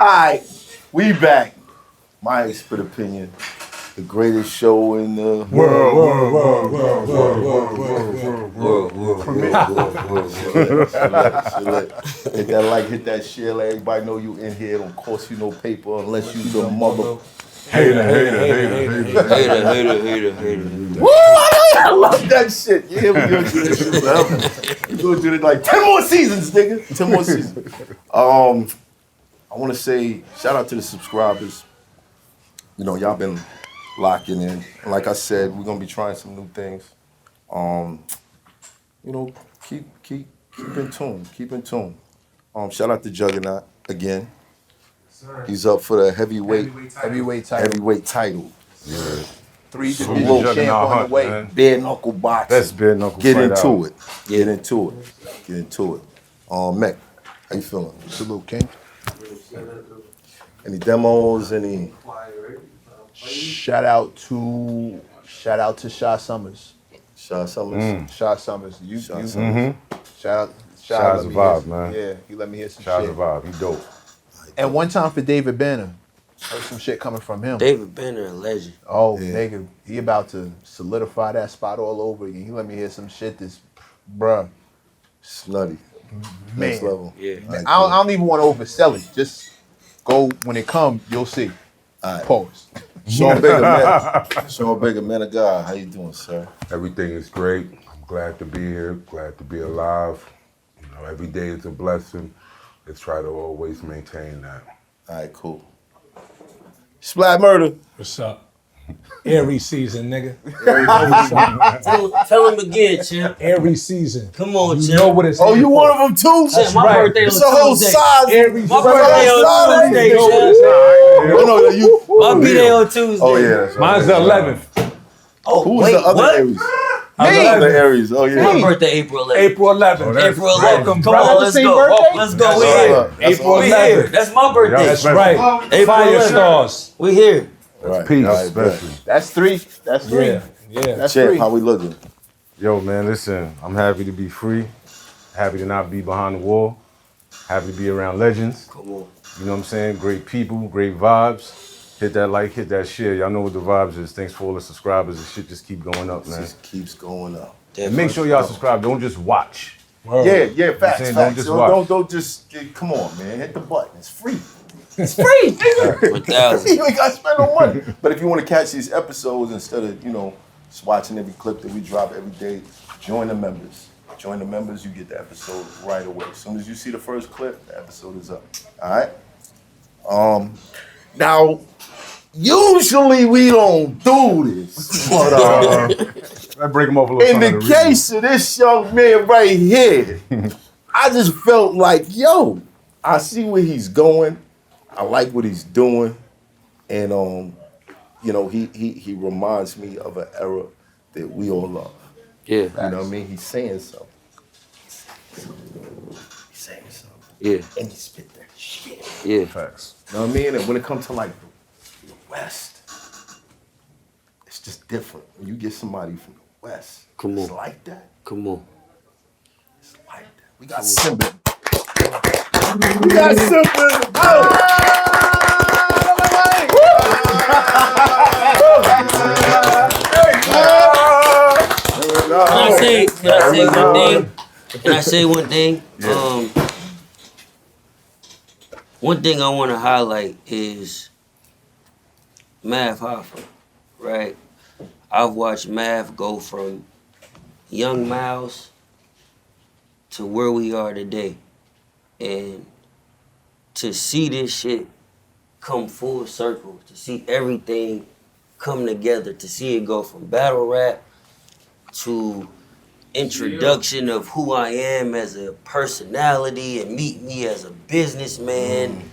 Alright, we back. My expert opinion. The greatest show in the world. Hit that like, hit that share, let everybody know you in here. Don't cost you no paper unless you the mother. Hater. Woo! I love that shit. Yeah, we gonna do this shit forever. We gonna do it like 10 more seasons, nigga. 10 more seasons. I want to say shout out to the subscribers. You know, y'all been locking in. And like I said, we're gonna be trying some new things. You know, keep in tune. Keep in tune. Shout out to Juggernaut again. He's up for the heavyweight title. Yeah. 3 division champ on the way. Man. Bare knuckle boxing. That's bare knuckle. Get into it. Get into it. Mech, how you feeling? Salute, King. Any demos? Any? Shout out to Shaw Summers. Shaw Summers. Shaw Summers. Shout out. Shaw's a vibe, man. Yeah, he let me hear some Shaw's shit. a vibe. He dope. And one time for David Banner. Heard some shit coming from him. David Banner, a legend. Oh, nigga, he about to solidify that spot all over again. He let me hear some shit that's, bruh. Slutty. Man. Next level. Yeah. Man, I don't even want to oversell it. Just go when it comes, you'll see. All right. Pause. Sean Baker, man of God. How you doing, sir? Everything is great. I'm glad to be here. Glad to be alive. You know, every day is a blessing. Let's try to always maintain that. All right, cool. Splat Murder. What's up? Every season, nigga. Tell him again, champ. Every season. Come on, You champ. know what it's Oh, you one of them too? Champ, my right. birthday It's on a whole Tuesday. size. My birthday on Tuesday, champ. No, you. My birthday on Tuesday. Oh yeah, that's right. Mine's the 11th. Oh, Who was wait, the other what? Aries? Me. The other Aries. Oh yeah. My birthday, April 11th. April 11th. April 11th. Come brother. on, let's Same go. birthday? Let's go. That's We here. right. That's April We 11th. here. That's my birthday. That's right. April Fire 11th. stars. We here. Right. Peace, All right, especially. That's 3. That's 3. Yeah. That's Champ, 3. how we looking? Yo, man, listen, I'm happy to be free. Happy to not be behind the wall. Happy to be around legends. Come on. You know what I'm saying? Great people, great vibes. Hit that like, hit that share. Y'all know what the vibes is. Thanks for all the subscribers. The shit just keep going up, man. Just keeps going up. And make sure y'all subscribe. Don't just watch. Yeah, facts. saying, Facts. don't just watch. Come on, man. Hit the button. It's free. It's free, nigga. 1,000. You ain't got to spend no money. But if you want to catch these episodes instead of, just watching every clip that we drop every day, join the members. Join the members, you get the episode right away. As soon as you see the first clip, the episode is up. All right? Now, usually we don't do this. But I break them off a little. in the case of this young man right here, I just felt like, yo, I see where he's going. I like what he's doing. And, he reminds me of an era that we all love. Yeah. You know what I mean? He's saying something. Yeah. And he spit that shit. Yeah. Facts. You know what I mean? And when it comes to like the West, it's just different. When you get somebody from the West, Come it's on. like that. Come on. It's like that. We got Symba. We got Symba in the building. Can I say one thing? Yeah. One thing I want to highlight is Mav Hoffa, right? I've watched Mav go from young Miles to where we are today. And to see this shit come full circle, to see everything come together, to see it go from battle rap to introduction of who I am as a personality and meet me as a businessman.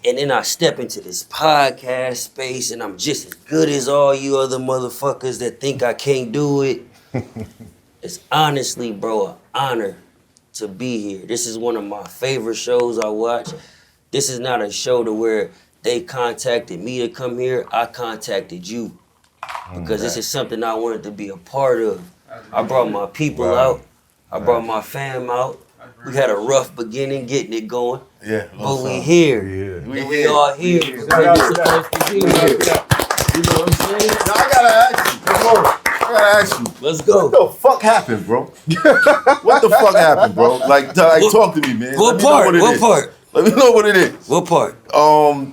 And then I step into this podcast space and I'm just as good as all you other motherfuckers that think I can't do it. It's honestly, bro, an honor to be here. This is one of my favorite shows I watch. This is not a show to where they contacted me to come here. I contacted you because this is something I wanted to be a part of. I brought my people out. I brought my fam out. We had a rough beginning getting it going, Yeah. but we here. Yeah. And we all here. We Because here. we supposed to be here. You know what I'm saying? Now I gotta ask you. I gotta ask you. Let's go. What the fuck happened, bro? What the fuck happened, bro? Like talk to me, man. What Let me know part? it What is. part? Let me know what it is. What part?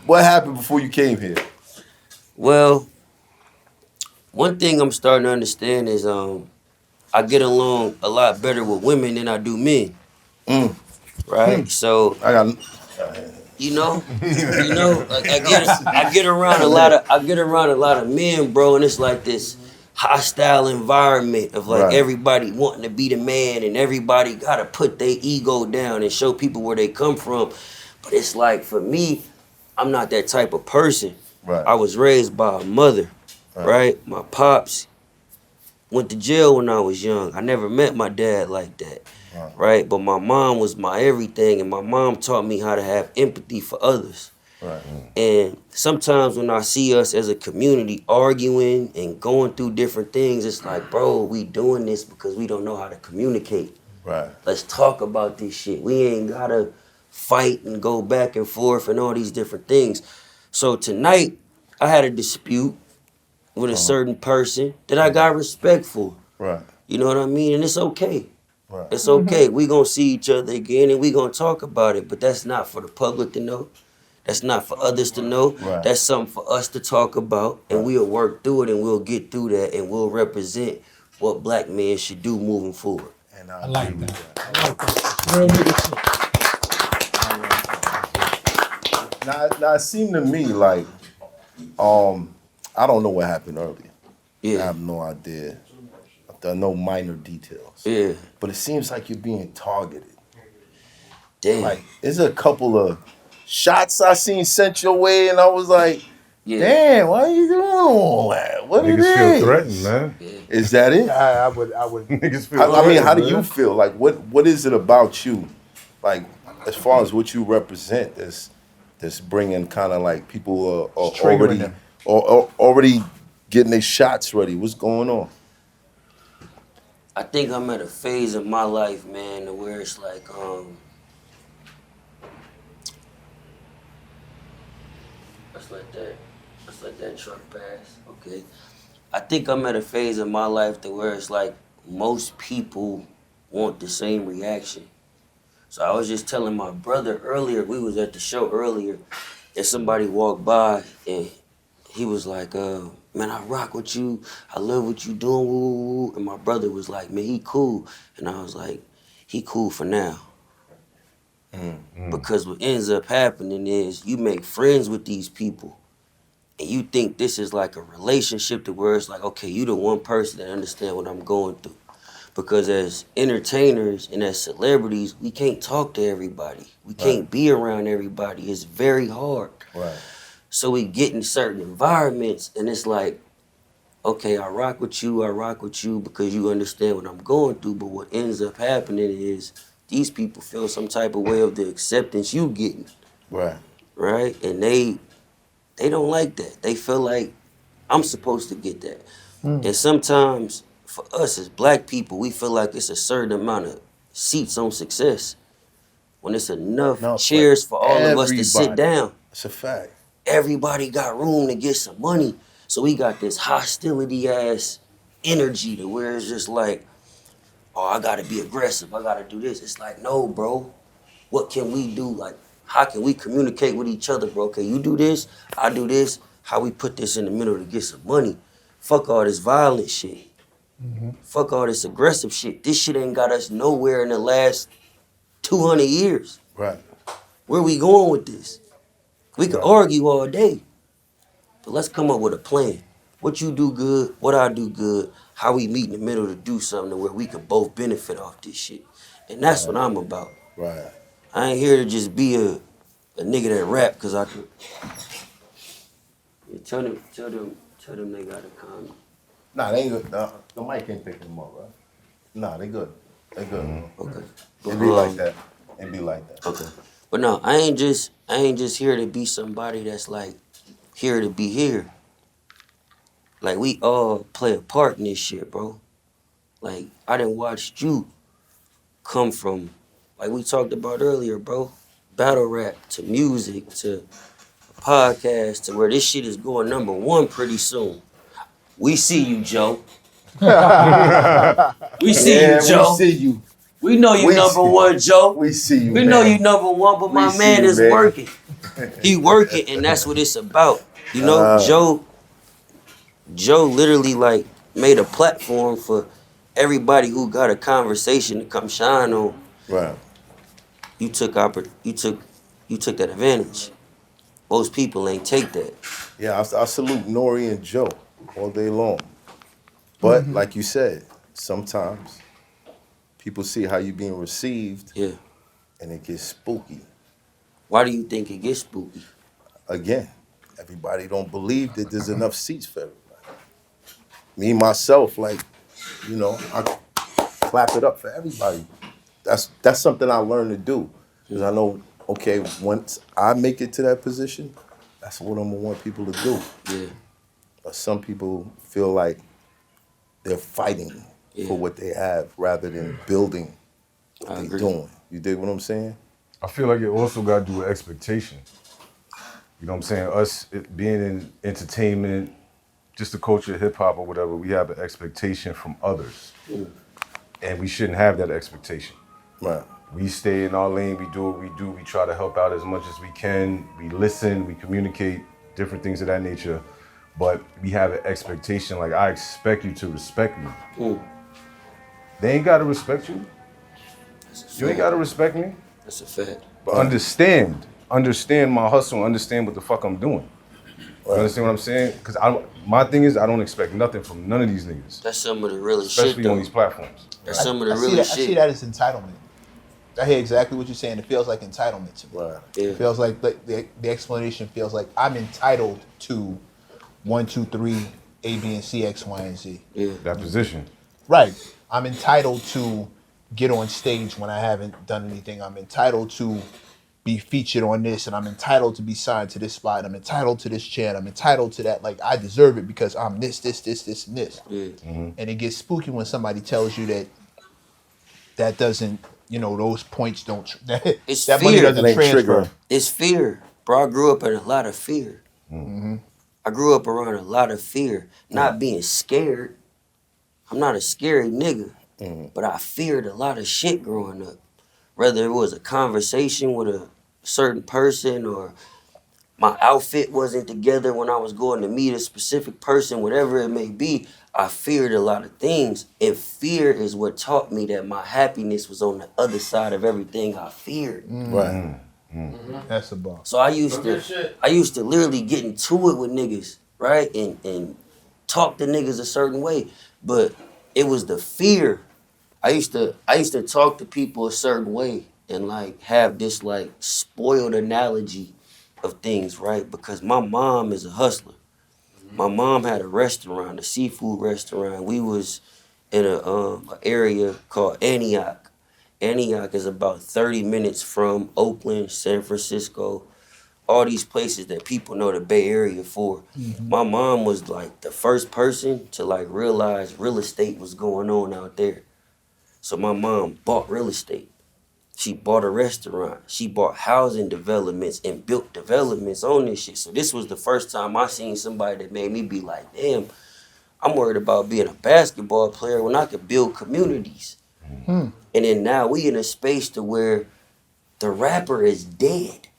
What happened before you came here? Well, one thing I'm starting to understand is I get along a lot better with women than I do men. Right? So I got. you know, like I get around a lot of men, bro, and it's like this hostile environment of like Right. everybody wanting to be the man and everybody gotta put their ego down and show people where they come from. But it's like for me, I'm not that type of person. Right. I was raised by a mother, right? My pops went to jail when I was young. I never met my dad like that. Right. But my mom was my everything, and my mom taught me how to have empathy for others. Right. And sometimes when I see us as a community arguing and going through different things, it's like, bro, we doing this because we don't know how to communicate. Right. Let's talk about this shit. We ain't gotta fight and go back and forth and all these different things. So tonight, I had a dispute with a certain person that I got respect for. Right. You know what I mean? And it's okay. Right. It's okay. We gonna see each other again and we gonna talk about it. But that's not for the public to know. That's not for others to know. Right. That's something for us to talk about. And we'll work through it and we'll get through that and we'll represent what black men should do moving forward. And I like that. I like that. Real nigga shit. Now it seemed to me like, I don't know what happened earlier. I Yeah. have no idea. There are no minor details. Yeah. But it seems like you're being targeted. Damn. Like, there's a couple of shots I seen sent your way, and I was like, Yeah. damn, why are you doing all that? What it Niggas feel is? threatened, man. Is that it? I would. Niggas feel I mean, how do threatened, you man. feel? Like, what is it about you? Like, as far as what you represent, that's bringing kind of like people are Triggering already them. or already getting their shots ready. What's going on? I think I'm at a phase of my life, man, to where it's like, let's let that truck pass. Okay. I think I'm at a phase of my life to where it's like most people want the same reaction. So I was just telling my brother earlier, we was at the show earlier, and somebody walked by and he was like, man, I rock with you. I love what you doing. Woo, woo, woo. And my brother was like, man, he cool. And I was like, he cool for now. Because what ends up happening is you make friends with these people and you think this is like a relationship to where it's like, okay, you the one person that understand what I'm going through. Because as entertainers and as celebrities, we can't talk to everybody. We can't be around everybody. It's very hard. Right. So we get in certain environments and it's like, okay, I rock with you because you understand what I'm going through. But what ends up happening is these people feel some type of way of the acceptance you getting, Right. right? And they don't like that. They feel like I'm supposed to get that. And sometimes for us as black people, we feel like it's a certain amount of seats on success. When it's enough No, chairs for all of us to sit everybody. down. It's a fact. Everybody got room to get some money. So we got this hostility ass energy to where it's just like, oh, I gotta be aggressive. I gotta do this. It's like, no, bro. What can we do? Like, how can we communicate with each other, bro? Okay, you do this, I do this. How we put this in the middle to get some money? Fuck all this violent shit. Fuck all this aggressive shit. This shit ain't got us nowhere in the last 200 years. Right. Where we going with this? We could argue all day, but let's come up with a plan. What you do good, what I do good, how we meet in the middle to do something where we could both benefit off this shit. And that's what I'm about. Right. I ain't here to just be a nigga that rap because I could. Yeah, tell them they gotta come. Nah, they ain't good. Nah, the mic ain't picking them up, right? Nah, they good. They good. Okay. It be like that. It be like that. Okay. But no, I ain't just here to be somebody that's like here to be here. Like we all play a part in this shit, bro. Like I done watched you come from like we talked about earlier, bro. Battle rap to music to podcast to where this shit is going #1 pretty soon. We see you, Joe. We see you, Joe. We see you. We know you We #1, Joe. We see you, We man. know you #1, but We my see man you, is man. working. He working, and that's what it's about. You know, Joe literally like made a platform for everybody who got a conversation to come shine on. Right. You took that advantage. Most people ain't take that. Yeah, I salute Nori and Joe all day long. But like you said, sometimes people see how you being received Yeah. and it gets spooky. Why do you think it gets spooky? Again, everybody don't believe that there's enough seats for everybody. Me, myself, like, you know, I clap it up for everybody. That's something I learned to do. Because I know, okay, once I make it to that position, that's what I'm gonna want people to do. Yeah. But some people feel like they're fighting for what they have rather than building what I they're agree. doing. You dig what I'm saying? I feel like it also got to do with expectation. You know what I'm saying? Us being in entertainment, just the culture of hip hop or whatever, we have an expectation from others. And we shouldn't have that expectation. Right. We stay in our lane, we do what we do, we try to help out as much as we can, we listen, we communicate, different things of that nature. But we have an expectation, like I expect you to respect me. They ain't gotta respect you. You ain't gotta respect me. That's a fact. But understand my hustle, understand what the fuck I'm doing. You understand what I'm saying? Because my thing is I don't expect nothing from none of these niggas, That's some of the realest shit, especially though. on these platforms. That's some of the I realest see shit. that as entitlement. I hear exactly what you're saying. It feels like entitlement to me. Right. Yeah. It feels like the explanation feels like I'm entitled to 1, 2, 3, A, B, and C, X, Y, and Z. Yeah. That position. Right. I'm entitled to get on stage when I haven't done anything. I'm entitled to be featured on this, and I'm entitled to be signed to this spot. I'm entitled to this chair. I'm entitled to that. Like I deserve it because I'm this, and this. Yeah. And it gets spooky when somebody tells you that doesn't, those points don't. It's that money fear. doesn't It ain't transfer. trigger. It's fear. Bro, I grew up in a lot of fear. I grew up around a lot of fear. Not being scared. I'm not a scary nigga. But I feared a lot of shit growing up. Whether it was a conversation with a certain person or my outfit wasn't together when I was going to meet a specific person, whatever it may be, I feared a lot of things. And fear is what taught me that my happiness was on the other side of everything I feared. Right. That's a bar. So I used to literally get into it with niggas, right? And talk to niggas a certain way. But it was the fear. I used to talk to people a certain way and like have this like spoiled analogy of things, right? Because my mom is a hustler. My mom had a restaurant, a seafood restaurant. We was in a area called Antioch. Antioch is about 30 minutes from Oakland, San Francisco, all these places that people know the Bay Area for. My mom was like the first person to like realize real estate was going on out there. So my mom bought real estate. She bought a restaurant. She bought housing developments and built developments on this shit. So this was the first time I seen somebody that made me be like, damn, I'm worried about being a basketball player when I could build communities. And then now we in a space to where the rapper is dead.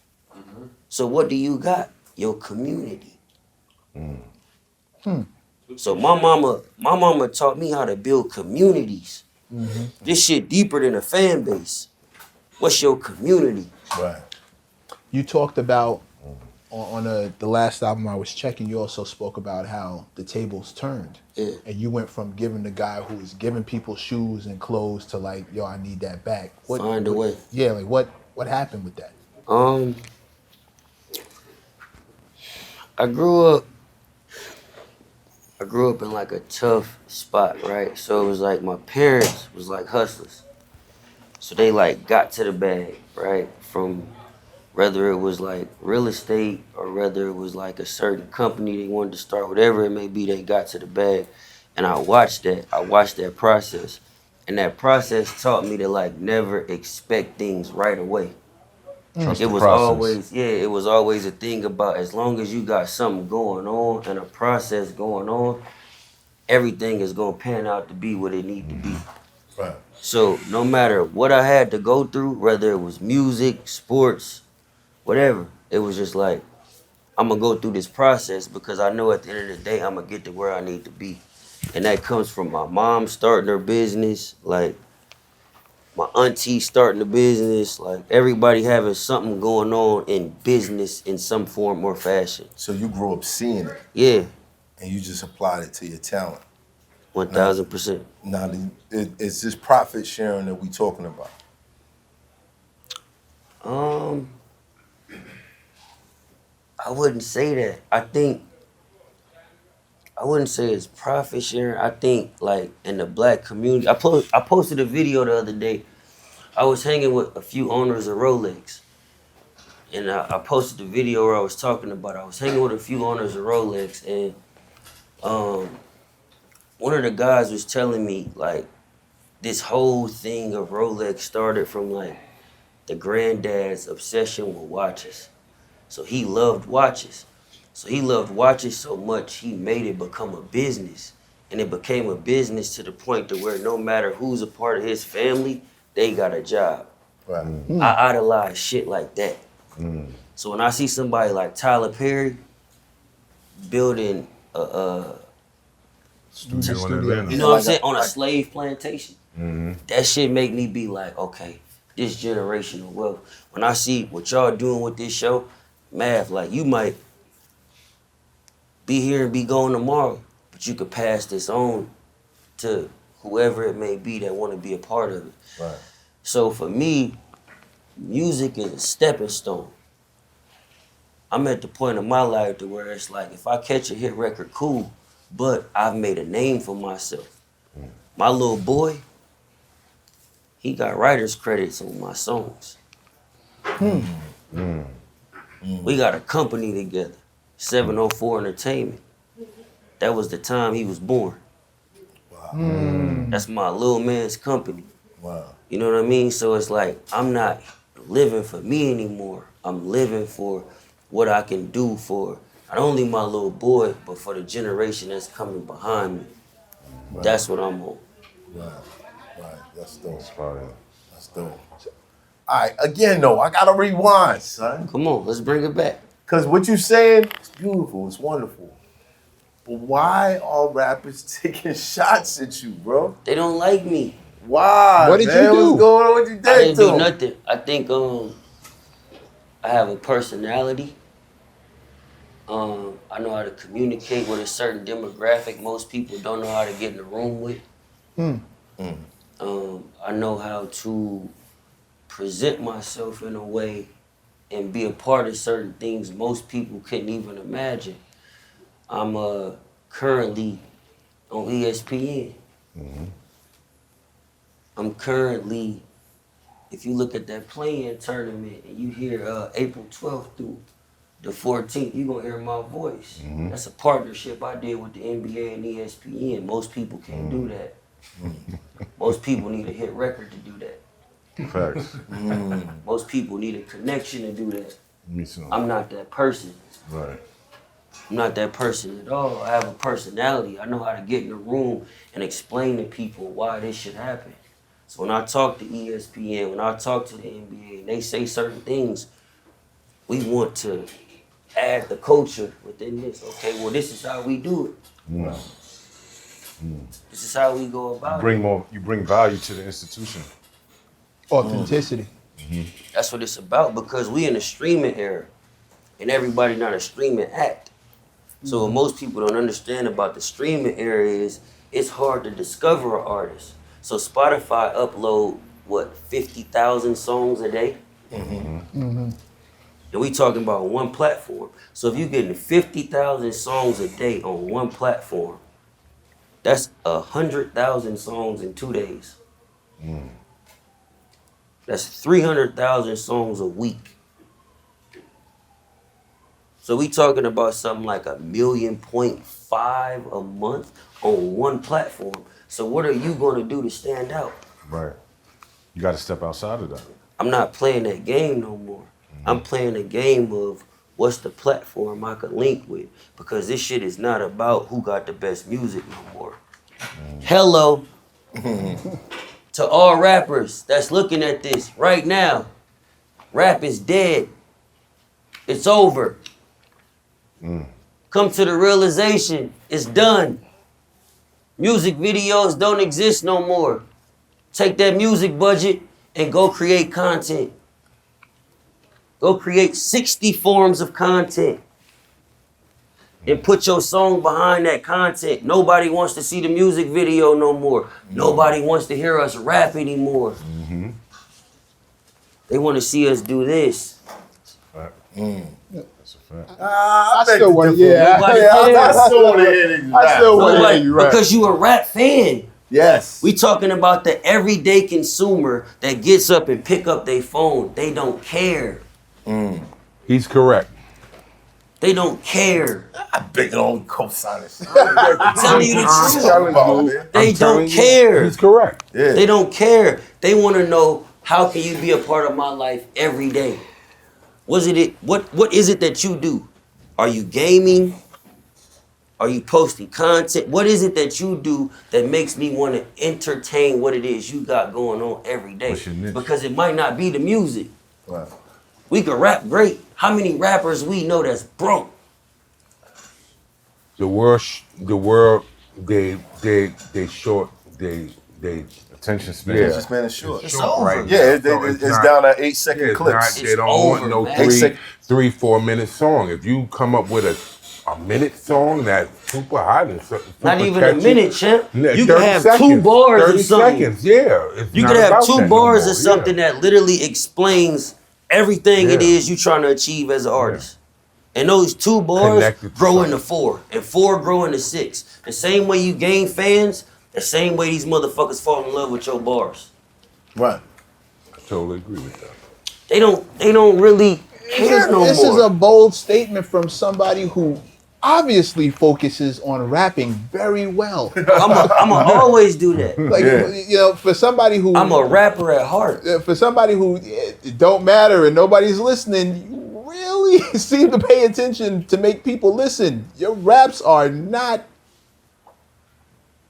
So what do you got? Your community. So my mama taught me how to build communities. This shit deeper than a fan base. What's your community? Right. You talked about on the last album I was checking. You also spoke about how the tables turned, Yeah. and you went from giving the guy who was giving people shoes and clothes to like, yo, I need that back. Find a way. Yeah, like what happened with that? I grew up in like a tough spot, right? So it was like my parents was like hustlers. So they like got to the bag, right? From whether it was like real estate or whether it was like a certain company they wanted to start, whatever it may be, they got to the bag. And I watched that process. And that process taught me to like never expect things right away. Trust It the was process. always, yeah, it was always a thing about as long as you got something going on and a process going on, everything is gonna pan out to be what it need to be. Right. So no matter what I had to go through, whether it was music, sports, whatever, it was just like, I'm gonna go through this process because I know at the end of the day, I'm gonna get to where I need to be. And that comes from my mom starting her business, like my auntie starting a business, like everybody having something going on in business in some form or fashion. So you grew up seeing it, Yeah, and you just applied it to your talent. 1000%. Now, is this profit sharing that we talking about? I wouldn't say that. I wouldn't say it's profit sharing. I think like in the black community, I posted a video the other day. I was hanging with a few owners of Rolex, and I posted the video where I was talking about. I was hanging with a few owners of Rolex, and one of the guys was telling me like this whole thing of Rolex started from like the granddad's obsession with watches. So he loved watches. So he loved watches so much he made it become a business. And it became a business to the point to where no matter who's a part of his family, they got a job. Right. I idolize shit like that. So when I see somebody like Tyler Perry building a Studio in Atlanta. you know what I'm saying, on a slave plantation, that shit make me be like, okay, this generational wealth. When I see what y'all doing with this show, Math, like you might be here and be gone tomorrow, but you could pass this on to whoever it may be that want to be a part of it. Right. So for me, music is a stepping stone. I'm at the point in my life to where it's like, if I catch a hit record, cool, but I've made a name for myself. My little boy, he got writer's credits on my songs. We got a company together, 704 Entertainment. That was the time he was born. Wow. That's my little man's company. Wow. You know what I mean? So it's like, I'm not living for me anymore. I'm living for what I can do for not only my little boy, but for the generation that's coming behind me. Right. That's what I'm on. Right. Right. That's dope. That's fire. That's dope. All right. Again, though, I gotta rewind, son. Come on, let's bring it back. Cause what you saying is beautiful. It's wonderful. But why are rappers taking shots at you, bro? They don't like me. Why? What did man? you do? What's going on? What you I did didn't to do him? nothing. I think I have a personality. I know how to communicate with a certain demographic most people don't know how to get in the room with. I know how to present myself in a way and be a part of certain things most people couldn't even imagine. I'm currently on ESPN. I'm currently, if you look at that play-in tournament and you hear April 12th through the 14th, you're gonna hear my voice. That's a partnership I did with the NBA and ESPN. Most people can't do that. Most people need a hit record to do that. Facts. Most people need a connection to do that. Me too. I'm not that person. Right. I'm not that person at all. I have a personality. I know how to get in the room and explain to people why this should happen. So when I talk to ESPN, when I talk to the NBA, and they say certain things, we want to add the culture within this. Okay, well, this is how we do it. This is how we go about it. You bring value to the institution. Authenticity. That's what it's about, because we in a streaming era, and everybody not a streaming act. So what most people don't understand about the streaming era is it's hard to discover an artist. So Spotify upload, 50,000 songs a day? And we talking about one platform. So if you're getting 50,000 songs a day on one platform, that's 100,000 songs in 2 days. That's 300,000 songs a week. So we talking about something like 1.5 million a month on one platform. So what are you gonna do to stand out? Right. You got to step outside of that. I'm not playing that game no more. I'm playing a game of what's the platform I could link with, because this shit is not about who got the best music no more. Hello to all rappers that's looking at this right now. Rap is dead. It's over. Come to the realization, it's done. Music videos don't exist no more. Take that music budget and go create content. Go create 60 forms of content and put your song behind that content. Nobody wants to see the music video no more. Nobody wants to hear us rap anymore. They want to see us do this. That's a fact. I still want to, yeah. Nobody I cares. still want to hear it. I still want to hear Nobody- you rap. Because you a rap fan. Yes. We talking about the everyday consumer that gets up and pick up their phone. They don't care. He's correct. They don't care. I big on co-signers. I'm telling you the truth. They I'm telling don't you, care. He's correct. Yeah. They don't care. They want to know, how can you be a part of my life every day? What is it that you do? Are you gaming? Are you posting content? What is it that you do that makes me want to entertain what it is you got going on every day? What's your niche? Because it might not be the music. Right. We could rap great. How many rappers we know that's broke? The world, they short, they. Attention span. Yeah. It's just man, it's short. It's over. Right. Yeah, So it's not- down to 8-second Yeah, clips. they don't over, want no man. 3-4 minute song. If you come up with a minute song that's super hot and super Not even catchy, a minute, champ. yeah, You could 30 have seconds, 2 bars 30 or something. seconds, yeah. It's You not could have about 2 that no bars more, or something that literally explains everything it Yeah. is you trying to achieve as an artist. And those 2 bars Connected to grow something. into 4, and 4 grow into 6. The same way you gain fans, the same way these motherfuckers fall in love with your bars. Right. I totally agree with that. They don't really care no This more. is a bold statement from somebody who obviously focuses on rapping very well. I'ma always do that. Like, Yeah. you know, for somebody who I'm a rapper at heart. for somebody who it don't matter and nobody's listening, you really seem to pay attention to make people listen. Your raps are not.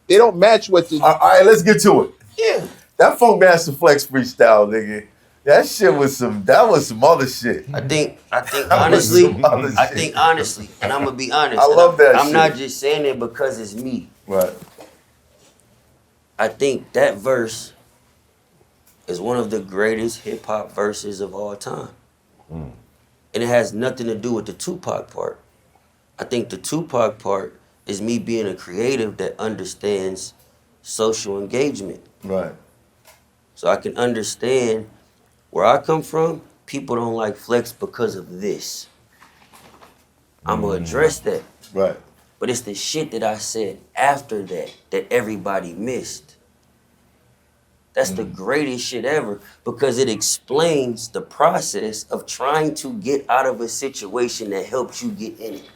They don't match what the. All right, let's get to it. Yeah. That Funk Master Flex freestyle, nigga. That shit was some other shit. I think honestly, some other I shit. think honestly, and I'm gonna be honest. I and love that I'm shit. not just saying it because it's me. Right. I think that verse is one of the greatest hip hop verses of all time. And it has nothing to do with the Tupac part. I think the Tupac part is me being a creative that understands social engagement. Right. So I can understand where I come from. People don't like Flex because of this. I'm gonna address that. Right. But it's the shit that I said after that everybody missed. That's the greatest shit ever, because it explains the process of trying to get out of a situation that helps you get in it.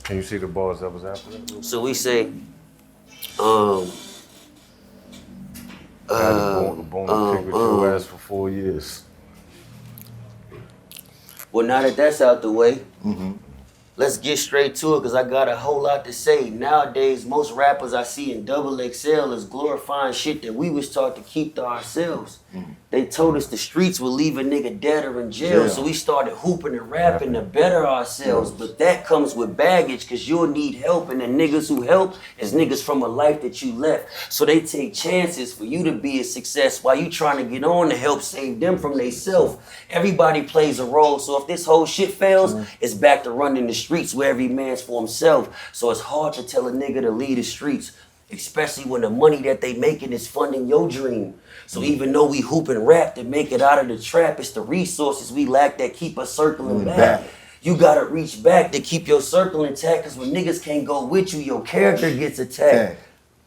Can you see the bars that was after that? So we say, I had a bone to pick with your ass for 4 years. well, now that that's out the way, let's get straight to it, because I got a whole lot to say. Nowadays, most rappers I see in XXL is glorifying shit that we was taught to keep to ourselves. They told us the streets would leave a nigga dead or in jail, Yeah. so we started hooping and rapping to better ourselves. But that comes with baggage, because you'll need help, and the niggas who help is niggas from a life that you left. So they take chances for you to be a success while you trying to get on to help save them from themselves. Everybody plays a role, so if this whole shit fails, it's back to running the streets where every man's for himself. So it's hard to tell a nigga to leave the streets, especially when the money that they making is funding your dream. So even though we hoop and rap to make it out of the trap, it's the resources we lack that keep us circling back. You gotta reach back to keep your circle intact, because when niggas can't go with you, your character gets attacked.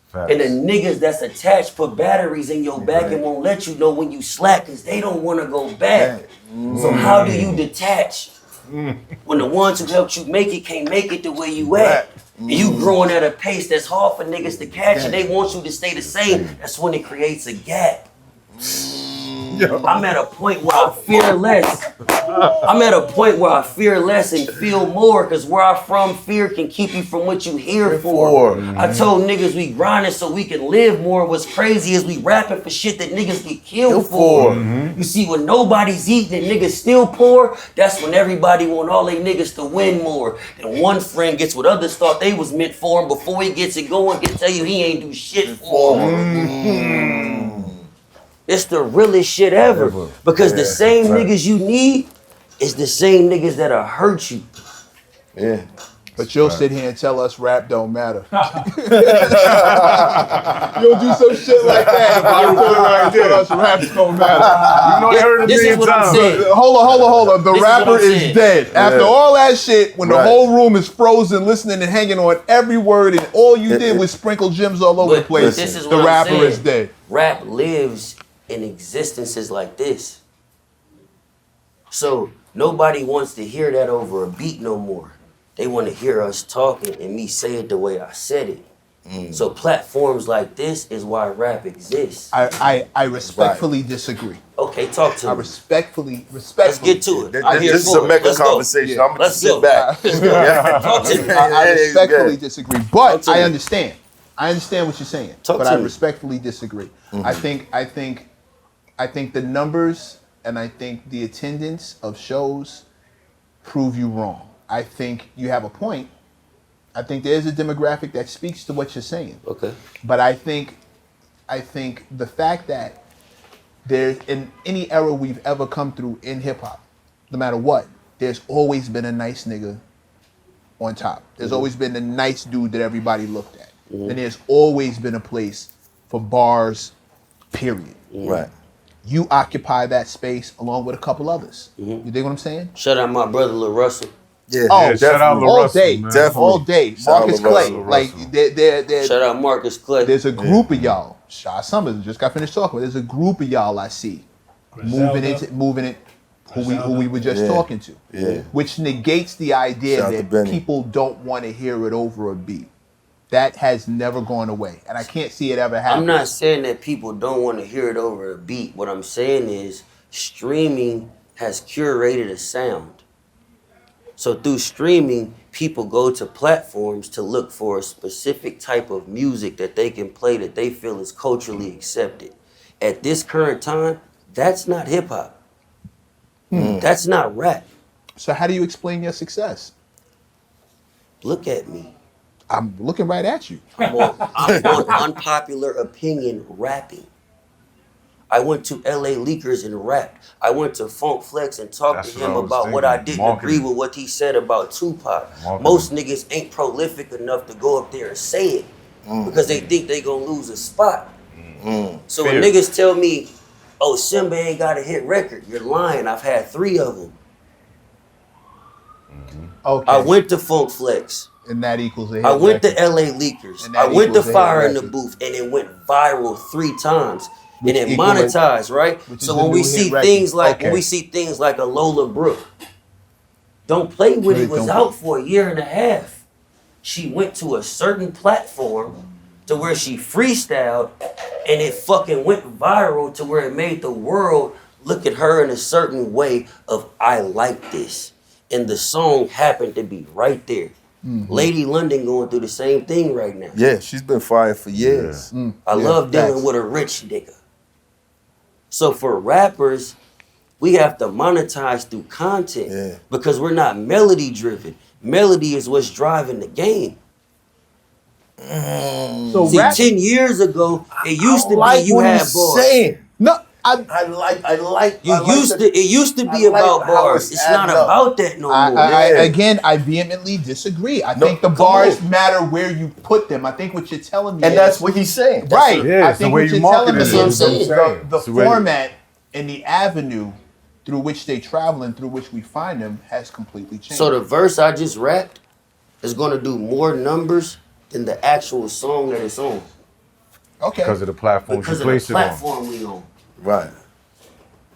Facts. And the niggas that's attached put batteries in your back and won't let you know when you slack, because they don't want to go back. So how do you detach When the ones who helped you make it can't make it the way you at. And you growing at a pace that's hard for niggas to catch and they want you to stay the same, that's when it creates a gap. I'm at a point where I fear less. I'm at a point where I fear less and feel more, because where I'm from, fear can keep you from what you here for. I told niggas we grinding so we can live more. What's crazy is we rapping for shit that niggas get killed for. You see, when nobody's eating and niggas still poor, that's when everybody want all they niggas to win more. And one friend gets what others thought they was meant for him. Before he gets it going, can tell you he ain't do shit for him. It's the realest shit ever. Because the same niggas you need is the same niggas that'll hurt you. Yeah. But you'll sit here and tell us rap don't matter. You'll do some shit like that. You'll tell us rap don't matter. You know, I heard it a This is million what I'm times. saying. Hold on. The This is rapper what I'm is saying. dead. After all that shit, when the Right. whole room is frozen, listening and hanging on every word, and all you did was sprinkle gems all over the But place, this is the what I'm rapper saying. is dead. Rap lives in existences like this. So nobody wants to hear that over a beat no more. They want to hear us talking and me say it the way I said it. So platforms like this is why rap exists. I respectfully disagree. Okay, talk to I me. respectfully. Let's get to it. I'm here This is for a it. mega Let's go. conversation. I'm gonna Let's sit go. back. Talk to me. I respectfully Good. disagree, but Talk to I me. understand. I understand what you're saying, Talk but to I me. respectfully disagree. I think the numbers and I think the attendance of shows prove you wrong. I think you have a point. I think there's a demographic that speaks to what you're saying. Okay. But I think the fact that there's in any era we've ever come through in hip hop, no matter what, there's always been a nice nigga on top. There's always been a nice dude that everybody looked at. And there's always been a place for bars, period. Right. You occupy that space along with a couple others. You dig what I'm saying? Shout out my brother Lil Russell. Yeah. Oh, Yeah, shout out definitely. Lil all Russell, day, man. Definitely. all day. Shout out Marcus Lil Clay, Russell. like Shout out Marcus Clay. there's a group of y'all. Shaw Summers just got finished talking. There's a group of y'all I see moving it. Who we were just talking to, Yeah. which negates the idea Shout out to that Benny. people don't want to hear it over a beat. That has never gone away, and I can't see it ever happen. I'm not saying that people don't want to hear it over a beat. What I'm saying is streaming has curated a sound. So through streaming, people go to platforms to look for a specific type of music that they can play that they feel is culturally accepted. At this current time, that's not hip hop. That's not rap. So how do you explain your success? Look at me. I'm looking right at you. I'm on unpopular opinion rapping. I went to LA Leakers and rapped. I went to Funk Flex and talked That's to what him I was about what I thinking. didn't agree Marketing. with what he said about Tupac. Marketing. Most niggas ain't prolific enough to go up there and say it because they think they gonna lose a spot. So when Fear. niggas tell me, oh, Symba ain't got a hit record, you're lying. I've had 3 of them. Okay. I went to Funk Flex. and that equals a hit. I went to record. LA Leakers. And that I went to equals a hit Fire in the record. Booth, and it went viral 3 times. Which And it equal a- monetized, right? which is So the when we new see hit record. things like Okay. when we see things like a Lola Brooke, Don't Play With It was Don't- out for a year and a half. She went to a certain platform to where she freestyled, and it fucking went viral to where it made the world look at her in a certain way of I like this. And the song happened to be right there. Lady London going through the same thing right now. Yeah, she's been fired for years. I love dealing facts. with a rich nigga. So for rappers, we have to monetize through content Yeah. because we're not melody driven. Melody is what's driving the game. So See, rap, 10 years ago, it used to like be you what had he's bars. saying. no, It used to be I like about how bars. it's It's not adding up. about that no more. Yeah. again, I vehemently disagree. I think the come bars on. matter where you put them. I think what you're telling me And is, that's what he's saying. right. Yeah, I it's the think way what you you're telling market me it. That's what I'm is saying. the It's the way- format and the avenue through which they travel and through which we find them has completely changed. So the verse I just rapped is going to do more numbers than the actual song that it's on. okay, Because of the platforms Because you of the place it on. platform we on. Right.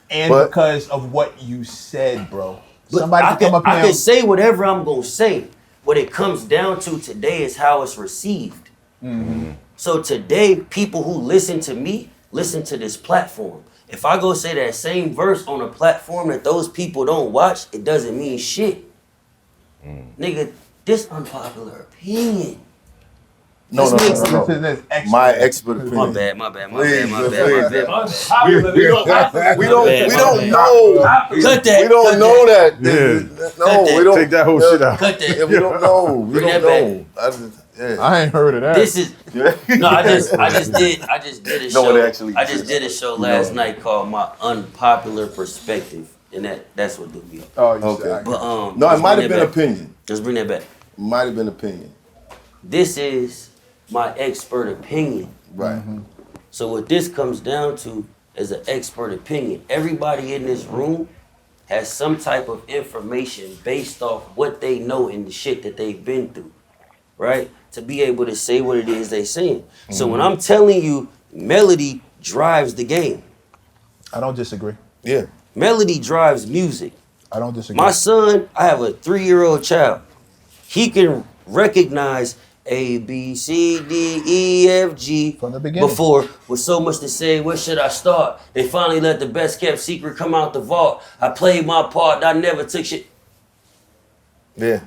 and but- because of what you said, bro. Somebody I can come up I here. can say whatever I'm gonna say. What it comes down to today is how it's received. So today, people who listen to me listen to this platform. If I go say that same verse on a platform that those people don't watch, it doesn't mean shit. Nigga, this unpopular opinion. No. This is this expert. My expert opinion. My bad. Please, My please. bad. We don't bad. know. Cut that. We don't cut know that. Yeah. No, Cut that. we don't. Take that whole shit out. Cut that. Yeah, we don't know. We Bring don't that know. I just, yeah. I ain't heard of that. This is no. I just did a No, show. it actually I just exists. did a show last night called My Unpopular Perspective, and that's what do me up. Oh, you Okay. said, But No, it let's might bring have been that back. opinion. Let's bring that back. Might have been opinion. This is my expert opinion. Right. So what this comes down to is an expert opinion. Everybody in this room has some type of information based off what they know and the shit that they've been through, right? To be able to say what it is they saying. So when I'm telling you, melody drives the game. I don't disagree. Yeah. Melody drives music. I don't disagree. My son, I have a 3-year-old child. He can recognize A, B, C, D, E, F, G From the beginning. Before, with so much to say, where should I start? They finally let the best kept secret come out the vault. I played my part. I never took shit. Yeah.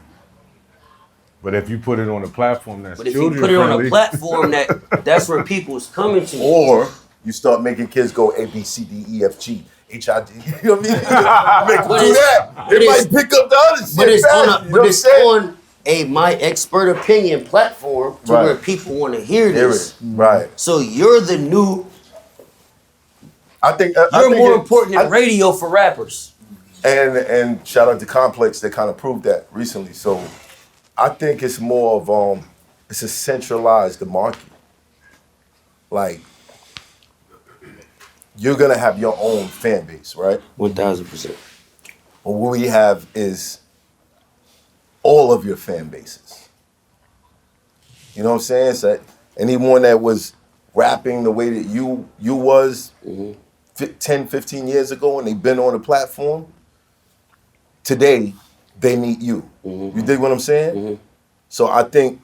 But if you put it on a platform that's But if you children put it on friendly, a platform that's where people's coming to. Or you start making kids go A, B, C, D, E, F, G, H, I, D. You know what I mean? Make them But do it's- that. but They it's- might pick up the other shit. But it's fast, on you know a, what but I'm it's saying? on a my expert opinion platform to Right. where people want to hear Hear this. it. Right. So you're the new. I think You're more important than radio for rappers. And shout out to Complex, they kind of proved that recently. So I think it's more of it's a centralized market. Like you're gonna have your own fan base, right? 1000%. But what we have is all of your fan bases. You know what I'm saying? So anyone that was rapping the way that you was 10, 15 years ago and they've been on the platform, today they meet you. You dig what I'm saying? So I think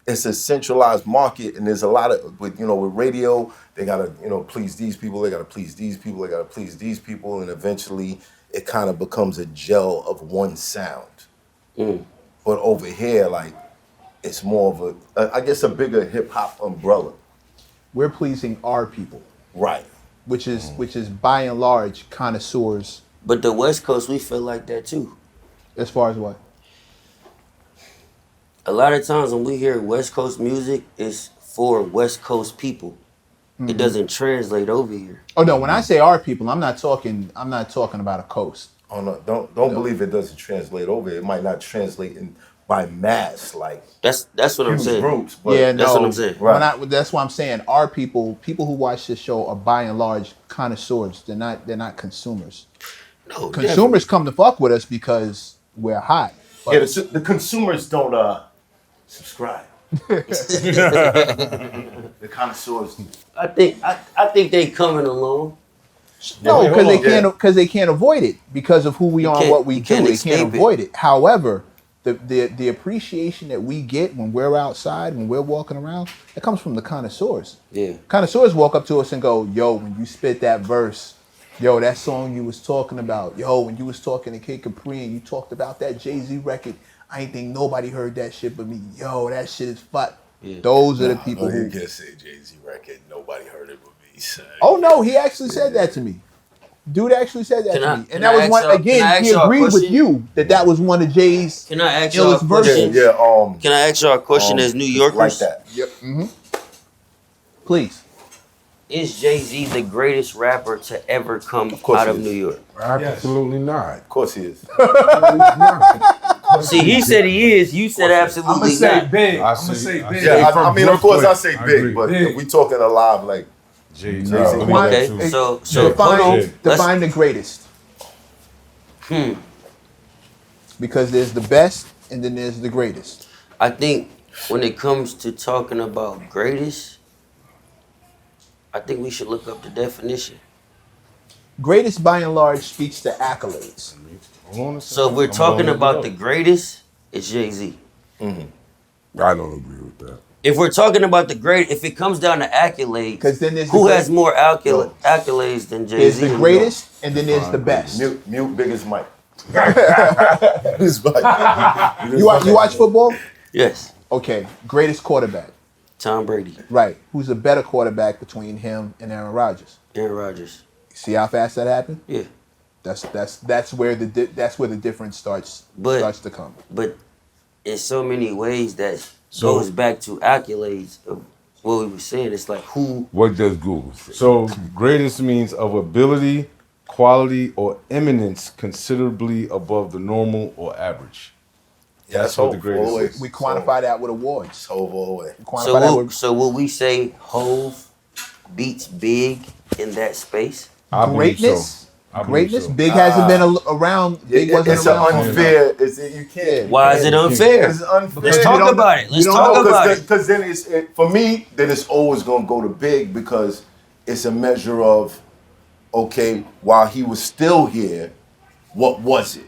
it's a centralized market, and there's a lot of with radio, they gotta please these people, they gotta please these people, they gotta please these people, and eventually it kind of becomes a gel of one sound. But over here, like it's more of I guess a bigger hip hop umbrella. We're pleasing our people, Right. which is by and large connoisseurs. But the West Coast, we feel like that too. As far as what? A lot of times when we hear West Coast music, it's for West Coast people. It doesn't translate over here. Oh no, when I say our people, I'm not talking about a coast. Oh no, don't believe it doesn't translate over. It might not translate by mass like That's what I'm huge saying. groups. But Yeah, That's no. what I'm saying. Right. That's why I'm saying our people who watch this show are by and large connoisseurs. They're not consumers. No, Consumers come to fuck with us because we're hot. But Yeah, the consumers don't subscribe. The connoisseurs. I think they coming along. no, Wait, because hold on. because they can't avoid it because of who we are and can't- what we you do. can't They escape can't it. avoid it. However, the appreciation that we get when we're outside, when we're walking around, it comes from the connoisseurs. Yeah. Connoisseurs walk up to us and go, "Yo, when you spit that verse, yo, that song you was talking about, yo, when you was talking to Kid Capri and you talked about that JayZ record, I ain't think nobody heard that shit but me. Yo, that shit is fuck." Yeah. Those are the people who. can't say JayZ record. Nobody heard it but me. Son. Oh no, he actually said that to me. Dude actually said that Can to I- me, can and that I was ask one y'all- can I again. ask He y'all a agreed with question? you that was one of Jay's. Can I ask y'all a Illest version. question? Yeah. Can I ask y'all a question as New Yorkers? Like that. Yep. Please. Is JayZ the greatest rapper to ever come course out he of is. New York? Absolutely not. Of course he is. See, he said he is. You said absolutely I'm gonna say not. big. I I'm see- gonna say I big. see. Yeah, From I mean, of course, I say Brooklyn. I big, agree. but Big. if we talking alive, like JayZ. No. I believe Why- that Okay, too. so define, hold on. Shit. define the greatest. Because there's the best and then there's the greatest. I think when it comes to talking about greatest, I think we should look up the definition. Greatest by and large speaks to accolades. Hold on a So if second. we're I'm talking gonna about look the it up. greatest, it's JayZ. I don't agree with that. If we're talking about the great, if it comes down to accolades, 'Cause then there's who the has more accolades than JayZ? There's the greatest, and then there's the best. Mute biggest Mike. You watch football? Yes, Okay. Greatest quarterback. Tom Brady, Right. Who's a better quarterback between him and Aaron Rodgers? Aaron Rodgers. See how fast that happened? Yeah, That's where the difference starts to come. but in so many ways that goes back to accolades of what we were saying. It's like who. What does Google say? So greatest means of ability, quality, or eminence considerably above the normal or average. That's what the greatest is. We quantify that with awards. Hove all the way. We quantify that with So will we say Hove beats Big in that space? I believe greatness. so. I believe Greatness. so. Big hasn't been around. Big wasn't It's an around. unfair. You can't. Why is it unfair? It's unfair. Let's talk about it. Let's talk about it. Because then for me, then it's always gonna go to Big because it's a measure of, okay, while he was still here, what was it?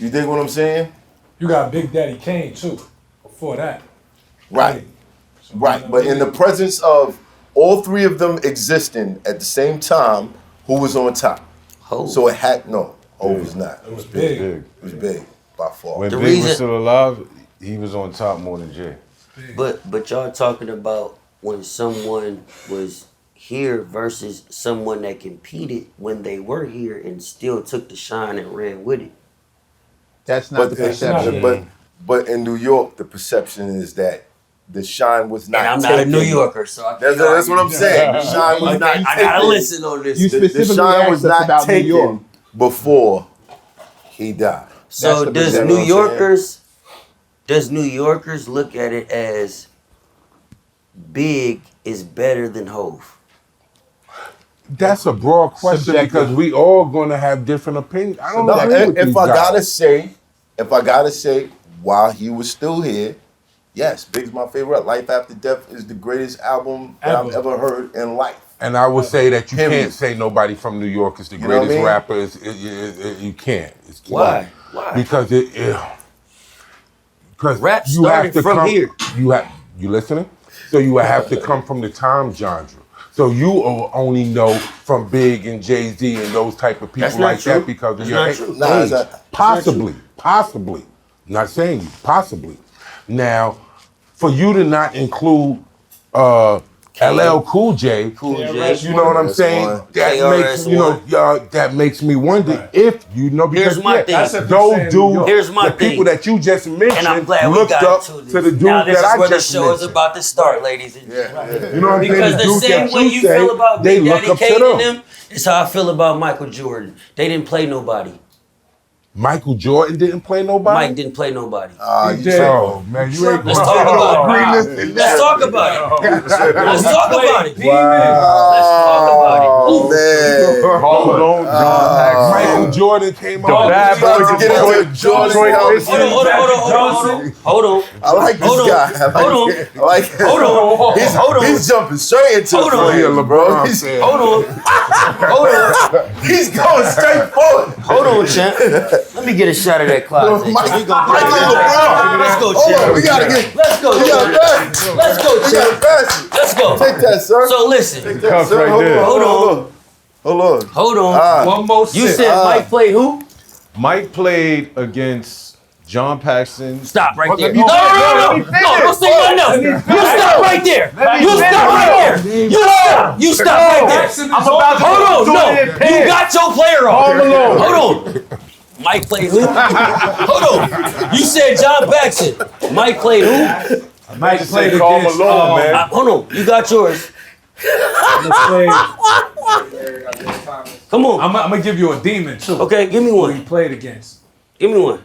You dig what I'm saying? You got Big Daddy Kane too. Before that. Right. Right. But in the presence of all three of them existing at the same time, who was on top? Hove. So it had Hove was not. It was big. Big. It was Big by far. When The Big reason- was still alive, he was on top more than Jay. But y'all talking about when someone was here versus someone that competed when they were here and still took the shine and ran with it. That's not the perception. But in New York, the perception is that the shine was not. And I'm not a taken. New Yorker, so I can't That's what I'm argue. saying. The shine was not. I gotta taken. listen on this. You The specifically shine was asked us not about New taken York. before he died. So That's the does perception. New Yorkers look at it as Big is better than Hove? That's a broad question Subjective. because we all gonna have different opinions. I don't No, agree with if these I guys. gotta say, while he was still here, yes, Big's my favorite. Life After Death is the greatest album that I've ever heard in life. And I would say that you Him. can't say nobody from New York is the You know what I greatest mean? rapper. You can't. Why? Why? Because because Rap you have started to from come, here. You listening? So you would have to come from the time genre. So you will only know from Big and JayZ and those type of people That's not like true. that because of That's your not age. true. Nah, it's not- Possibly. Not saying you, possibly. Now, for you to not include LL Cool J, Cool J. you know what I'm That's saying? one. That makes KRS-One. that makes me wonder if because Here's my thing. That's if those you're saying New dudes, York. Here's my the people thing. that you just mentioned, And I'm glad we looked got up into this. to the dudes Now this that is I where the just show is mentioned. about to start, ladies and gentlemen. You know what I'm saying? Because the dudes same that way you say, feel about they Big look Daddy up to Kane and them. them, it's how I feel about Michael Jordan. They didn't play nobody. Michael Jordan didn't play nobody. Mike didn't play nobody. You did. said- Oh man, you ain't Let's talk about it. Let's talk about it. Let's talk about it. Let's talk about it. Oh man. Hold on, John Paxson. Michael Jordan came The out. bad boys of Get into Detroit. Jordan. Hold on. I like this Hold on. guy. Hold on. I like it. Hold on. He's, Hold on. he's jumping straight into Hold the on. flames, Yeah, bro. LeBron He's, said. Hold on. Hold on. he's going straight forward. Hold on, champ. Let me get a shot of that closet. Michael LeBron. Let's go, Hold on, champ. we gotta get. Let's go, We gotta champ. pass it. Let's go, We gotta champ. pass it. Let's go. Take that, sir. So listen. Take that, Cuff sir. right Hold there. on. Hold on. Hold on. Hold on. One more You sip. said Mike played who? Mike played against John Paxson. Stop right there. me No, finish. don't say nothing else. You stop right there. You stop right there. You stop right there. I'm about Hold on, no. You got your player off. Hold on. Mike played who? Hold on. You said John Paxson. Mike played who? Mike played Karl against. Malone, man. Hold on. You got yours. Played, Come on. I'm gonna give you a demon too. Okay, give me Who he one. played against? Give me one.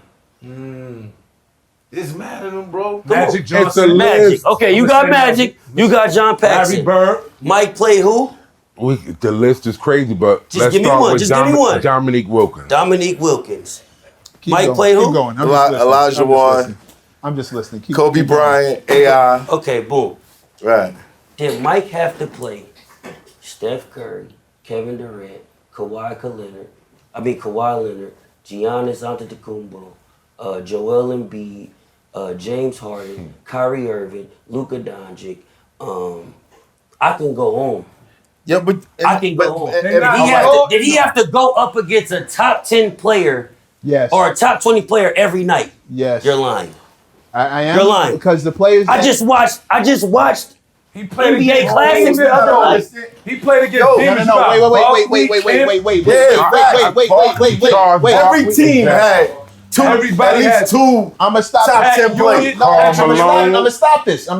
It's mad at him, bro. Magic It's a Johnson. Magic. list. Okay, you got Magic. You got John Larry Paxson. Bird. Mike played who? The list is crazy, but Just let's give me start one. with Just give me one. Dominique Wilkins. Dominique Wilkins. Keep Mike going. played who? Keep going. I'm Eli- just listening. Elijah I'm just Wan. listening. I'm just listening. Keep, Kobe keep going. Bryant, AI. Okay, boom. Right. Did Mike have to play Steph Curry, Kevin Durant, Kawhi Leonard, Giannis Antetokounmpo, Joel Embiid, James Harden, Kyrie Irving, Luka Doncic. I can go on. Yeah, but I can go on. and- Did he have to go up against a top 10 player Yes. or a top 20 player every night? Yes. You're lying. I am. You're lying. Because the players. I just watched He played NBA against Classics the other night. He played against No, demons. no, Barkley, wait. every team had two, Everybody at had least two I'm gonna stop top this. 10 players. I'm Malone. gonna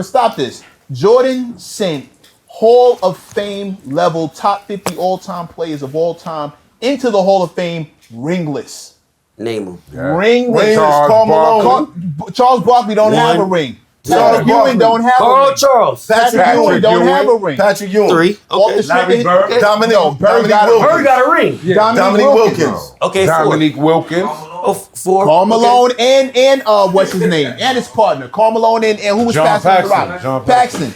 stop this. Jordan sent Hall of Fame level top 50 all-time players of all time into the Hall of Fame ringless. Name him. Ringless. Karl Malone. Charles Barkley don't have a ring. Patrick Ewing don't have a Carl ring. Charles. Patrick Ewing don't have a ring. Patrick Ewing. 3. Walter Okay. Smith. Bird. Dominic Bird got a Wilkins. Bird got a ring. Dominique Wilkins. Okay, 4. Dominique Wilkins. Oh, 4. Karl Malone and what's his name? And his partner. Karl Malone and who was John Paxton? Paxson. John Paxton.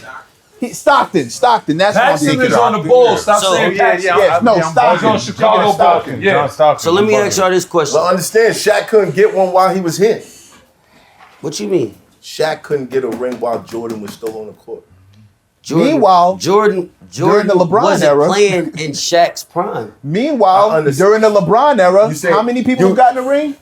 Stockton. That's what I'm Paxton thinking is of. on the Bulls. Stop So- saying Paxton. Yes, no, I was on Stockton. Chicago Stockton. Bulls. Yeah. John Stockton. So let me ask y'all this question. But understand, Shaq couldn't get one while he was here. What you mean? Shaq couldn't get a ring while Jordan was still on the court. Meanwhile, Jordan during the LeBron wasn't era- playing in Shaq's prime. I Meanwhile, understand. during the LeBron era, You say- how many people you- have gotten a ring?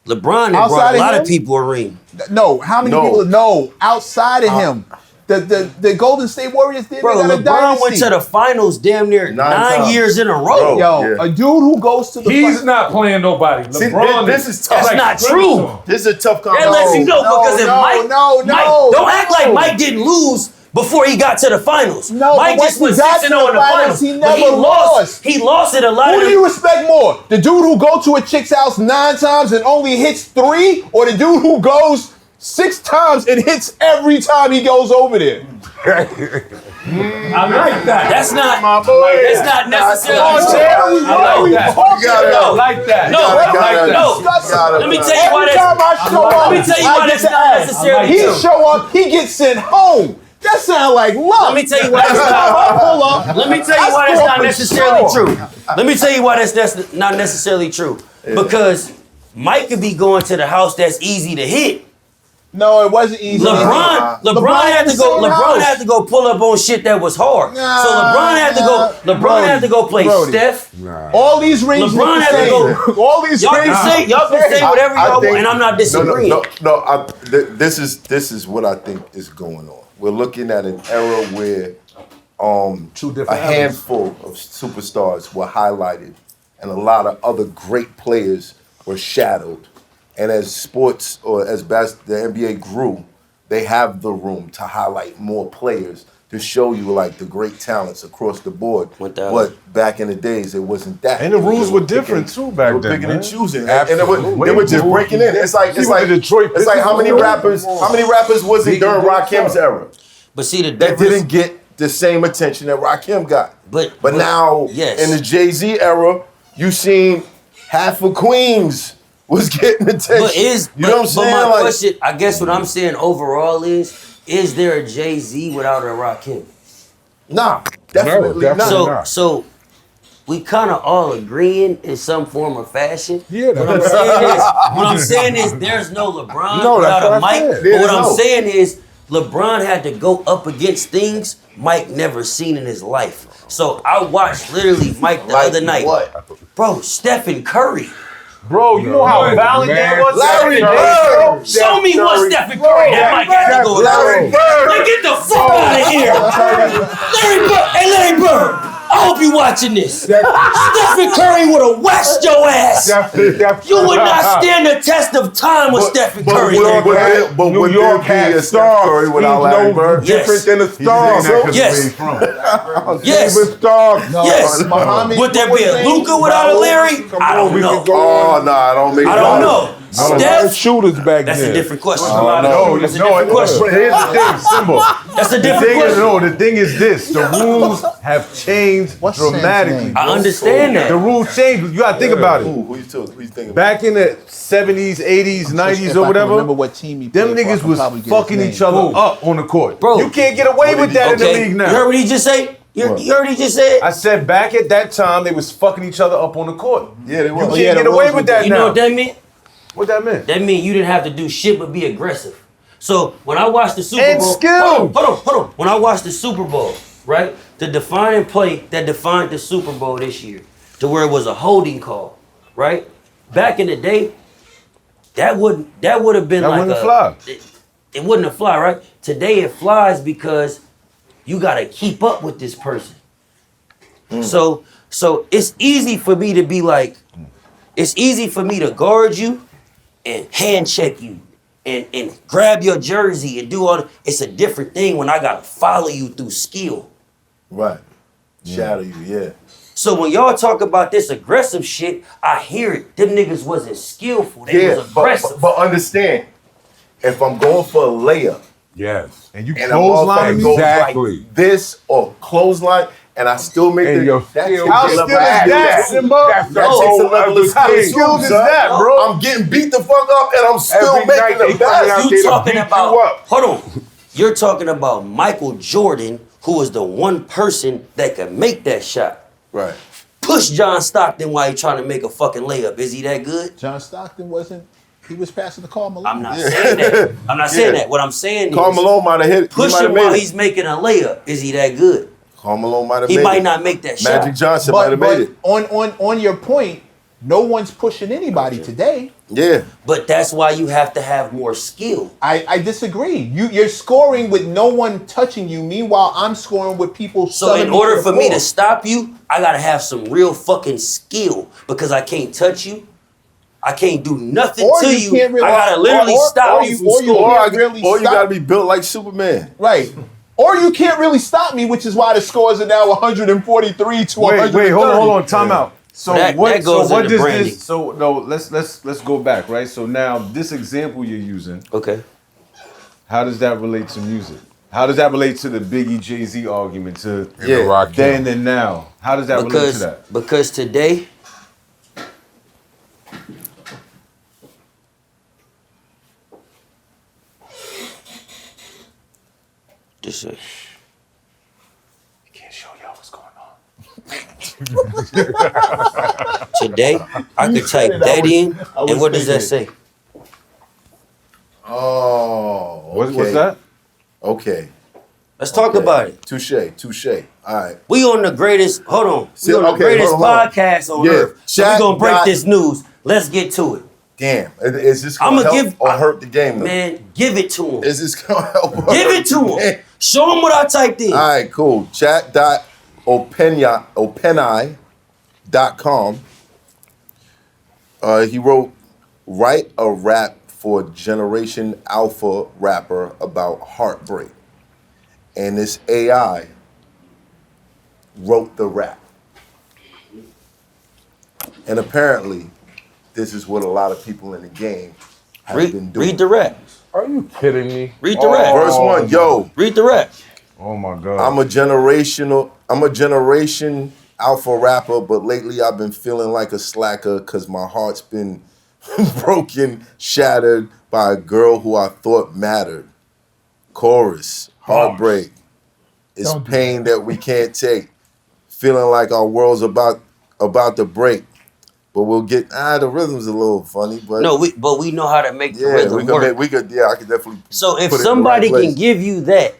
LeBron had Outside brought a of lot him? of people a ring. No, how many No. people? No, outside of him. The Golden State Warriors did. Bro, they got a LeBron dynasty. went to the finals damn near 9 times. years in a row. Bro. Yo, Yeah. a dude who goes to the He's not playing nobody. See, LeBron this is tough. That's not true. This is a tough That conversation. lets you know because if Mike, no, Mike, don't act like Mike didn't lose before he got to the finals. No, Mike but just once was he got 6-0 to the in the finals, finals. he But never lost. He lost it a lot Who of do them. you respect more? The dude who go to a chick's house 9 times and only hits 3, or the dude who goes 6 times and hits every time he goes over there? I like that. That's not boy. That's not necessarily Come on, true. Jay. I like that. No, I like that. No, I like that. no. Let me tell you why Every time that's. I show up, Let me tell you I why get that's to not ask. necessarily He true. show up, he gets sent home. That sound like luck. Let me tell you why that's Every time I pull up, Let me tell you I why that's score not for necessarily sure. true. Let me tell you why that's not necessarily true. Because Mike could be going to the house that's easy to hit. No, it wasn't easy. LeBron had to go. in the same LeBron house. had to go pull up on shit that was hard. So Nah, LeBron had to go. LeBron Brody, had to go play Brody. Steph. All these rings LeBron look the had to same. All these Y'all rings. can say whatever I y'all want, think- and I'm not disagreeing. No. This is what I think is going on. We're looking at an era where Two a different handful of superstars were highlighted, and a lot of other great players were shadowed. And as sports or as the NBA grew, they have the room to highlight more players to show you like the great talents across the board. 1,000. But back in the days, it wasn't that. And the rules They were picking- different, too, back They were then, picking man. and choosing, Absolutely. and they were just breaking in. It's like See what the Detroit it's like how many Pistons rappers? How many rappers was it during Rakim's era But see the that difference. didn't get the same attention that Rakim got? But Now yes. in the JayZ era, you seen half of Queens was getting attention. But is you know what I'm saying? my Like, question, I guess what I'm saying overall is there a JayZ without a Rakim? nah, definitely definitely not. So not. so we kind of all agreeing in some form or fashion. Yeah, What that's I'm saying is there's no LeBron No, that's without what a I Mike. said. But what I'm No. saying is LeBron had to go up against things Mike never seen in his life. So I watched literally Mike the Like other night. what? Bro, Stephen Curry. Bro, you know how valiant that was? Larry back in the Bird. day? Show me what Stephen Curry that Mike had to go Larry against. Bird. Man, get the fuck out of here. Larry Bird. Hey, Larry Bird. I hope you watching this. Stephen Curry would have waxed your ass. You would not stand the test of time with Stephen Curry. Larry Bird. But New would York there be had a Steph Curry stars. without Larry He's no Bird? different than a He's star. saying that Yes. Yes. Even stars. Yes. Muhammad, Would there be a what's his Luka name? without a Larry? I don't we know. can go Oh no, I don't make. I don't know. A lot of Steph? shooters back That's then. a different question. No, That's a different question. Here's the thing, Symba. That's a The different thing is, question. no, the thing is this: the rules have changed What's Sam's dramatically. name? I understand The that. rules changed. You gotta think about it. Who you thinking? Back in the 70s, 80s, 90s, If or I can whatever, remember what team he them played for, I niggas can was probably get his fucking name. each other up on the court. Bro. You can't get away with that in the Okay, league you now. heard what he just say? You heard he just said? I said back at that time they was fucking each other up on the court. Yeah, they You was. can't yeah, get the away rules with that You now. know what that meant? What that meant? That meant you didn't have to do shit but be aggressive. So when I watched the Super And Bowl, skill. hold on. When I watched the Super Bowl, right, the defining play that defined the Super Bowl this year, to where it was a holding call, right? Back in the day, that would have been That like wouldn't fly. It wouldn't have fly, right? Today it flies because you gotta keep up with this person. So it's easy for me to be like, it's easy for me to guard you and hand check you and grab your jersey and do all that. It's a different thing when I gotta follow you through skill. Right. Shadow you, yeah. So when y'all talk about this aggressive shit, I hear it. Them niggas wasn't skillful. They was aggressive. but understand, if I'm going for a layup Yes. And you and a clothesline motherfucker me? goes Exactly. like this or clothesline, and I still make And the your that skill- takes How a skilled level is of that, skill. Symba? That's the That takes a whole level other of skill. How thing. skilled is son. that, bro? I'm getting beat the fuck up and I'm still Every night making they the coming best. out You there to talking beat you about, up. hold on. You're talking about Michael Jordan, who was the one person that could make that shot. Right. Push John Stockton while he trying to make a fucking layup. Is he that good? John Stockton wasn't. He was passing the call Malone. I'm not saying that. I'm not saying that. What I'm saying Karl is Malone might have hit. push him while he's making a layup. Is he that good? Karl Malone might have He made might it. not make that shot. Magic Johnson might have made it. on your point, no one's pushing anybody today. Yeah. But that's why you have to have more skill. I disagree. You're scoring with no one touching you. Meanwhile, I'm scoring with people. So in order for me to stop you, I gotta have some real fucking skill because I can't touch you. I can't do nothing Or to you you. can't really- I gotta literally or stop you- you from or you scoring. can't really Or you stop- gotta be built like Superman. right, or you can't really stop me, which is why the scores are now 143 to 130. Wait, hold on, time out. So That what goes so what into does branding. this so no, let's go back, right? So now this example you're using, Okay. how does that relate to music? How does that relate to the Biggie JayZ argument to Yeah. Rock then and now? How does that relate to that? Because today, just a, Can't show y'all what's going on. today, I could type that in, and what does that say? Oh. What's okay. that? Okay. Let's talk about it. Touche. All right. We on the greatest, hold on. We on the Okay, greatest hold on. podcast on Yeah, earth. So we Shaq gonna break got- this news. Let's get to it. Damn. Is this I'ma gonna help give- or hurt the game though? Man, give it to him. Is this gonna help? or Give hurt it to the him. game? Show him what I typed in. All right, cool. Chat.openai.com. He wrote, write a rap for Generation Alpha rapper about heartbreak. And this AI wrote the rap. And apparently, this is what a lot of people in the game have been doing. Read the rap. Are you kidding me? Read the rap. Verse 1, yo, Read the rap. Oh my god. I'm a generation alpha rapper, but lately I've been feeling like a slacker because my heart's been broken, shattered by a girl who I thought mattered. Chorus, heartbreak. It's pain that we can't take. Feeling like our world's about to break. But we'll get the rhythm's a little funny, but No, but we know how to make the yeah, rhythm we could work. I could definitely. So if put it in the somebody right place. can give you that,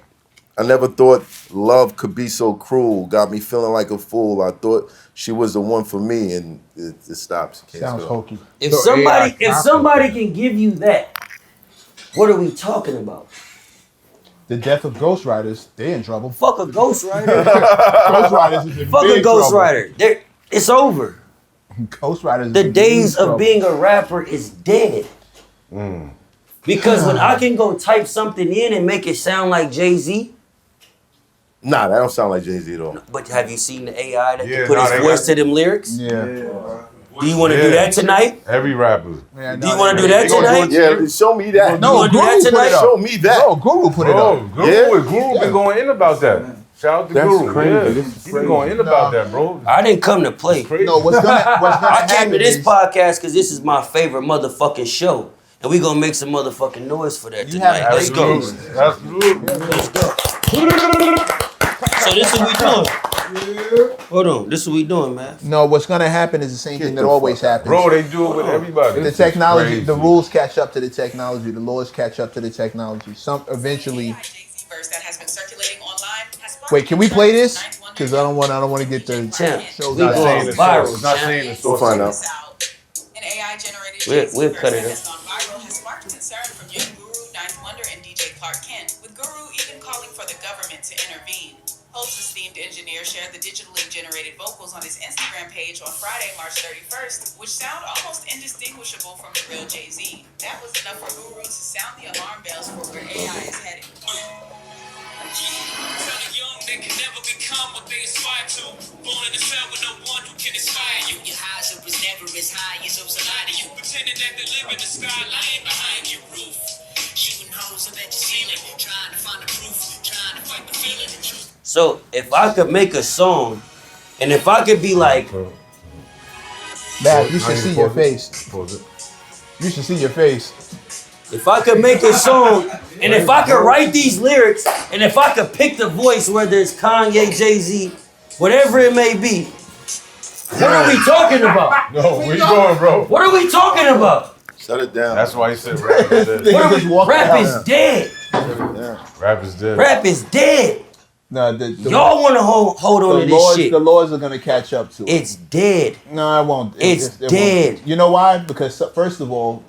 I never thought love could be so cruel. Got me feeling like a fool. I thought she was the one for me, and it stops. Can't Sounds stop. hokey. if So somebody AI can give you that, what are we talking about? The death of ghostwriters, they're in trouble. Fuck a ghostwriter. Ghostwriters is in Fuck a big trouble. ghostwriter. It's over. Ghostwriters. is The in days big of trouble. being a rapper is dead. Because when I can go type something in and make it sound like JayZ, Nah, that don't sound like JayZ though. but have you seen the AI that Yeah, can put nah, his they voice got- to them lyrics? Yeah. Do you want to do Yeah. that tonight? Every rapper. Yeah, Do you want to do that they gonna do tonight? Yeah, show me that. No, You wanna do Guru that put tonight? it up. Show me that. No, Guru put it Bro, up. Guru, Yeah? Guru been going in about that. Shout out to That's Guru. crazy. Yeah. This is He been crazy. going in about that, bro. I didn't come to play. Crazy. No, what's gonna I came to happen this is- podcast because this is my favorite motherfucking show. And we gonna make some motherfucking noise for that You tonight. have Let's go. Absolutely. So this is what we doing. Hold on, this is what we doing, man. No, what's gonna happen is the same thing that the always fuck out. happens. Bro, they do it with everybody. The technology, crazy. the rules catch up to the technology. The laws catch up to the technology. Some eventually. That has been circulating online has sparked Wait, can we play this? Ninth Wonder Because I don't want to get the Champ, show we that. going the viral. source. It's not champ. saying the We'll source. find out. An AI-generated We'll cut it that up. has gone viral has sparked concern from young Guru, Ninth Wonder, and DJ Clark Kent, with Guru even calling for the government to intervene. Holt's esteemed engineer shared the digitally generated vocals on his Instagram page on Friday, March 31st, which sound almost indistinguishable from the real JayZ. That was enough for Guru to sound the alarm bells for where AI is headed. Young, they can never become what they aspire to. Born in a cell with no one who can inspire you. Your highs up is never as high as those that lie to you. Pretending that they live in the sky, lying behind your roof. Shooting holes up at your ceiling, trying to find the proof, trying to fight the feeling and truth. So if I could make a song, and if I could be like, Matt, you should see your face. Pause it. You should see your face. if I could make a song, and if I could write these lyrics, and if I could pick the voice, whether it's Kanye, JayZ, whatever it may be, what are we talking about? No, where you going, bro? What are we talking about? Shut it down. That's why he said rap is dead. What are just we, walk rap out. is dead. Rap is dead. Rap is dead. No, Y'all want to hold on to this shit. The laws are gonna catch up to it. It's dead. No, it won't. It's it dead. Won't. You know why? Because first of all,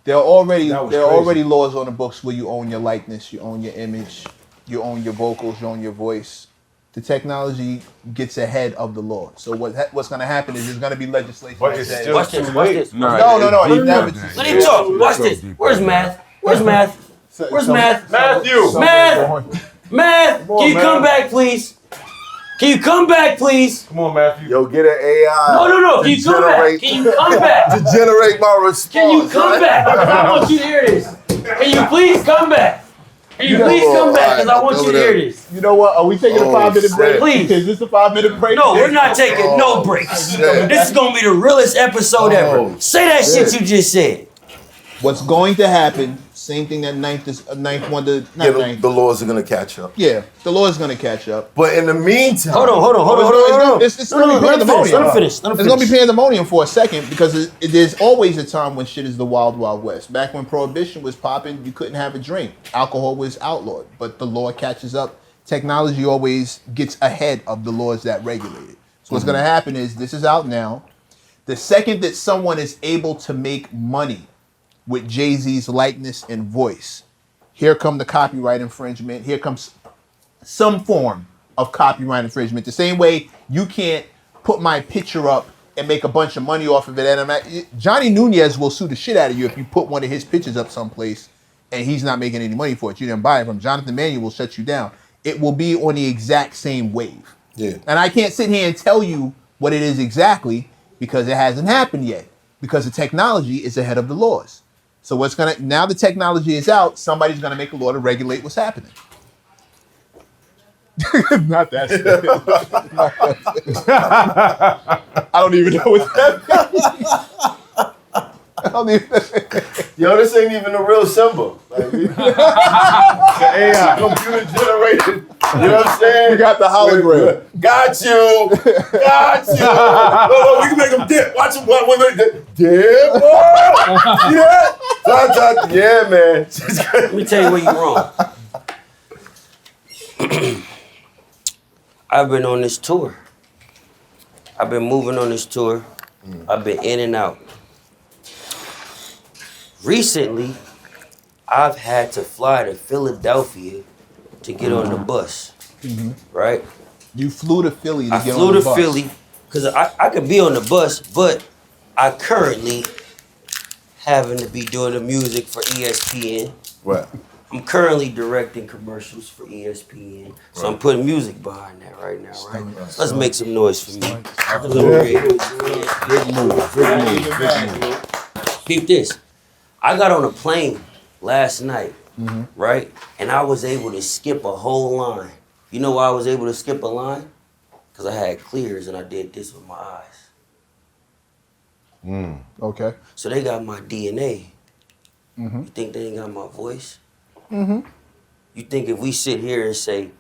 there are already laws on the books where you own your likeness, you own your image, you own your vocals, you own your voice. The technology gets ahead of the law. So what's going to happen is there's going to be legislation. But that it's says- still Watch this. too Watch late. this. No. You never. Let him talk. Watch this. Where's math? Where's math? Where's math? Matthew! Math! Can you come back, please? Can you come back, please? Come on, Matthew. Yo, get an AI. No. Can you come back? Can you come back? To generate my response. Can you come back? I want you to hear this. Can you please come back? Can you please come back? Because I want you to hear this. You know what? Are we taking a 5-minute break? Please. Is this a 5-minute break? No, we're not taking no breaks. shit. This is gonna be the realest episode ever. Say that shit you just said. What's going to happen? Same thing that Ninth Wonder. Yeah, the laws are gonna catch up. Yeah, the law is going to catch up. But in the meantime, Hold on. It's going to be pandemonium. Let him finish. It's going to be pandemonium for a second because there's always a time when shit is the wild, wild west. Back when Prohibition was popping, you couldn't have a drink. Alcohol was outlawed, but the law catches up. Technology always gets ahead of the laws that regulate it. So what's going to happen is, this is out now. The second that someone is able to make money with JayZ's likeness and voice, here come the copyright infringement. Here comes some form of copyright infringement. The same way you can't put my picture up and make a bunch of money off of it. And Johnny Nunez will sue the shit out of you if you put one of his pictures up someplace and he's not making any money for it. You didn't buy it from Jonathan Manuel will shut you down. It will be on the exact same wave. Yeah. And I can't sit here and tell you what it is exactly because it hasn't happened yet. Because the technology is ahead of the laws. So now the technology is out, somebody's gonna make a law to regulate what's happening. Not that. I don't even know what that means. I don't even. yo, this ain't even the real Symba. Like, the AI, computer generated. You know what I'm saying? We got the hologram. Got you. No, we can make them dip. Watch them. Wait. Dip. Yeah. Yeah, man. Let me tell you where you're wrong. I've been on this tour. I've been moving on this tour. I've been in and out. Recently, I've had to fly to Philadelphia to get on the bus, right? You flew to Philly to I get flew on the to bus. Philly because I could be on the bus, but I currently having to be doing the music for ESPN. Right. I'm currently directing commercials for ESPN, so I'm putting music behind that right now, right? Let's make some noise for me. Big move. Peep this. I got on a plane last night, right? And I was able to skip a whole line. You know why I was able to skip a line? Because I had clears and I did this with my eyes. Okay. So they got my DNA. You think they ain't got my voice? You think if we sit here and say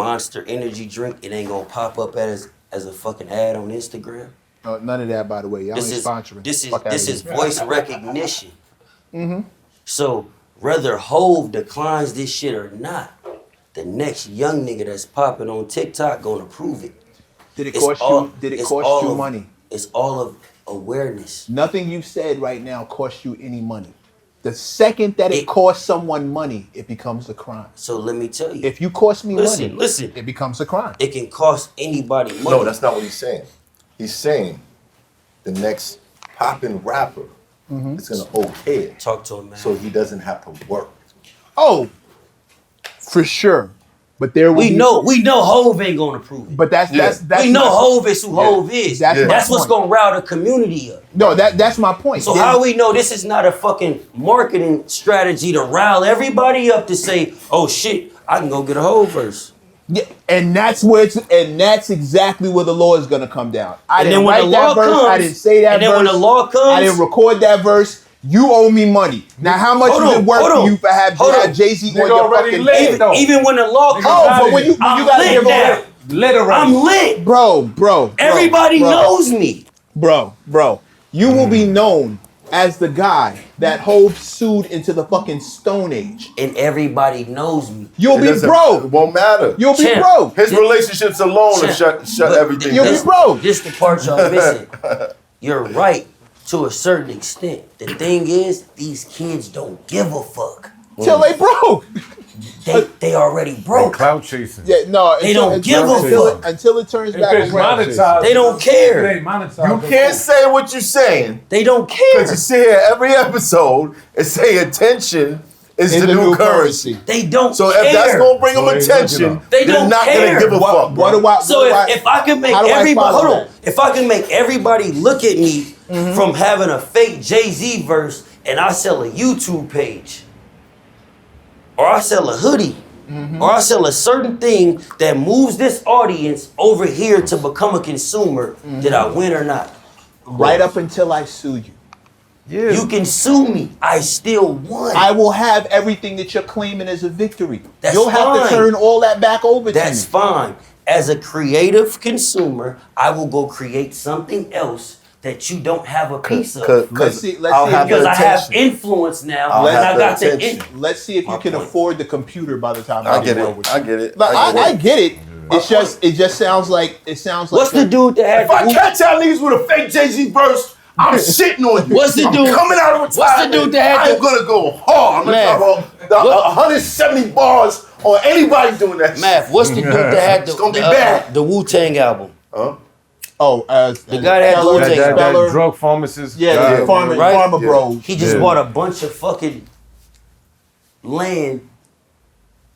Monster energy drink, it ain't gonna pop up as a fucking ad on Instagram. None of that, by the way. Y'all ain't sponsoring. This is voice recognition. So whether Hove declines this shit or not, the next young nigga that's popping on TikTok gonna prove it. Did it cost you money? It's all of awareness. Nothing you said right now costs you any money. The second that it costs someone money, it becomes a crime. So let me tell you. If you cost me money, listen, it becomes a crime. It can cost anybody money. No, that's not what he's saying. He's saying the next popping rapper is gonna okay it. Talk to him, man. So he doesn't have to work. Oh, for sure. But there will we know Hove ain't gonna prove it. But that's we know Hove is who Hove is. That's what's gonna rile the community up. No, that's my point. So how we know this is not a fucking marketing strategy to rile everybody up to say, oh shit, I can go get a Hove verse. Yeah, and that's exactly where the law is gonna come down. I didn't when write the that law verse. comes, I didn't say that and then verse. when the law comes, I didn't record that verse. You owe me money. Now, how much does it work for you for have JayZ on your fucking lit, even when the law comes, but when you gotta give now. Literally. I'm lit. Bro. Everybody knows me. Bro. You will be known as the guy that Hove sued into the fucking Stone Age. And everybody knows me. You'll be broke. It won't matter. You'll be broke. His relationships alone will shut everything You'll down. be broke. This the part y'all missing. You're right to a certain extent. The thing is, these kids don't give a fuck. Till they broke. They already broke. Cloud chasing. Yeah, no. They don't give a fuck. Until it turns If back it's around. monetized, They don't care. It ain't monetized. You can't say what you're saying They don't because you care. sit here every episode and say attention is the new currency. They don't So care. if that's gonna bring them So they attention, looking up. They they're don't not care. gonna give a fuck. What do I? So if I can make how do I everybody follow hold on, that? if I can make everybody look at me from having a fake JayZ verse and I sell a YouTube page, or I sell a hoodie, or I sell a certain thing that moves this audience over here to become a consumer, did I win or not? Right up until I sue you. Yeah. You can sue me. I still won. I will have everything that you're claiming as a victory. That's You'll have fine. to turn all that back over That's to me. fine. As a creative consumer, I will go create something else that you don't have a piece of. Let's see. I'll have Because the I have attention. influence now, I'll and have I the got the attention. Let's see if you My can point. afford the computer by the time I get do well it. with I you. get it. Like, I it. get it. It just sounds like What's the dude that had If I the catch y'all niggas with a fake JayZ verse, I'm shitting on you. What's the I'm dude- coming out of retirement? what's the dude that had I'm the- gonna go hard. I'm Man. gonna talk about 170 bars on anybody doing that shit. Math? What's the dude that had It's gonna be bad. the Wu-Tang album? Huh? Oh, The guy that had the That, Wu-Tang that Speller. drug pharmacist. Yeah, guy. the farmer, Right? farmer Yeah. bros. He just Yeah. bought a bunch of fucking land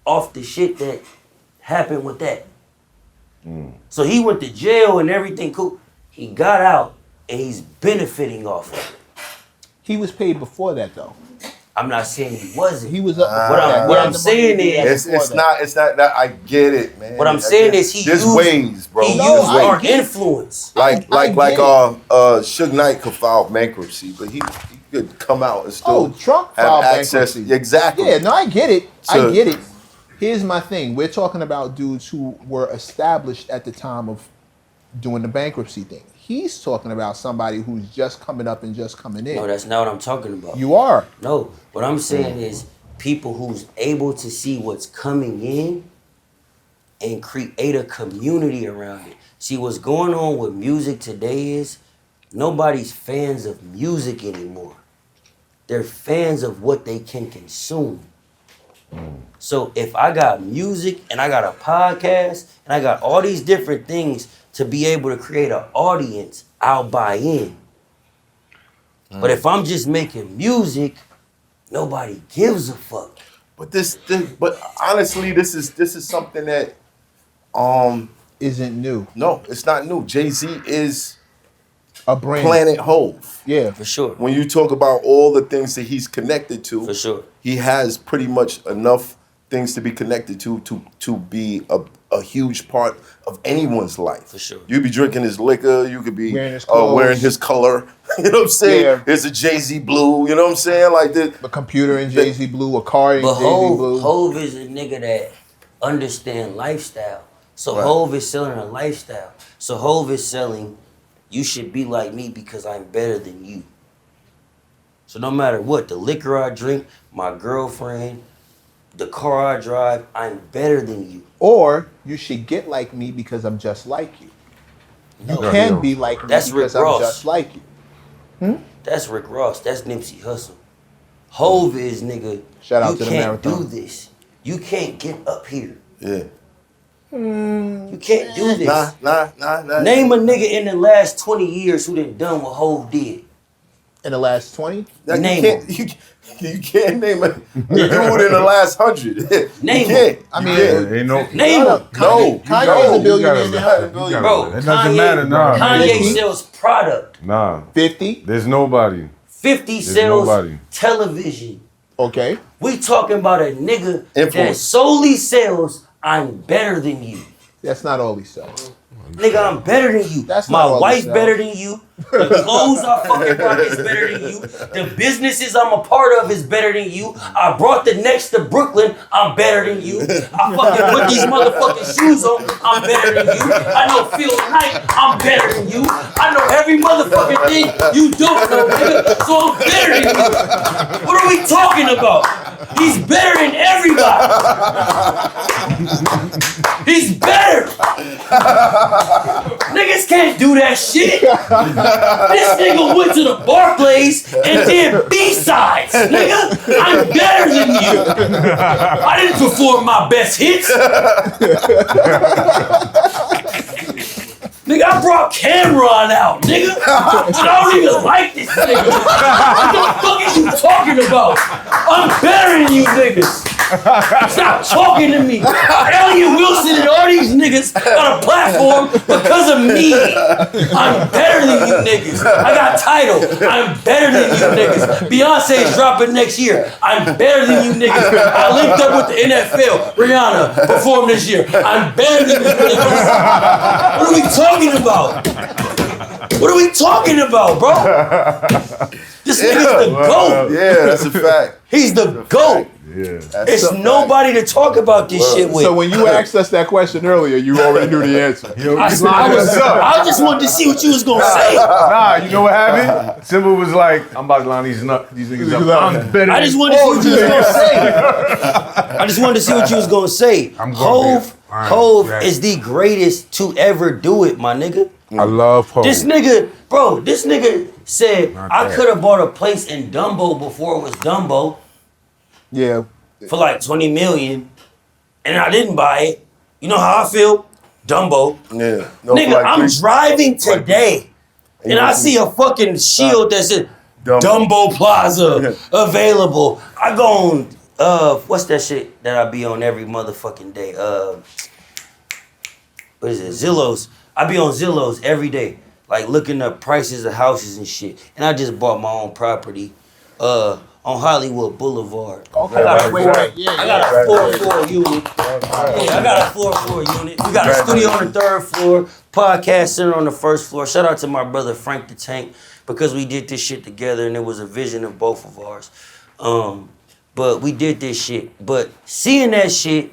off the shit that happened with that. So he went to jail and everything cool. He got out and he's benefiting off of it. He was paid before that though. I'm not saying he wasn't. He was up before What I'm- that. what He I'm had the saying money to do that is- before that. It's not that I get it, man. What I'm I saying get is it. he There's used- ways, bro. He No, used I our get it. influence. Like get it. Suge Knight could file bankruptcy, but he could come out and still Trump have filed access. bankruptcy. Exactly. Yeah, no, I get it. So- I get it. Here's my thing. We're talking about dudes who were established at the time of doing the bankruptcy thing. He's talking about somebody who's just coming up and just coming in. No, that's not what I'm talking about. You are. No, what I'm saying is people who's able to see what's coming in and create a community around it. See, what's going on with music today is nobody's fans of music anymore. They're fans of what they can consume. So if I got music and I got a podcast and I got all these different things to be able to create an audience, I'll buy in. But if I'm just making music, nobody gives a fuck. But but honestly, this is something that Isn't new. no, it's not new. JayZ is A brand. Planet Hove. Yeah. For sure. When you talk about all the things that he's connected to, For sure. he has pretty much enough things to be connected to be a huge part of anyone's life. For sure. You be drinking his liquor, you could be Wearing his clothes. wearing his color. You know what I'm saying? Yeah. There's a JayZ Blue, you know what I'm saying? Like this. A computer in JayZ Blue, a car in But JayZ Blue. Hove is a nigga that understand lifestyle. So Right. Hov is selling a lifestyle. So Hov is selling, you should be like me because I'm better than you. So no matter what, the liquor I drink, my girlfriend, the car I drive, I'm better than you. Or you should get like me because I'm just like you. You No. can be like me That's Rick because I'm Ross. just like you. That's Rick Ross. That's Nipsey Hussle. Hov is, nigga, Shout out you to the can't do marathon. this. You can't get up here. Yeah. You can't do this. Nah. Name a nigga in the last 20 years who done done what Hov did. In the last 20? Like, Name you can't name a dude in the last 100. Name you can't. I You mean, can't. Ain't no. Name him. No. Kanye's a billionaire. Bro, It doesn't matter, nah. Kanye 50? sells product. Nah. 50? There's nobody. 50 sells nobody. television. Okay. We talking about a nigga that Influence. solely sells, I'm better than you. That's not all he sells. Nigga, I'm better than you. That's My not all wife he sells. better than you. The clothes I fucking rock is better than you. The businesses I'm a part of is better than you. I brought the next to Brooklyn. I'm better than you. I fucking put these motherfucking shoes on. I'm better than you. I know Phil Knight. I'm better than you. I know every motherfucking thing you don't know, nigga. So I'm better than you. What are we talking about? He's better than everybody. He's better. Niggas can't do that shit. This nigga went to the Barclays and did B-sides, nigga. I'm better than you. I didn't perform my best hits. Nigga, I brought Cameron out, nigga. I don't even like this nigga. What the fuck is you talking about? I'm better than you niggas. Stop talking to me. Elliot Wilson and all these niggas got a platform because of me. I'm better than you niggas. I got title. I'm better than you niggas. Beyonce's dropping next year. I'm better than you niggas. I linked up with the NFL. Rihanna performed this year. I'm better than you niggas. What are we talking about? What are we talking about, bro? This nigga's the GOAT. Yeah, that's a fact. He's the GOAT. Yeah. That's It's a nobody to talk about this shit with. So when you asked us that question earlier, you already knew the answer. I just wanted to see what you was gonna say. Nah, you know what happened? Symba was like, I'm about to line these niggas up. I'm better I just wanted to see what you was gonna say. I just wanted to see what you was gonna say. I'm gonna be- Hov Right. is the greatest to ever do it, my nigga. I love Hov. This nigga said Not I bad. could have bought a place in Dumbo before it was Dumbo Yeah. for like 20 million, and I didn't buy it. You know how I feel? Dumbo. Yeah. No, Nigga, like I'm three- driving today, and I see a fucking shield that says Dumbo Plaza available. I go on, what's that shit that I be on every motherfucking day? What is it? Zillow's. I be on Zillow's every day, like looking up prices of houses and shit. And I just bought my own property on Hollywood Boulevard. Okay. I got a Wait. I got a 4-4 unit. Yeah, I got a 4-4 unit. We got a studio on the 3rd floor, podcast center on the 1st floor. Shout out to my brother Frank the Tank, because we did this shit together and it was a vision of both of ours. But we did this shit. But seeing that shit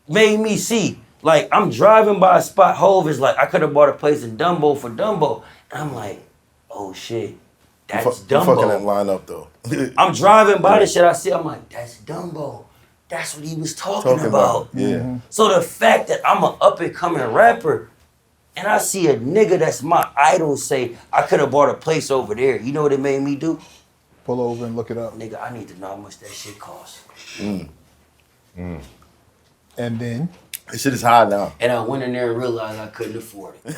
made me see, like, I'm driving by a spot, Hov is like, I could have bought a place in Dumbo for Dumbo. And I'm like, oh shit, that's You fucking that Dumbo. line up though. I'm driving by the shit I see, I'm like, that's Dumbo. That's what he was talking about. Yeah. So the fact that I'm an up and coming rapper and I see a nigga that's my idol say, I could have bought a place over there. You know what it made me do? Pull over and look it up. Nigga, I need to know how much that shit costs. And then This shit is high now. And I went in there and realized I couldn't afford it.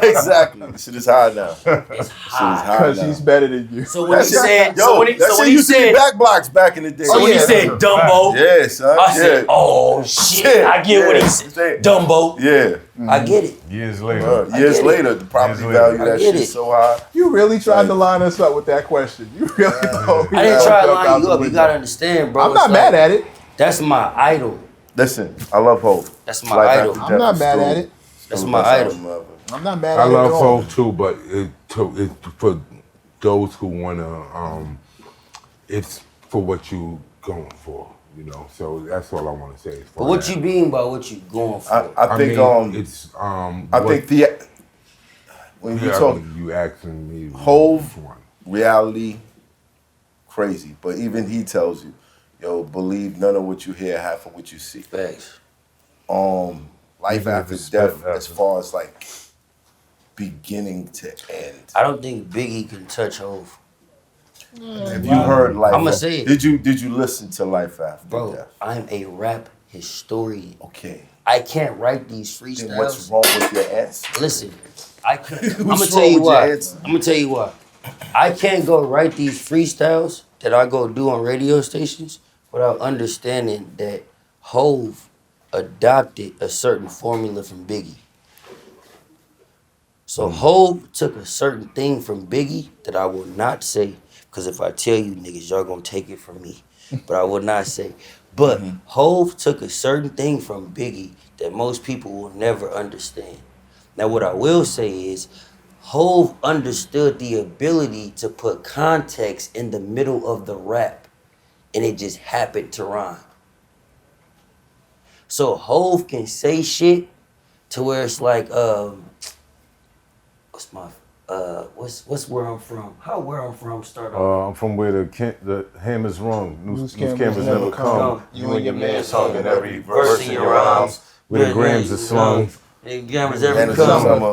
Exactly. This shit is high now. It's Shit is high. high because now. he's better than you. So when he That shit- said, Yo, so when he, that so shit when he used to be said, back blocks back in the day. so when he said Dumbo, Yeah, son. I said, oh shit, I get what he said. Dumbo. Yeah. I get it. Years later. Years get it. later, the property Years later. value of that I get shit it. is so high. You really tried to line us up with that question. You really told me I didn't that try to jump out line you the up. You window. gotta understand, bro. I'm It's not like, mad at it. That's my idol. Listen, I love Hope. That's my idol. I'm not mad at it. That's my idol. I'm not mad I at it. love at all. Hov too, but it for those who wanna, it's for what you going for. You know, so that's all I want to say. But what you mean by what you going for? I think it's I think when you talk you asking me Hov which one. reality crazy, but even he tells you, yo, believe none of what you hear, half of what you see. Facts. Life Even if after it's death, spent as far as like beginning to end. I don't think Biggie can touch Hov. If you heard Life, I'ma say it. Did you listen to Life After Bro, Death? I'm a rap historian. Okay. I can't write these Then freestyles. what's wrong with your answer? Listen, I can't. I'm gonna What's tell wrong you with your why. answer? I'm gonna tell you why. I can't go write these freestyles that I go do on radio stations without understanding that Hov adopted a certain formula from Biggie. So Hov took a certain thing from Biggie that I will not say, because if I tell you niggas, y'all gonna take it from me. But I will not say. But Hov took a certain thing from Biggie that most people will never understand. Now what I will say is, Hov understood the ability to put context in the middle of the rap, and it just happened to rhyme. So Hov can say shit to where it's like, what's where I'm from? How where I'm from start off? I'm from where the hammers rung. News cameras never come. You and your man sung in every verse in your rhymes. Where the grams are slung. The grams every And come. summer.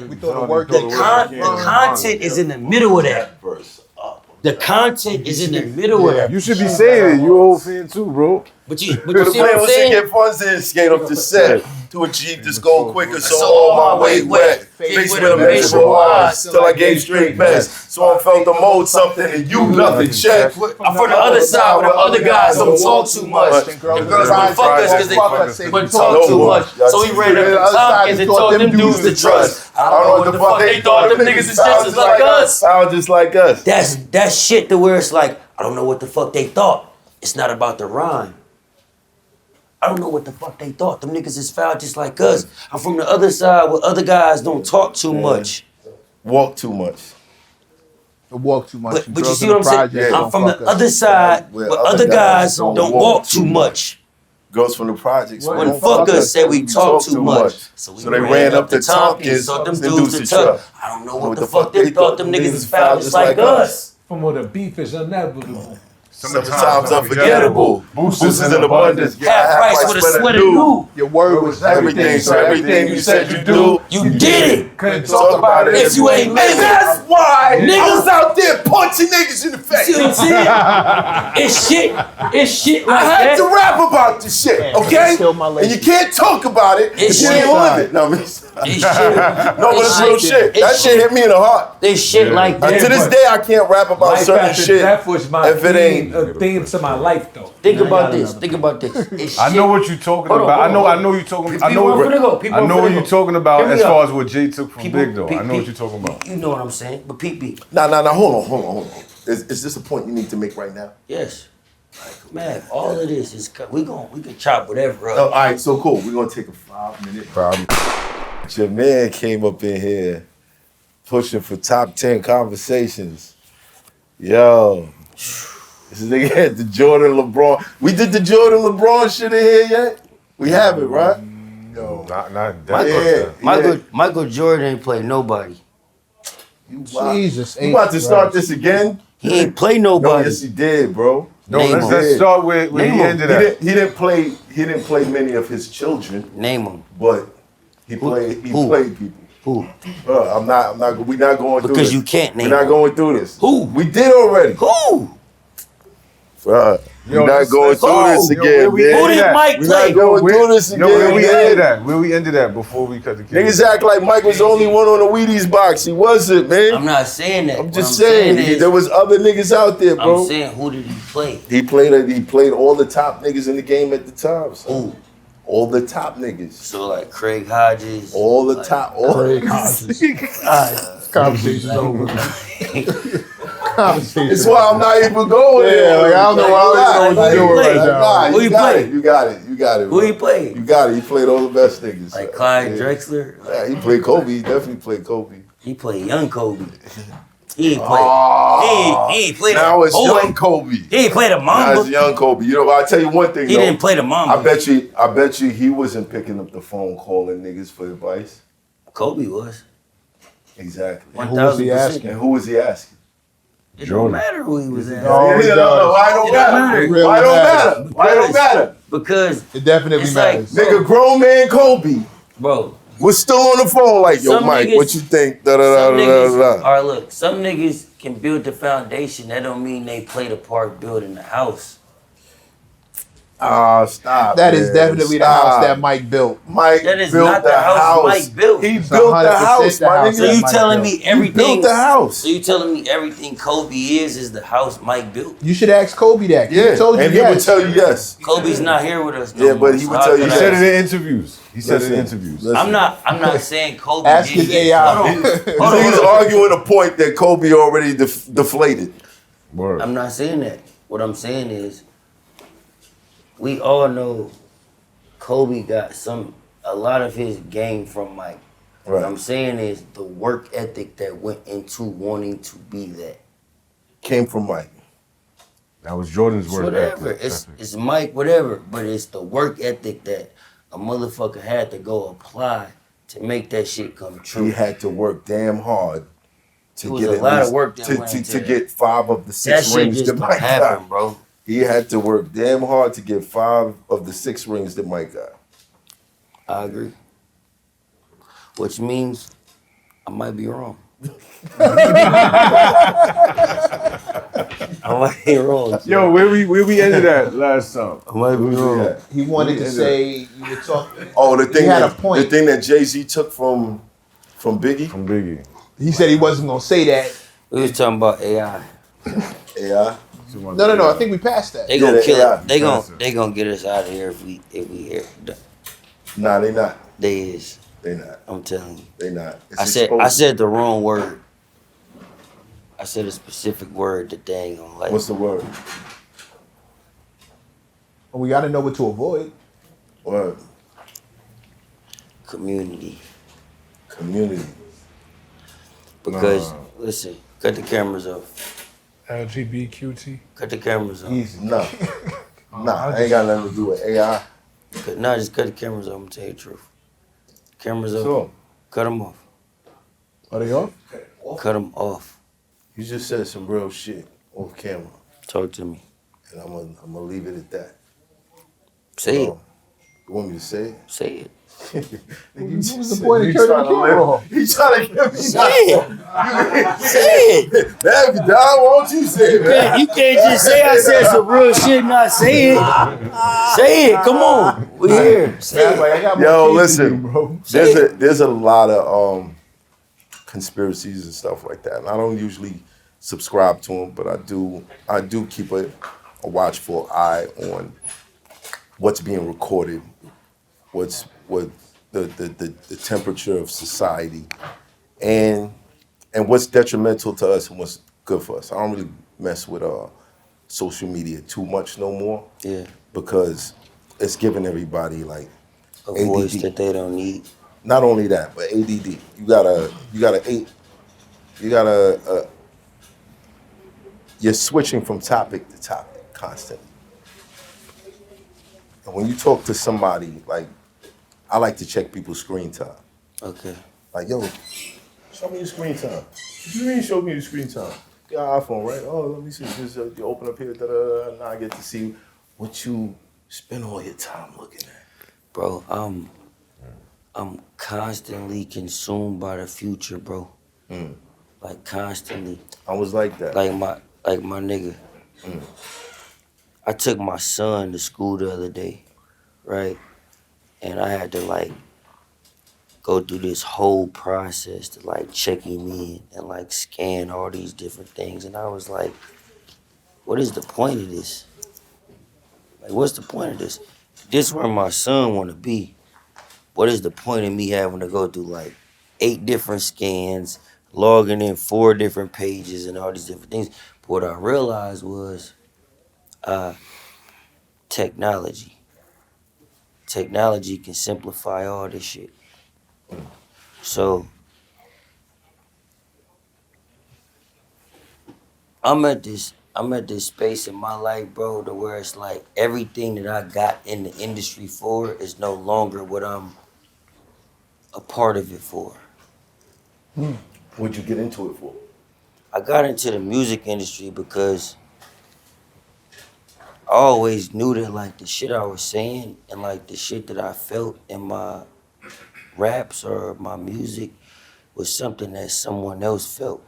We throw the work. The content is in the middle of that. Verse up. The content is in the middle of that. You should be saying it. You old fan too, bro. But you see Play what I'm once saying? get funds in, skate up the set. To achieve this goal quicker, so all my way wet. Face with a measurable eyes, till I gave straight best. So I felt to mold something and you nothing, check. I'm from the other side where the other guys don't talk too much. And girls wanna fuck us because they but talk too much. So we ran up the Tompkins and told them dudes to trust. I don't know what the fuck they thought. Them niggas is just like us. Sound just like us. That's shit to where it's like, I don't know what the fuck they thought. It's not about the rhyme. I don't know what the fuck they thought. Them niggas is foul just like us. I'm from the other side where other guys don't talk too much. Walk too much. Walk too much. But you see what I'm saying? I'm from the other side where other guys don't walk too much. Girls from the projects. When fuckers said we talk too much. So they ran up the Tompkins, so them dudes to touch. I don't know what the fuck they thought. Them niggas is foul just like us. From where the beef is inevitable. Sometimes unforgettable. Boosters in abundance. Half price with a sweater new. Your word was Everything, so everything you said you do. You did it. Couldn't talk about it If you ain't made it. That's why Niggas- I was out there punching niggas in the face. See what I'm saying? It's shit like I had that. to rap about this shit, okay? kill my And you can't talk about it if It's you shit. ain't live it. No, I mean, It's shit. no, but it's real It's shit. That it's shit hit me in the heart. It's shit like To that. this day, I can't rap about Life certain after shit death was my if it ain't. a theme to my life though. Think about this. Think about this. It's I shit. know what you're talking Hold on, about. hold on. I know you're talking. I People know. are finna go. People I are know finna what go. you're talking about Hear me as out. far as what Jay took from People- Big though. I know what Pete- you're talking about. You know what I'm saying? But Pete. Nah, hold on. Is this a point you need to make right now? Yes. Man, all of this is we can chop whatever Oh, all up. right, so cool. We're gonna take a 5-minute problem. Your man came up in here pushing for top 10 conversations. Yo, this nigga had the Jordan LeBron. We did the Jordan LeBron shit in here yet? We haven't, right? No, not that. Yeah. Michael Jordan ain't play nobody. Jesus. You about to start this again? He ain't play No, nobody. yes he did, bro. No, Name let's him. start with where he Name him. ended at. He didn't play many of his children, Name him. but he played Who? people. Who? We're not going through Because this. you can't name We're not him. going through this. Who? We did already. Who? Bruh, Yo, we're not let's- going let's- through this Yo, again, where we man. Who did at? Mike We're play? not going through this again, Where we man. ended at? Where we ended at before we cut the cake? Niggas act like Mike was the only one on the Wheaties box. He wasn't, man. I'm not saying that. I'm What just I'm saying, is, there was other niggas out there, bro. I'm saying, who did he play? He played all the top niggas in the game at the time. So. Who? All the top niggas. So like Craig Hodges. All the top. All Craig Hodges. Conversation's over. It's why I'm not even going there. Yeah, like, I don't know what Like, you're doing right now. Nah, Who he you got played? it. You got it. You got it. Who bro. he played? You got it. He played all the best niggas. Like Clyde Yeah. Drexler. Yeah, he played Kobe. He definitely played Kobe. He played young Kobe. He ain't play. He ain't play Now the it's boy. young Kobe. He ain't play the Now it's mamba. young Kobe. You know, I'll tell you one thing. He though. didn't play the mamba. I bet you he wasn't picking up the phone calling niggas for advice. Kobe was. Exactly. And who was he 1000%. asking? And who was he asking? It don't Jordan. matter who he was at. No, it no, does. why don't It don't matter? matter. It really Why don't matters. matter? Why don't matter? Because It definitely It's like- matters. Nigga, grown man Kobe bro, was still on the phone like, yo, Some Mike, niggas- what you think? Da da da some da niggas, da. all right, look, some niggas can build the foundation. That don't mean they play the part building the house. Ah, stop. That is man. definitely the Stop. house that Mike built. Mike That is built not the house Mike built. He It's built the 100% house, the my house So nigga. that you Mike telling built. me He everything? built the house. So you telling me everything Kobe is the house Mike built? You should ask Kobe that. Yeah, He told you and he yes. would tell you yes. Kobe's not here with us. No Yeah, more, but he so would how tell you could He yes. said it in interviews. He said it in Listen, interviews. listen. I'm not saying Kobe. Ask didn't his get- AI. Hold on. These Hold on, niggas hold on. arguing a point that Kobe already deflated. Word. I'm not saying that. What I'm saying is, we all know Kobe got a lot of his game from Mike. What I'm Right. saying is the work ethic that went into wanting to be that. Came from Mike. That was Jordan's It's word. whatever. ethic. It's Mike, whatever. But it's the work ethic that a motherfucker had to go apply to make that shit come true. He had to work damn hard to It was get a at lot of least- work that went to into to that. get 5 of the That 6 shit rings just that don't Mike happen, got. bro. He had to work damn hard to get 5 of the 6 rings that Mike got. I agree. Which means I might be wrong. I might be wrong. Yo, where we ended at last time? I might be wrong. Yeah. He wanted to Yeah. say you were talking. Oh, the thing had a that point. the thing that JayZ took from Biggie. From Biggie. He said he wasn't gonna say that. We was talking about AI. AI. No. I think we passed that. They gonna the kill AI. it. They gonna get us out of here if we hear. Nah, they not. They is. They not. I'm telling you. They not. It's I exposed. said the wrong word. I said a specific word that they ain't gonna like. What's the word? We got to know what to avoid. Word. Community. Community. Because listen, cut the cameras off. LGBTQT. Cut the cameras off. Easy. Nah. Nah, I ain't got nothing to do with AI. Nah, just cut the cameras off. I'm gonna tell you the truth. Cameras off. So, Cut them off. Are they off? Cut them off. you just said some real shit on camera, Talk to me. and I'm gonna leave it at that. Say it. So, you want me to say it? Say it. What was the point of turning the camera off? He trying to get me. Say it. Say it. Damn, Don, why don't you say it, man? You can't just say I said some real shit and not say it. Say it. Come on. We here. Say Man, it. like, I got more Yo, keys than listen. you, bro. There's a lot of conspiracies and stuff like that, and I don't usually subscribe to them, but I do keep a watchful eye on what's being recorded, what the temperature of society, and what's detrimental to us and what's good for us. I don't really mess with social media too much no more Yeah. because it's giving everybody like A voice ADD. that they don't need. Not only that, but ADD. You're switching from topic to topic constantly. And when you talk to somebody, like, I like to check people's screen time. Okay. Like, yo, show me your screen time. What you mean show me your screen time? You got an iPhone, right? Oh, let me see. Just you open up here, now I get to see what you spend all your time looking at. Bro, I'm constantly consumed by the future, bro. Like constantly. I was like that. Like my nigga. I took my son to school the other day, right? And I had to like go through this whole process to like check him in and like scan all these different things. And I was like, what is the point of this? Like, what's the point of this? This is where my son wanna be. What is the point of me having to go through like 8 different scans, logging in 4 different pages and all these different things? But what I realized was technology. Technology can simplify all this shit. So I'm at this space in my life, bro, to where it's like everything that I got in the industry for is no longer what I'm a part of it for. What'd you get into it for? I got into the music industry because I always knew that like the shit I was saying and like the shit that I felt in my raps or my music was something that someone else felt.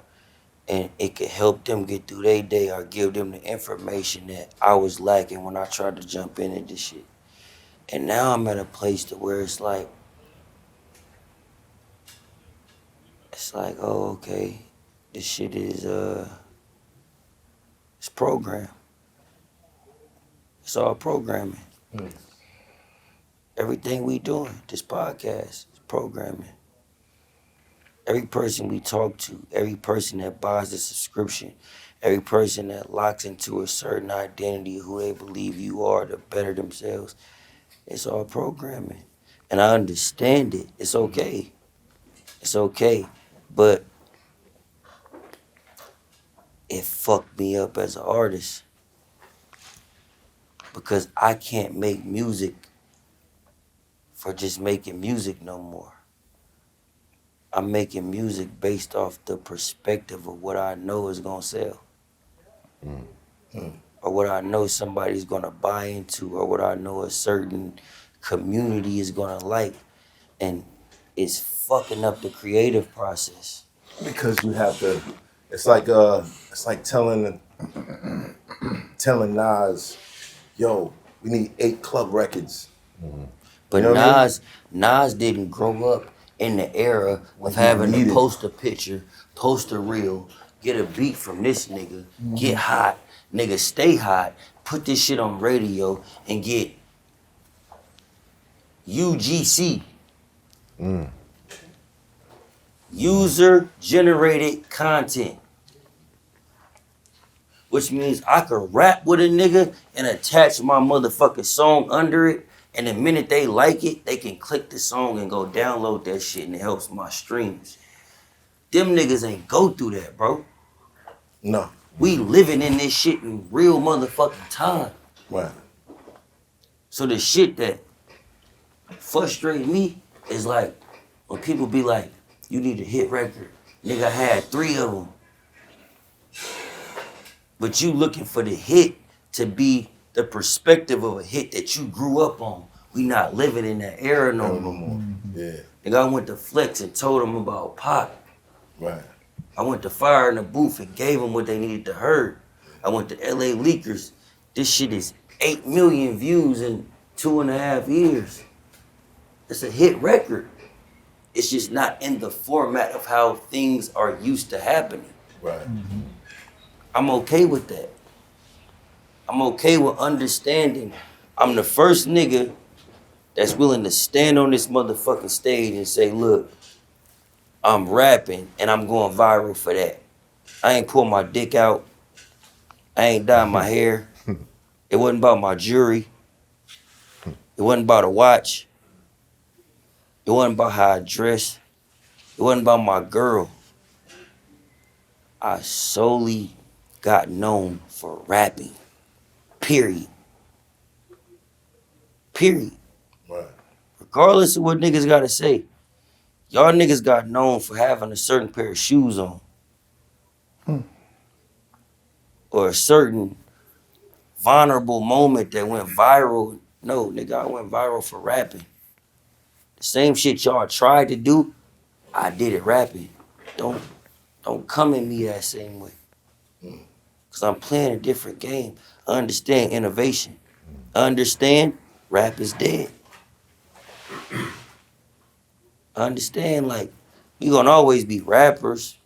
And it could help them get through their day or give them the information that I was lacking when I tried to jump into this shit. And now I'm at a place to where it's like, oh, okay, this shit is, it's programmed. It's all programming. Everything we doing, this podcast, is programming. Every person we talk to, every person that buys the subscription, every person that locks into a certain identity, who they believe you are to better themselves, it's all programming. And I understand it. It's okay. It's okay. But it fucked me up as an artist because I can't make music for just making music no more. I'm making music based off the perspective of what I know is gonna sell. Or what I know somebody's gonna buy into, or what I know a certain community is gonna like. And it's fucking up the creative process. Because you have to. It's like telling Nas, yo, we need 8 club records. But You know what I mean? Nas didn't grow up in the era of he having to needed. post a picture, post a reel, get a beat from this nigga, get hot, nigga stay hot, put this shit on radio, and get UGC. User generated content. Which means I could rap with a nigga and attach my motherfucking song under it, and the minute they like it, they can click the song and go download that shit, and it helps my streams. Them niggas ain't go through that, bro. No. We living in this shit in real motherfucking time. Right. So the shit that frustrates me is like when people be like, you need a hit record. Nigga, I had 3 of them. But you looking for the hit to be the perspective of a hit that you grew up on. We not living in that era no more. Yeah. Nigga, I went to Flex and told them about Pac. Right. I went to Fire in the Booth and gave them what they needed to hear. I went to LA Leakers. This shit is 8 million views in 2.5 years. It's a hit record. It's just not in the format of how things are used to happening. Right. I'm okay with that. I'm okay with understanding I'm the first nigga that's willing to stand on this motherfucking stage and say, look, I'm rapping and I'm going viral for that. I ain't pull my dick out. I ain't dye my hair. It wasn't about my jewelry. It wasn't about a watch. It wasn't about how I dress. It wasn't about my girl. I solely got known for rapping. Period. Period. Right. Regardless of what niggas gotta say, y'all niggas got known for having a certain pair of shoes on. Or a certain vulnerable moment that went viral. No, nigga, I went viral for rapping. The same shit y'all tried to do, I did it rapping. Don't come at me that same way. Cause I'm playing a different game. I understand innovation. I understand rap is dead. I understand like we gonna always be rappers.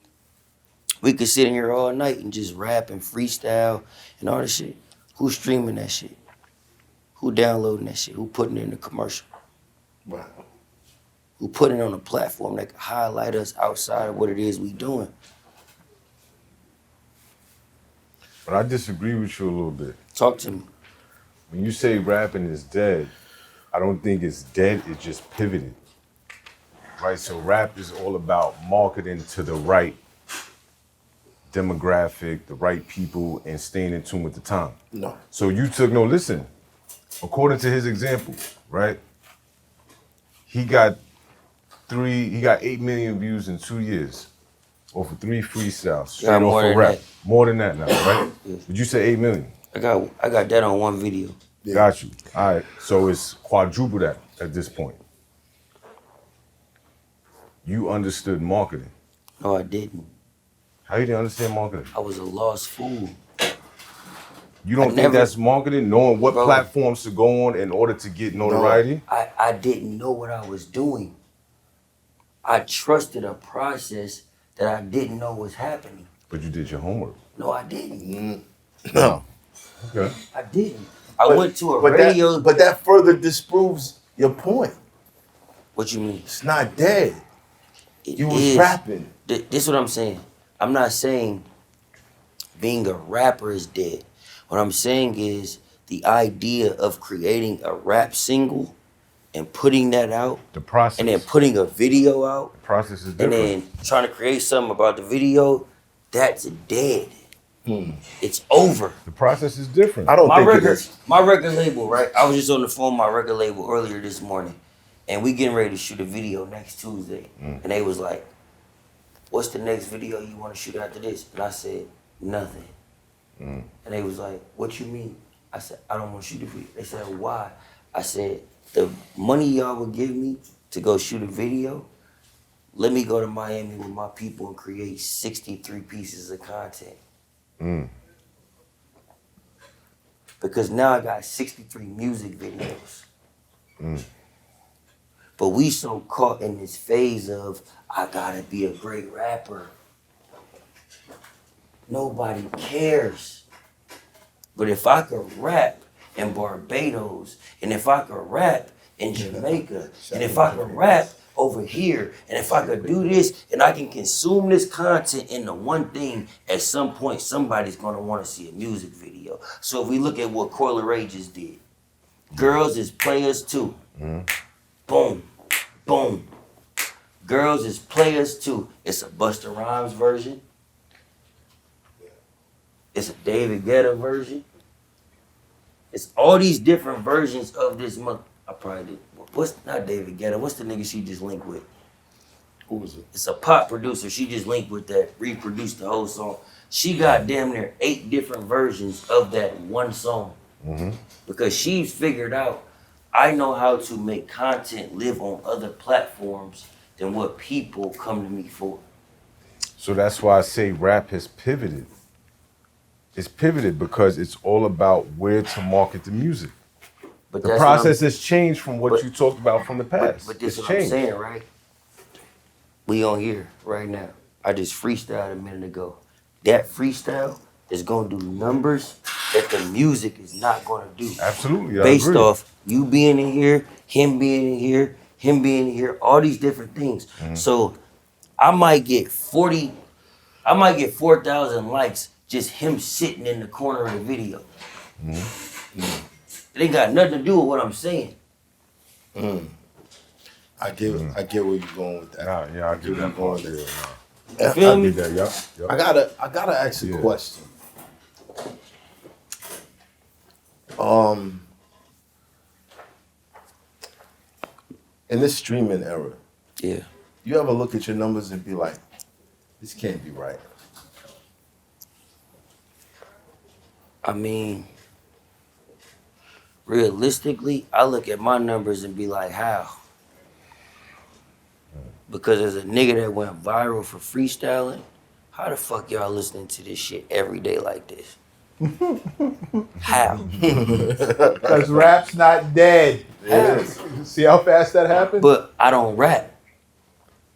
We could sit in here all night and just rap and freestyle and all this shit. Who's streaming that shit? Who downloading that shit? Who putting it in the commercial? Right. Who putting it on a platform that can highlight us outside of what it is we doing? But I disagree with you a little bit. Talk to me. When you say rapping is dead, I don't think it's dead, it's just pivoted. Right? So rap is all about marketing to the right demographic, the right people, and staying in tune with the time. No. So you took listen. According to his example, right? He got 8 million views in 2 years off of 3 freestyles. Straight off of rap. More than that now, right? Yeah. Did you say 8 million? I got that on one video. Yeah. Got you. All right. So it's quadruple that at this point. You understood marketing. No, I didn't. How you didn't understand marketing? I was a lost fool. You don't think that's marketing, knowing what platforms to go on in order to get notoriety? No, I didn't know what I was doing. I trusted a process that I didn't know was happening. But you did your homework. No, I didn't. No. Okay. I didn't. I went to a radio. But that further disproves your point. What you mean? It's not dead. You was rapping. This is what I'm saying. I'm not saying being a rapper is dead. What I'm saying is the idea of creating a rap single and putting that out. The process. And then putting a video out. The process is different. And then trying to create something about the video, that's dead. It's over. The process is different. I don't think it is. My record label, right? I was just on the phone with my record label earlier this morning. And we getting ready to shoot a video next Tuesday. And they was like, what's the next video you want to shoot after this? And I said, nothing. And they was like, what you mean? I said, I don't want to shoot a video. They said, why? I said, the money y'all would give me to go shoot a video, let me go to Miami with my people and create 63 pieces of content. Because now I got 63 music videos. But we so caught in this phase of, I gotta be a great rapper. Nobody cares. But if I could rap in Barbados, and if I could rap in Jamaica, and if I could rap over here, and if I could do this, and I can consume this content into one thing, at some point somebody's gonna wanna see a music video. So if we look at what Coyle Ray just did, Girls is Players Too. Boom, boom. Girls is Players Too. It's a Busta Rhymes version. It's a David Guetta version. It's all these different versions of this month. I probably did. What's not David Guetta? What's the nigga she just linked with? Who was it? It's a pop producer. She just linked with that, reproduced the whole song. She got damn near 8 different versions of that one song. Because she's figured out, I know how to make content live on other platforms than what people come to me for. So that's why I say rap has pivoted. It's pivoted because it's all about where to market the music. But The process has changed from what you talked about from the past. But this is It's what I'm changed. saying, right? We on here right now. I just freestyled a minute ago. That freestyle is gonna do numbers that the music is not gonna do. Absolutely, I Based agree. off you being in here, him being in here, him being in here, all these different things. So I might get 4,000 likes just him sitting in the corner of the video. It ain't got nothing to do with what I'm saying. I get where you're going with that. Nah, yeah, I get that part. Yeah, You feel I me? get that. Yep. I gotta ask a question. In this streaming era, Yeah. you ever look at your numbers and be like, this can't be right? I mean, realistically, I look at my numbers and be like, how? Because as a nigga that went viral for freestyling, how the fuck y'all listening to this shit every day like this? How? Because rap's not dead. See how fast that happened? But I don't rap.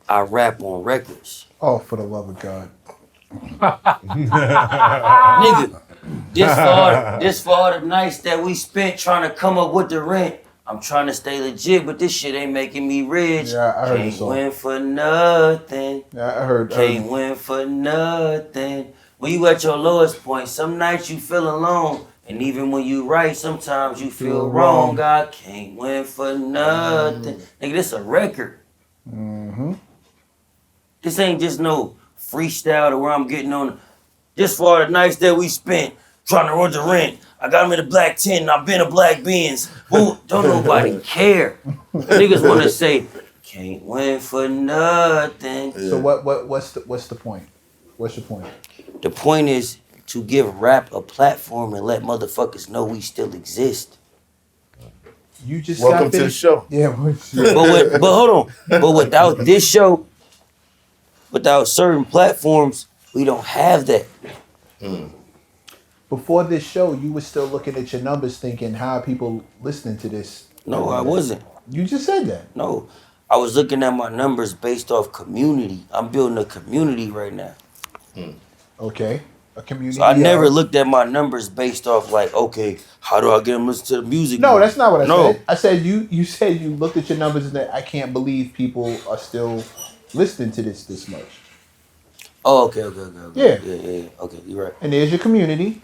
I rap on records. Oh, for the love of God. Nigga, this for all the nights that we spent trying to come up with the rent, I'm trying to stay legit, but this shit ain't making me rich. Yeah, I heard Can't this song. win for nothing. Yeah, I heard. Can't win for nothing. When you at your lowest point, some nights you feel alone. And even when you right, sometimes you feel wrong. I can't win for nothing. Nigga, this a record. This ain't just no freestyle to where I'm getting on. Just for all the nights that we spent trying to run the rent. I got him in a black tent and I've been a black Benz. Who don't nobody care. Niggas wanna say, can't win for nothing. So what's the point? What's your point? The point is to give rap a platform and let motherfuckers know we still exist. You just Welcome got to the finished- show. Yeah, But hold on. But without this show, without certain platforms, we don't have that. before this show, you were still looking at your numbers, thinking, "How are people listening to this?" No, I wasn't. You just said that. No. I was looking at my numbers based off community. I'm building a community right now. Okay, a community. So I never looked at my numbers based off like, okay, how do I get them to listen to the music? No, that's not what I No. said. I said you said you looked at your numbers and that I can't believe people are still listening to this much. Oh, okay. Yeah. Yeah. Okay, you're right. And there's your community,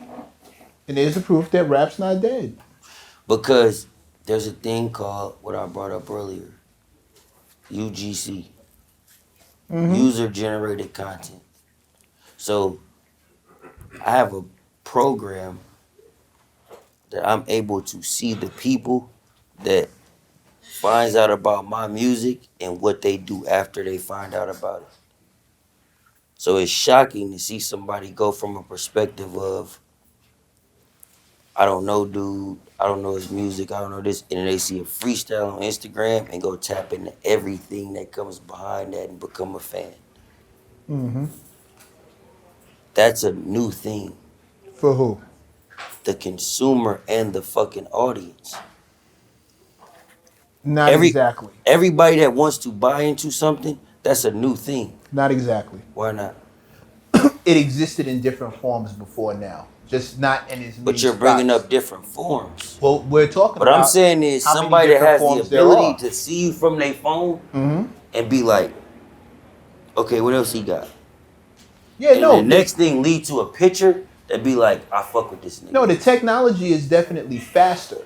and there's the proof that rap's not dead. Because there's a thing called what I brought up earlier, UGC, user generated content. So I have a program that I'm able to see the people that finds out about my music and what they do after they find out about it. So it's shocking to see somebody go from a perspective of, I don't know dude, I don't know his music, I don't know this, and then they see a freestyle on Instagram and go tap into everything that comes behind that and become a fan. That's a new thing. For who? The consumer and the fucking audience. Not exactly. Everybody that wants to buy into something, that's a new thing. Not exactly. Why not? It existed in different forms before now, just not in as many. But you're bringing spots. up different forms. Well, we're talking. What about I'm saying is how many somebody that different has the forms there are. ability to see you from their phone and be like, okay, what else he got? Yeah, And no. the next thing lead to a picture that be like, I fuck with this nigga. No, the technology is definitely faster.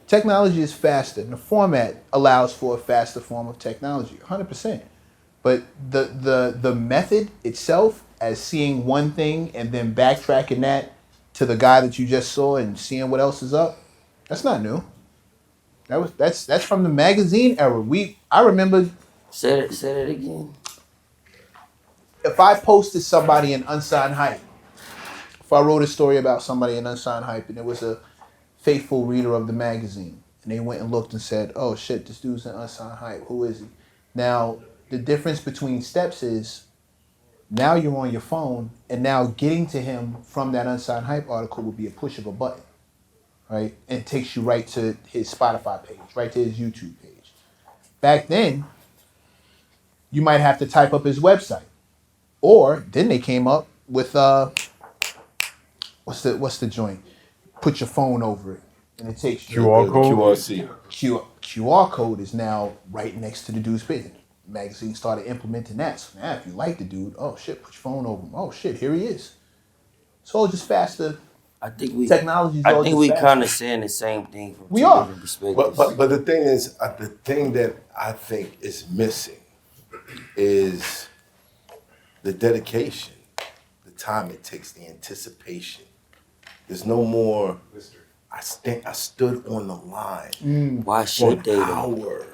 Technology is faster, and the format allows for a faster form of technology, 100%. But the method itself, as seeing one thing and then backtracking that to the guy that you just saw and seeing what else is up, that's not new. That's from the magazine era. I remember. Say it again. If I posted somebody in Unsigned Hype, if I wrote a story about somebody in Unsigned Hype and it was a faithful reader of the magazine and they went and looked and said, oh shit, this dude's in Unsigned Hype, who is he? Now, the difference between steps is now you're on your phone and now getting to him from that Unsigned Hype article would be a push of a button, right? And it takes you right to his Spotify page, right to his YouTube page. Back then, you might have to type up his website. Or then they came up with what's the joint? Put your phone over it, and it takes you. QR code? QRC. QR code is now right next to the dude's page. The magazine started implementing that. So now, if you like the dude, oh shit, put your phone over him. Oh shit, here he is. It's all just faster. I think we Technology's all just faster. kind of saying the same thing from We two are. different perspectives. But the thing is, the thing that I think is missing is the dedication, the time it takes, the anticipation. There's no more. I stood on the line Why for should an they though? hour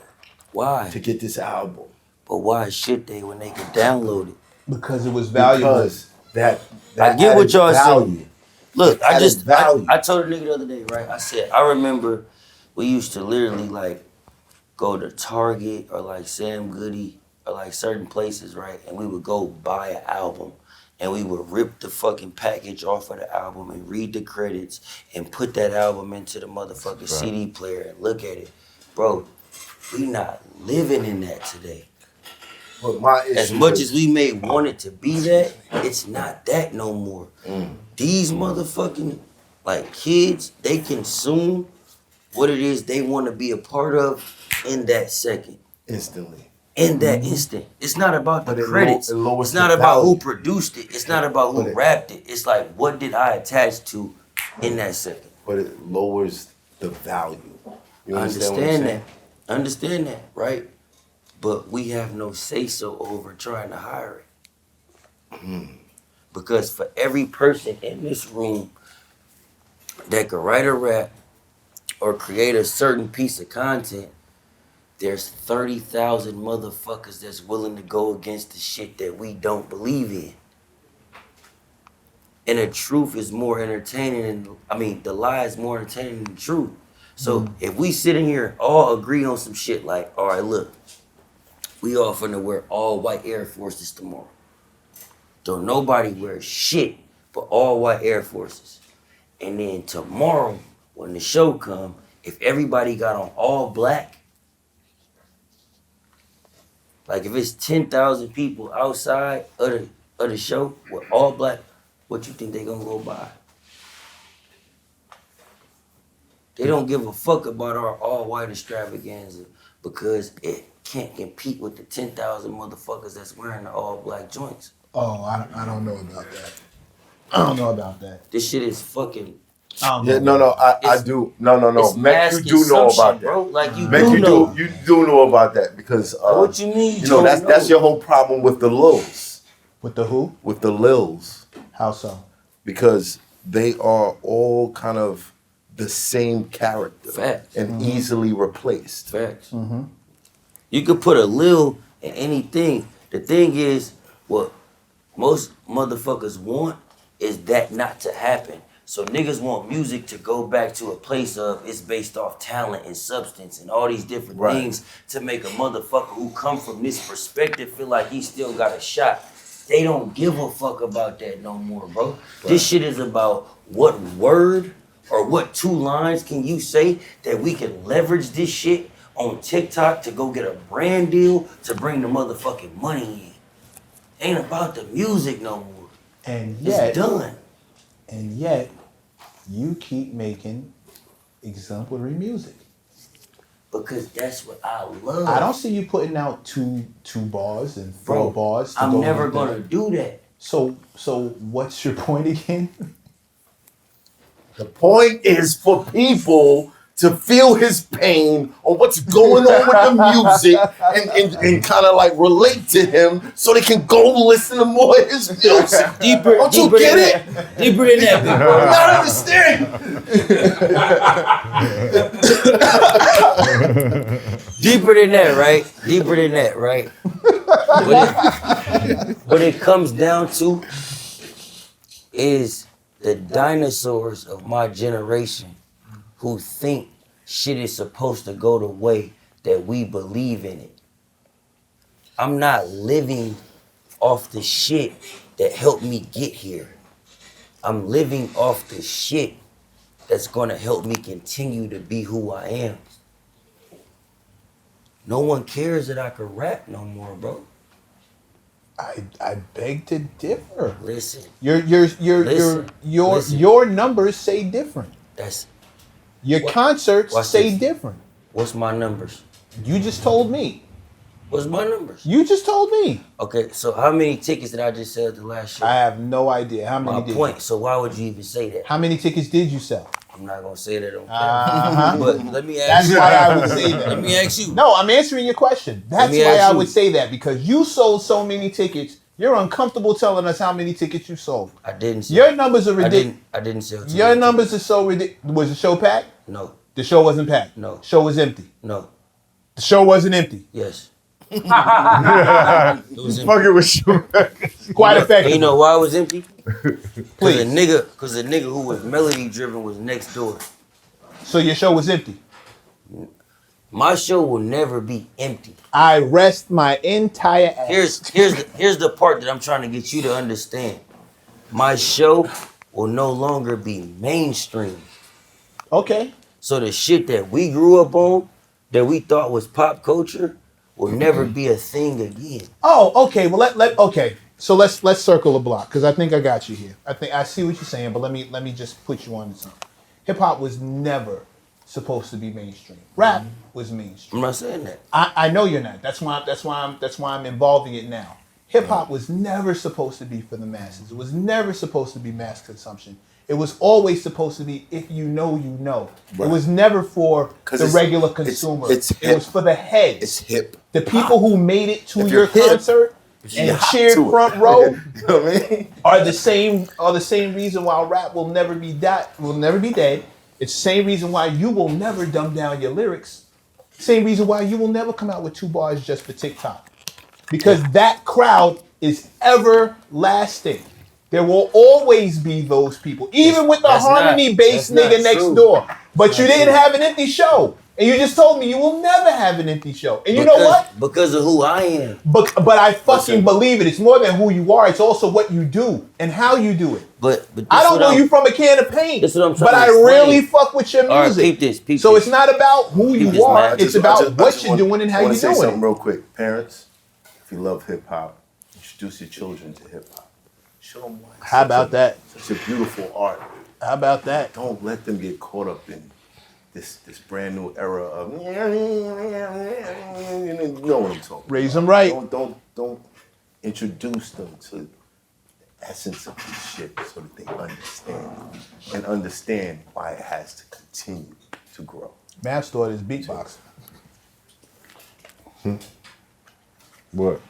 Why? to get this album. But why should they when they can download it? Because it was valuable. Because that I get what added y'all value. saying. Look, I Added value. told a nigga the other day, right? I said, I remember we used to literally like go to Target or like Sam Goody or like certain places, right? And we would go buy an album and we would rip the fucking package off of the album and read the credits and put that album into the motherfucking CD player and look at it. Bro, we not living in that today. But my issue As much is- as we may want it to be that, it's not that no more. These motherfucking like kids, they consume what it is they want to be a part of in that second. instantly. In that instant. It's not about the But it credits. lowers It's not the about value. who produced it. It's not about who But it- rapped it. It's like, what did I attach to in that second? But it lowers the value. You I understand what I'm understand saying? that. Understand that, right? But we have no say-so over trying to hire it. Because for every person in this room that could write a rap or create a certain piece of content, there's 30,000 motherfuckers that's willing to go against the shit that we don't believe in. And the truth is more entertaining the lie is more entertaining than the truth. So if we sit in here and all agree on some shit like, all right, look, we all finna wear all white Air Forces tomorrow. Don't nobody wear shit but all white Air Forces. And then tomorrow, when the show come, if everybody got on all black, like if it's 10,000 people outside of the show with all black, what you think they gonna go buy? They don't give a fuck about our all-white extravaganza because it can't compete with the 10,000 motherfuckers that's wearing the all-black joints. Oh, I don't know about that. I don't know about that. This shit is fucking. Yeah, no, I do. No. Mac, you do know about that, bro. Like you Mac, do know. You do know about that because What you mean? You know that's your whole problem with the Lils. With the who? With the Lils. How so? Because they are all kind of the same character. Facts. And easily replaced. Facts. You could put a Lil in anything. The thing is, what most motherfuckers want is that not to happen. So niggas want music to go back to a place of it's based off talent and substance and all these different things to make a motherfucker who come from this perspective feel like he still got a shot. They don't give a fuck about that no more, bro. Right. This shit is about what word or what 2 lines can you say that we can leverage this shit on TikTok to go get a brand deal to bring the motherfucking money in. Ain't about the music no more. And yet, it's done. And yet, you keep making exemplary music. Because that's what I love. I don't see you putting out two bars and 4 bars. I'm never gonna do that. So what's your point again? The point is for people to feel his pain on what's going on with the music and kind of like relate to him so they can go listen to more of his music. Don't you get it? Deeper than that, big bro. I'm not understanding. Deeper than that, right? Deeper than that, right? What it comes down to is the dinosaurs of my generation who think shit is supposed to go the way that we believe in it. I'm not living off the shit that helped me get here. I'm living off the shit that's gonna help me continue to be who I am. No one cares that I can rap no more, bro. I beg to differ. Listen. Your numbers say different. Your concerts say different. What's my numbers? You just told me. What's my numbers? You just told me. Okay, so how many tickets did I just sell the last show? I have no idea. How many My point, so why would you even say that? How many tickets did you sell? I'm not gonna say that on camera. But let me ask That's you. why I would say that. Let me ask you. No, I'm answering your question. That's why I would say that, because you sold so many tickets. You're uncomfortable telling us how many tickets you sold. I didn't sell. Your numbers are ridiculous. I didn't sell tickets. Your numbers are so ridiculous. Was the show packed? No. The show wasn't packed? No. Show was empty? No. The show wasn't empty? Yes. It was fucking with you. Quite effective. You know why it was empty? Please. Cause the nigga who was melody driven was next door. So your show was empty? My show will never be empty. I rest my entire ass. Here's the part that I'm trying to get you to understand. My show will no longer be mainstream. Okay. So the shit that we grew up on, that we thought was pop culture, will never be a thing again. Oh, okay. Well, okay. So let's circle the block, because I think I got you here. I think I see what you're saying, but let me just put you on to something. Hip hop was never supposed to be mainstream. Rap was mainstream. I'm not saying that. I know you're not. That's why I'm involving it now. Hip hop was never supposed to be for the masses. It was never supposed to be mass consumption. It was always supposed to be, if you know, you know. Right. It was never for the regular consumer. It was for the heads. It's hip. The people who made it to your concert, and cheered front row You know what I mean? are the same reason why rap will never be dead. It's the same reason why you will never dumb down your lyrics. Same reason why you will never come out with 2 bars just for TikTok. Because that crowd is everlasting. There will always be those people, even with the harmony bass nigga next door. But you didn't have an empty show. And you just told me you will never have an empty show. And you know what? Because of who I am. But I fucking believe it. It's more than who you are. It's also what you do and how you do it. But I don't know you from a can of paint. That's what I'm trying but to I explain. really fuck with your All right, music. peep this. So it's not about who you are. It's about what you're doing and how you're I want to say doing something it. real quick. Parents, if you love hip hop, introduce your children to hip hop. Show them why. How about that? Such a beautiful art. How about that? Don't let them get caught up in this brand new era of you know what I'm talking about. Raise them right. Don't introduce them to the essence of this shit so that they understand why it has to continue to grow. Math thought is beatboxing. What?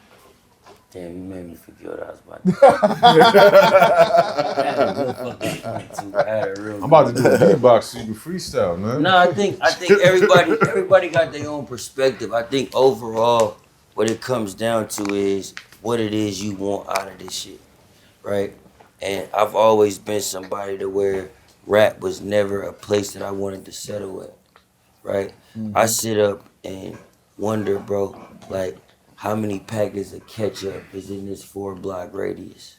Damn, you made me forget what I was about to I'm about to do a beatbox so you can freestyle, man. No, I think everybody got their own perspective. I think overall, what it comes down to is what it is you want out of this shit, right? And I've always been somebody to where rap was never a place that I wanted to settle at, right? I sit up and wonder, bro, like, how many packets of ketchup is in this 4-block radius?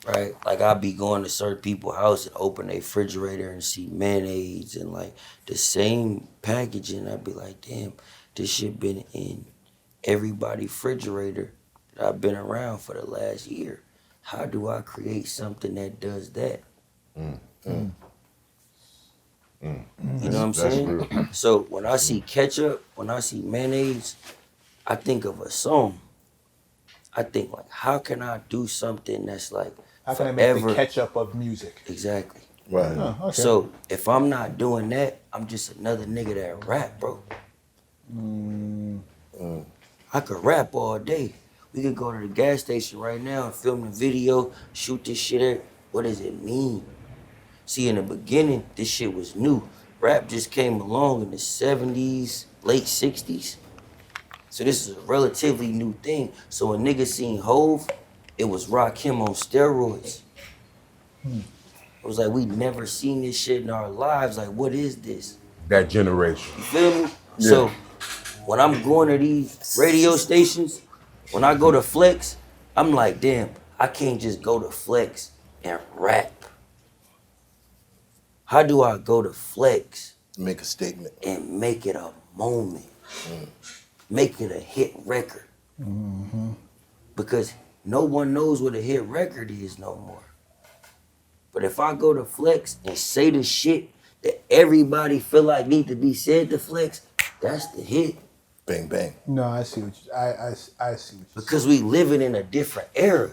Right? Like, I'll be going to certain people's house and open a refrigerator and see mayonnaise and like the same packaging. I'd be like, damn, this shit been in everybody's refrigerator that I've been around for the last year. How do I create something that does that? You know what I'm saying? Real. So when I see ketchup, when I see mayonnaise, I think of a song. I think like, how can I do something that's like How can forever? I make the ketchup of music? Exactly. Right. Oh, okay. So if I'm not doing that, I'm just another nigga that rap, bro. I could rap all day. We could go to the gas station right now and film the video, shoot this shit at. What does it mean? See, in the beginning, this shit was new. Rap just came along in the 70s, late 60s. So this is a relatively new thing. So when niggas seen Hov, it was Rakim on steroids. It was like, we never seen this shit in our lives. Like, what is this? That generation. You feel me? Yeah. So when I'm going to these radio stations, when I go to Flex, I'm like, damn, I can't just go to Flex and rap. How do I go to Flex? Make a statement. And make it a moment. Make it a hit record. Because no one knows what a hit record is no more. But if I go to Flex and say the shit that everybody feel like need to be said to Flex, that's the hit. Bang bang. No, I see what you. I see what you. Because we living in a different era.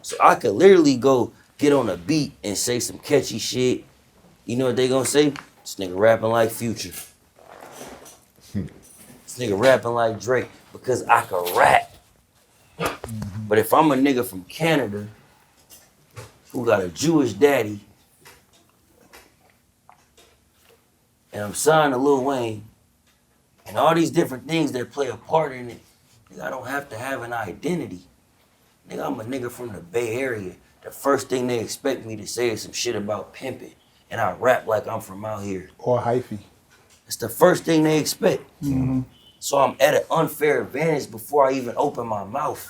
So I could literally go get on a beat and say some catchy shit. You know what they gonna say? This nigga rapping like Future. This nigga rapping like Drake because I could rap. But if I'm a nigga from Canada who got a Jewish daddy and I'm signed to Lil Wayne and all these different things that play a part in it, nigga, I don't have to have an identity. Nigga, I'm a nigga from the Bay Area. The first thing they expect me to say is some shit about pimping, and I rap like I'm from out here. Or hyphy. It's the first thing they expect. So I'm at an unfair advantage before I even open my mouth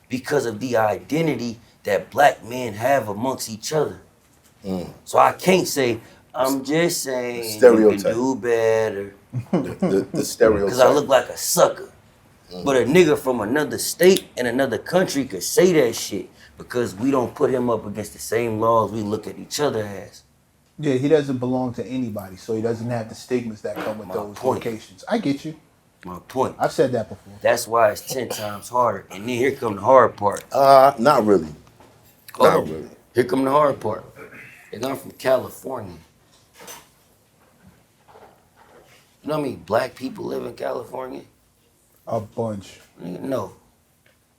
because of the identity that black men have amongst each other. So I can't say, I'm just saying you can do better. The stereotype. Because I look like a sucker. But a nigga from another state and another country could say that shit because we don't put him up against the same laws we look at each other as. Yeah, he doesn't belong to anybody, so he doesn't have the stigmas that come with those locations. I get you. My point. I've said that before. That's why it's 10 times harder. And then here come the hard part. Not really. Not really. Here come the hard part. Nigga, I'm from California. You know how many black people live in California? A bunch. Nigga, no.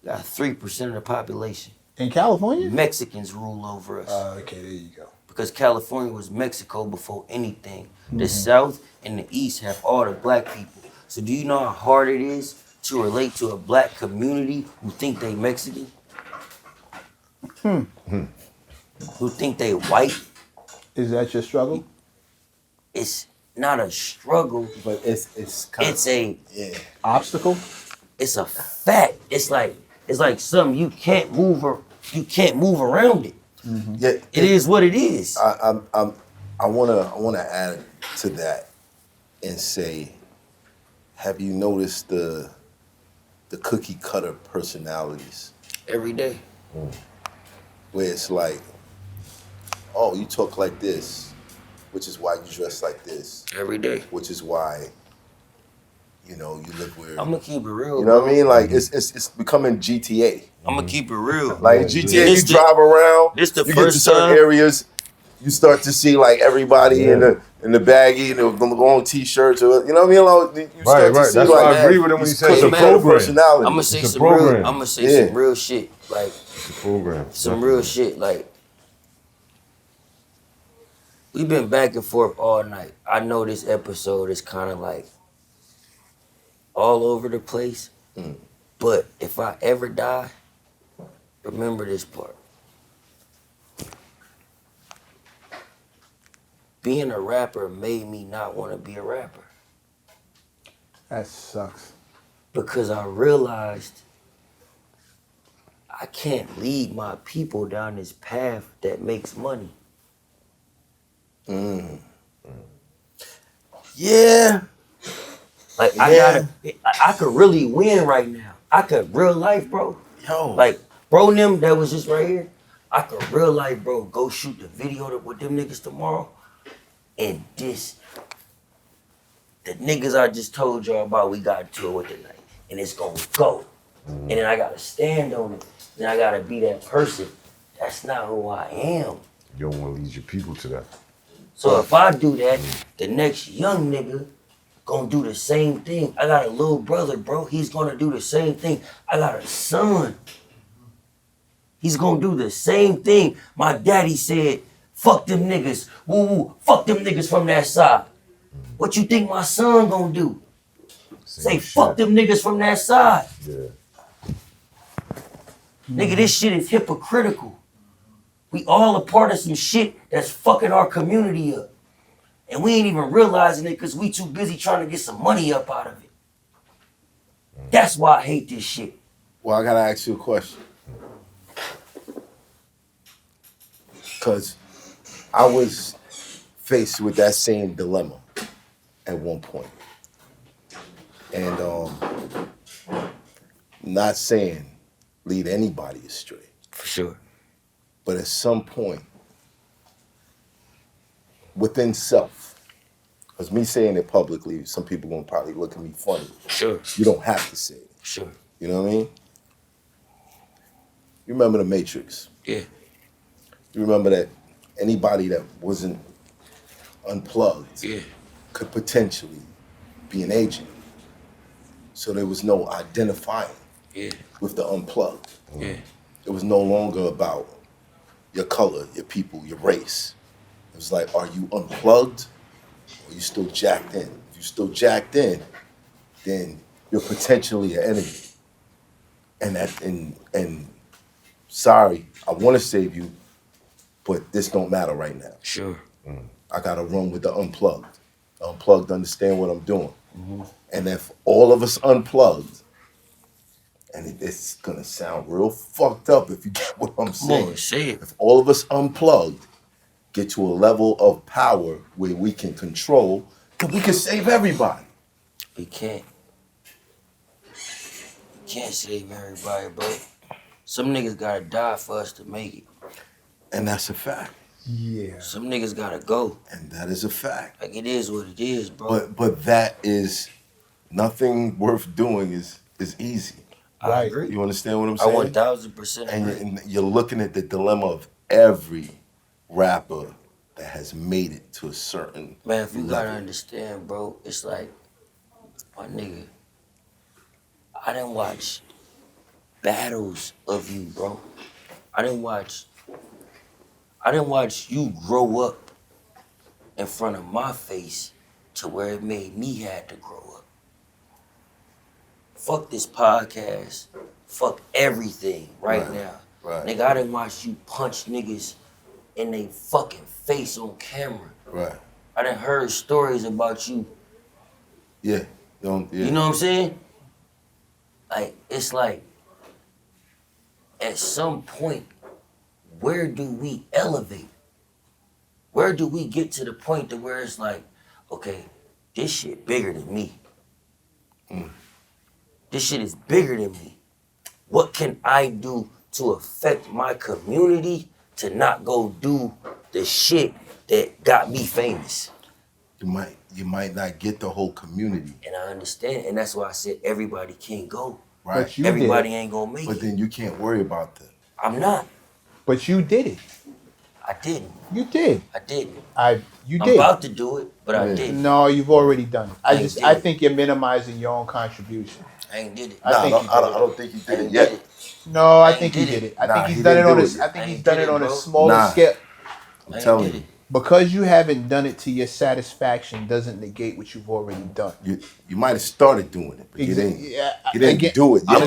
Got 3% of the population. In California? Mexicans rule over us. Okay, there you go. Because California was Mexico before anything. The South and the East have all the black people. So do you know how hard it is to relate to a black community who think they Mexican? Who think they white? Is that your struggle? It's not a struggle. But it's kind It's a Obstacle? it's a fact. It's like something you can't move around it. yeah. It is what it is. I wanna add to that and say, have you noticed the cookie cutter personalities Every day. where it's like, oh, you talk like this, which is why you dress like this, Every day. which is why, you live where. I'm gonna keep it real. You know what I bro. mean? Like it's becoming GTA. I'm gonna keep it real. Like GTA, This you the- drive around, this the you get to first certain time- areas, you start to see like everybody in the baggy and the long t-shirts, or you know what I mean? Like, you start to right. see That's like why I agree with him when he these said it's a cookie cutter program. personalities. I'm gonna say It's a some real. program. I'm gonna say Yeah. some real shit. Like It's a program. some real shit. Like we've been back and forth all night. I know this episode is kind of like all over the place, but if I ever die, remember this part. Being a rapper made me not want to be a rapper That sucks. because I realized I can't lead my people down this path that makes money. Yeah. Like I could really win right now. I could real life, bro. Yo. Like bro, them that was just right here. I could real life, bro. Go shoot the video with them niggas tomorrow, and this the niggas I just told y'all about. We got to it with tonight, and it's gonna go. And then I gotta stand on it. Then I gotta be that person. That's not who I am. You don't want to lead your people to that. So if I do that, the next young nigga gonna do the same thing. I got a little brother, bro. He's gonna do the same thing. I got a son. He's gonna do the same thing. My daddy said, fuck them niggas. Woo woo. Fuck them niggas from that side. What you think my son gonna do? Say, fuck them niggas from that side. Yeah. Nigga, this shit is hypocritical. We all a part of some shit that's fucking our community up. And we ain't even realizing it because we too busy trying to get some money up out of it. That's why I hate this shit. Well, I gotta ask you a question. Cause I was faced with that same dilemma at one point. And not saying lead anybody astray, For sure. but at some point within self, because me saying it publicly, some people gonna probably look at me funny. Sure. You don't have to say it. Sure. You know what I mean? You remember the Matrix? Yeah. You remember that anybody that wasn't unplugged Yeah. could potentially be an agent. So there was no identifying Yeah. with the unplugged. Yeah. It was no longer about your color, your people, your race. It was like, are you unplugged or you still jacked in? If you're still jacked in, then you're potentially an enemy. And sorry, I want to save you, but this don't matter right now. Sure. I gotta run with the unplugged. The unplugged understand what I'm doing. And if all of us unplugged, and it's gonna sound real fucked up if you get what I'm Come saying. on, say it. If all of us unplugged, get to a level of power where we can control, then we can save everybody. We can't. We can't save everybody, bro. Some niggas gotta die for us to make it. And that's a fact. Yeah. Some niggas gotta go. And that is a fact. Like it is what it is, bro. But that is nothing worth doing is easy. I agree. You understand what I'm I saying? 1000% And agree. you're looking at the dilemma of every rapper that has made it to a certain Man, if you gotta level. understand, bro, it's like, my nigga, didn't watch battles of you, bro. I didn't watch you grow up in front of my face to where it made me had to grow up. Fuck this podcast. Fuck everything right now. Right. Nigga, I didn't watch you punch niggas in they fucking face on camera. Right. I done heard stories about you. Yeah. Yeah. You know what I'm saying? Like, it's like, at some point, where do we elevate? Where do we get to the point to where it's like, okay, this shit bigger than me. This shit is bigger than me. What can I do to affect my community to not go do the shit that got me famous? You might not get the whole community. And I understand, and that's why I said everybody can't go. Right. But you Everybody did. ain't gonna make But it. then you can't worry about that. I'm not. But you did it. I didn't. You did. I didn't. You I'm did. about to do it, but I didn't. No, you've already done it. I I did. think you're minimizing your own contribution. I ain't did it. I think you did I it. don't think you did it ain't yet. did it. No, I I think he ain't did did it. it. I Nah, think he he's done it didn't on do a. it. I think I he's ain't done did it it, on a bro. smaller Nah. scale. I ain't telling did you. it. Because you haven't done it to your satisfaction doesn't negate what you've already done. You might have started doing it, but you didn't do it I yet.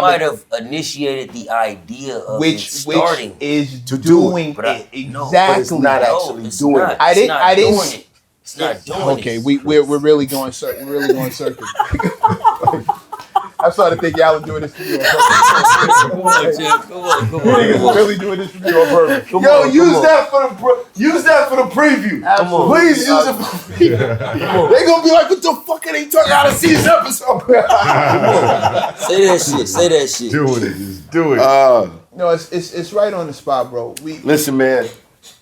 might have initiated the idea of it Which starting. is to do doing But it no, exactly. but it's not No, actually it's doing not. it. I It's didn't- not I didn't doing s- it. It's not doing Okay, it. we're really going circles. We're really going circles. I'm starting to think y'all are doing this to me on purpose. Come on, Jim. Come on. You niggas are really doing this to me on purpose. Yo, use that for the preview. Absolutely. Please use it for the preview. They gonna be like, what the fuck are they talking out of see this episode? Say that shit. Doing it, just do it. No, it's right on the spot, bro. Listen, man,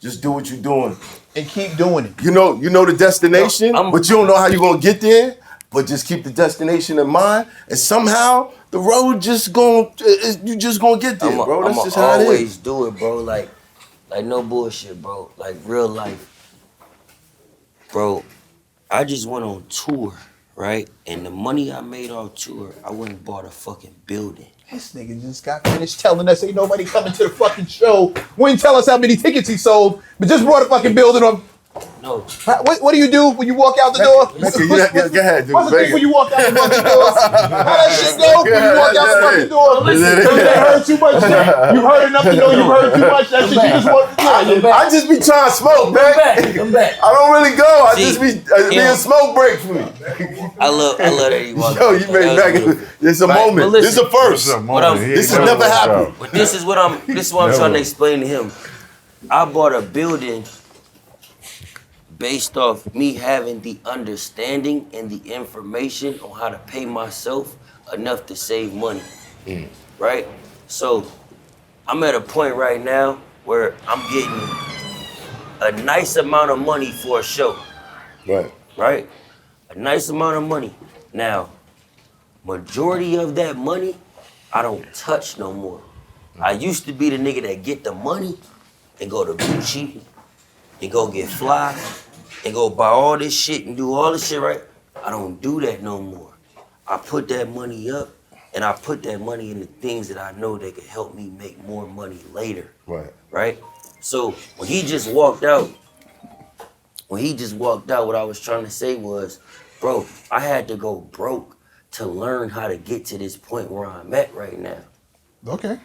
just do what you're doing. And keep doing it. You know the destination, No, but you don't know how you're gonna get there. But just keep the destination in mind, and somehow the road you just gonna get there, bro. That's just how it is. always do it, bro. Like no bullshit, bro. Like real life, bro. I just went on tour, right? And the money I made off tour, I went and bought a fucking building. This nigga just got finished telling us ain't nobody coming to the fucking show. Wouldn't tell us how many tickets he sold, but just brought a fucking building up. No, What do you do when you walk out the door? Go ahead, dude. What's the thing when you walk out the fucking door? How that shit go when you walk out the fucking door? Listen. You ain't heard too much shit. You heard enough to know you heard too much. That shit you just want to do. I just be trying to smoke, man. come back. I don't really go. I See, just be a smoke break for me. I love that he walked. Yo, you made back. It's a Right, moment. but listen. This is a first. This has never happened. But this is what I'm trying to explain to him. I bought a building based off me having the understanding and the information on how to pay myself enough to save money, right? So I'm at a point right now where I'm getting a nice amount of money for a show, right? A nice amount of money. Now, majority of that money, I don't touch no more. I used to be the nigga that get the money and go to Gucci and go get fly and go buy all this shit and do all this shit, right? I don't do that no more. I put that money up and I put that money into things that I know that could help me make more money later. Right? So when he just walked out, what I was trying to say was, bro, I had to go broke to learn how to get to this point where I'm at right now. Okay.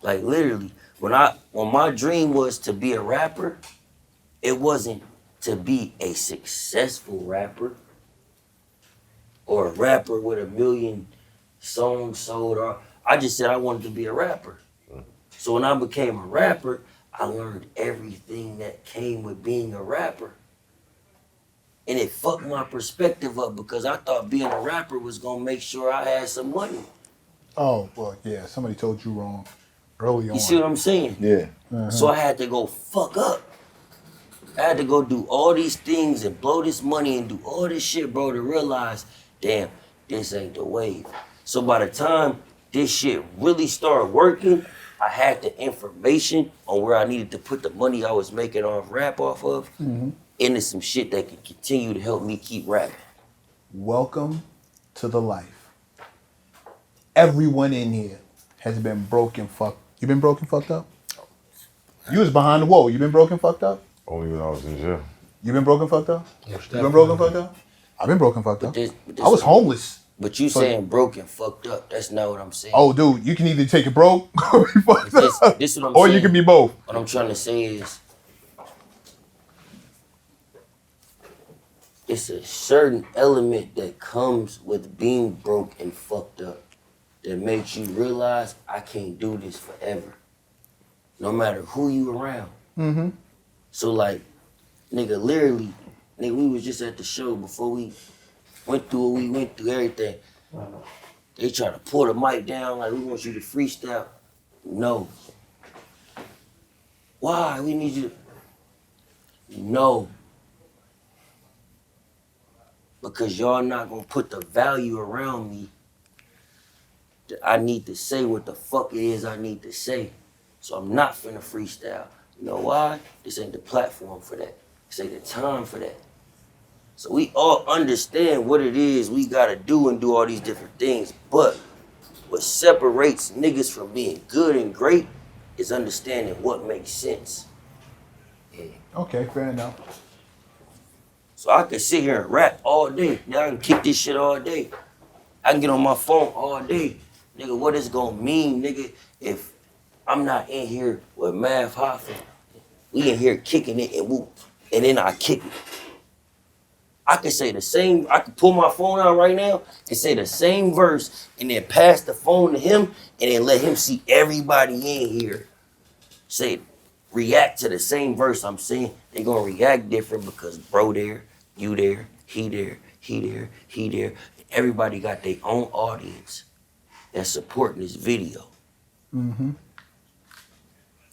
Like literally, when my dream was to be a rapper, it wasn't to be a successful rapper or a rapper with 1 million songs sold. Or I just said I wanted to be a rapper. So when I became a rapper, I learned everything that came with being a rapper. And it fucked my perspective up because I thought being a rapper was gonna make sure I had some money. Oh, well, yeah, somebody told you wrong early on. You see what I'm saying? Yeah. So I had to go fuck up. I had to go do all these things and blow this money and do all this shit, bro, to realize, damn, this ain't the wave. So by the time this shit really started working, I had the information on where I needed to put the money I was making off rap off of into some shit that could continue to help me keep rapping. Welcome to the life. everyone in here has been broken fucked. You been broken fucked up? You was behind the wall. You been broken fucked up? Only when I was in jail. You been broken fucked up? You been broken fucked up? I've been broken fucked up. this I was homeless. But you saying broken, fucked up. That's not what I'm saying. Oh, dude, you can either take it broke or be fucked up. This what I'm Or saying. you can be both. What I'm trying to say is, it's a certain element that comes with being broke and fucked up that makes you realize I can't do this forever. No matter who you around. Mm-hmm. So like, nigga, literally, nigga, we was just at the show before we went through what we went through, everything. They try to pull the mic down like we want you to freestyle. No. Why? We need you to... No. Because y'all not gonna put the value around me that I need to say what the fuck it is I need to say. So I'm not finna freestyle. You know why? This ain't the platform for that. This ain't the time for that. So we all understand what it is we gotta do and do all these different things. But what separates niggas from being good and great is understanding what makes sense. Okay, fair enough. So I can sit here and rap all day. Now I can kick this shit all day. I can get on my phone all day. Nigga, what is gonna mean, nigga, if I'm not in here with Mav Hoffa? We in here kicking it and whoop, and then I kick it. I can say the same, I can pull my phone out right now and say the same verse and then pass the phone to him and then let him see everybody in here say, react to the same verse I'm saying. They gonna react different because bro there, you there, he there, he there, he there. Everybody got their own audience that's supporting this video. Mm-hmm.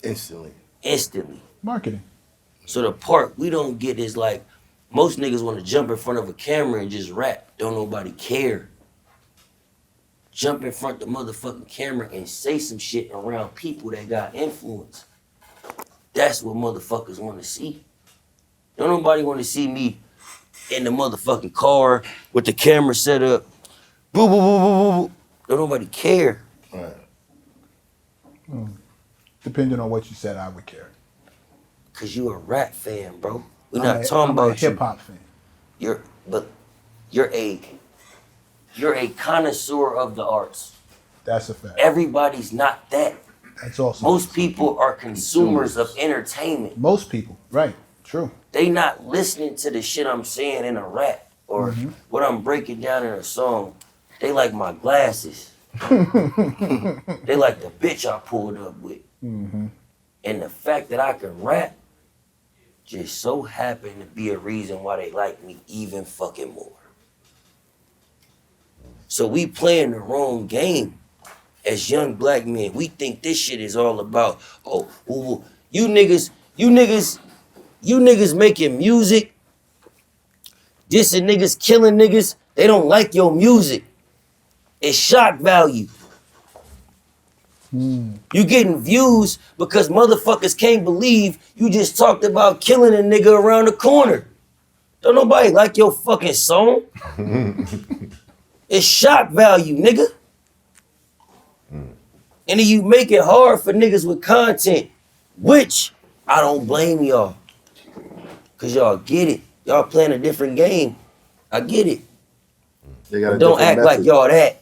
Instantly. Marketing. So the part we don't get is like, most niggas want to jump in front of a camera and just rap. Don't nobody care. Jump in front of the motherfucking camera and say some shit around people that got influence. That's what motherfuckers want to see. Don't nobody want to see me in the motherfucking car with the camera set up. Boo, boo, boo, boo, boo. Don't nobody care. Right. Depending on what you said, I would care. Cause you a rap fan, bro. We're I'm not talking I'm about a hip hop fan. You're a connoisseur of the arts. That's a fact. Everybody's not that. That's also Most people are consumers of entertainment. most people, right? True. They not listening to the shit I'm saying in a rap or what I'm breaking down in a song. They like my glasses. They like the bitch I pulled up with. Mm-hmm. And the fact that I can rap just so happened to be a reason why they like me even fucking more. So we playing the wrong game as young black men. We think this shit is all about, you niggas making music, dissing niggas, killing niggas, they don't like your music. It's shock value. You getting views because motherfuckers can't believe you just talked about killing a nigga around the corner. Don't nobody like your fucking song. It's shock value, nigga. And then you make it hard for niggas with content, which I don't blame y'all. Cause y'all get it. Y'all playing a different game. I get it. But don't act like y'all that.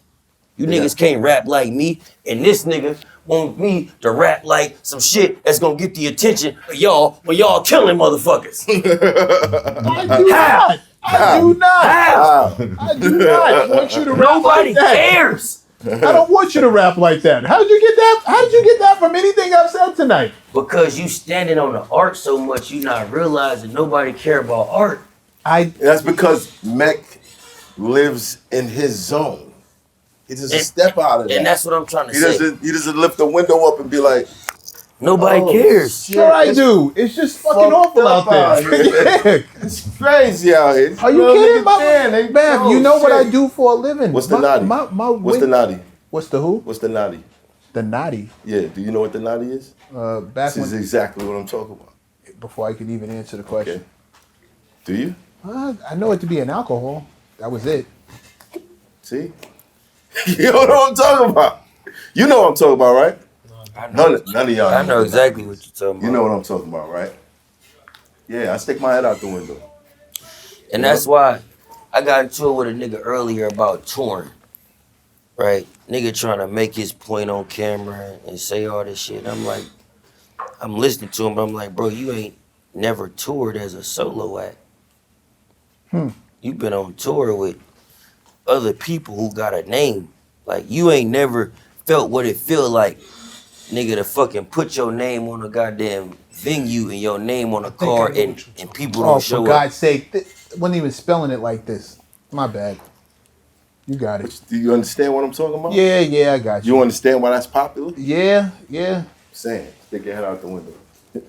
You niggas can't rap like me, and this nigga want me to rap like some shit that's gonna get the attention of y'all when y'all killing motherfuckers. I do not. I do not. How? I do not want you to rap Nobody like that. cares. I don't want you to rap like that. How did you get that? How did you get that from anything I've said tonight? Because you standing on the art so much, you not realizing nobody care about art. That's because Mech lives in his zone. He doesn't step out of that. And that's what I'm trying to say. He doesn't lift the window up and be like, nobody cares. Sure I do. It's just fucking awful out there. It's crazy out here. Are you kidding? Man, you know what I do for a living. What's the naughty? What's the naughty? What's the who? What's the naughty? The naughty. Yeah, do you know what the naughty is? Back This when, is exactly what I'm talking about. before I could even answer the question. Okay. Do you? I know it to be an alcohol. That was it. See? You know what I'm talking about? You know what I'm talking about, right? None of y'all. I know exactly what you're talking about. You know what I'm talking about, right? Yeah, I stick my head out the window. And that's why I got into it with a nigga earlier about touring. Right? Nigga trying to make his point on camera and say all this shit. I'm like, I'm listening to him, but I'm like, bro, you ain't never toured as a solo act. You been on tour with other people who got a name. Like, you ain't never felt what it feel like, nigga, to fucking put your name on a goddamn venue and your name on a card and people don't show for up. God's sake, wasn't even spelling it like this. My bad. You got it. Do you understand what I'm talking about? Yeah, I got you. You understand why that's popular? Yeah. Saying, stick your head out the window. You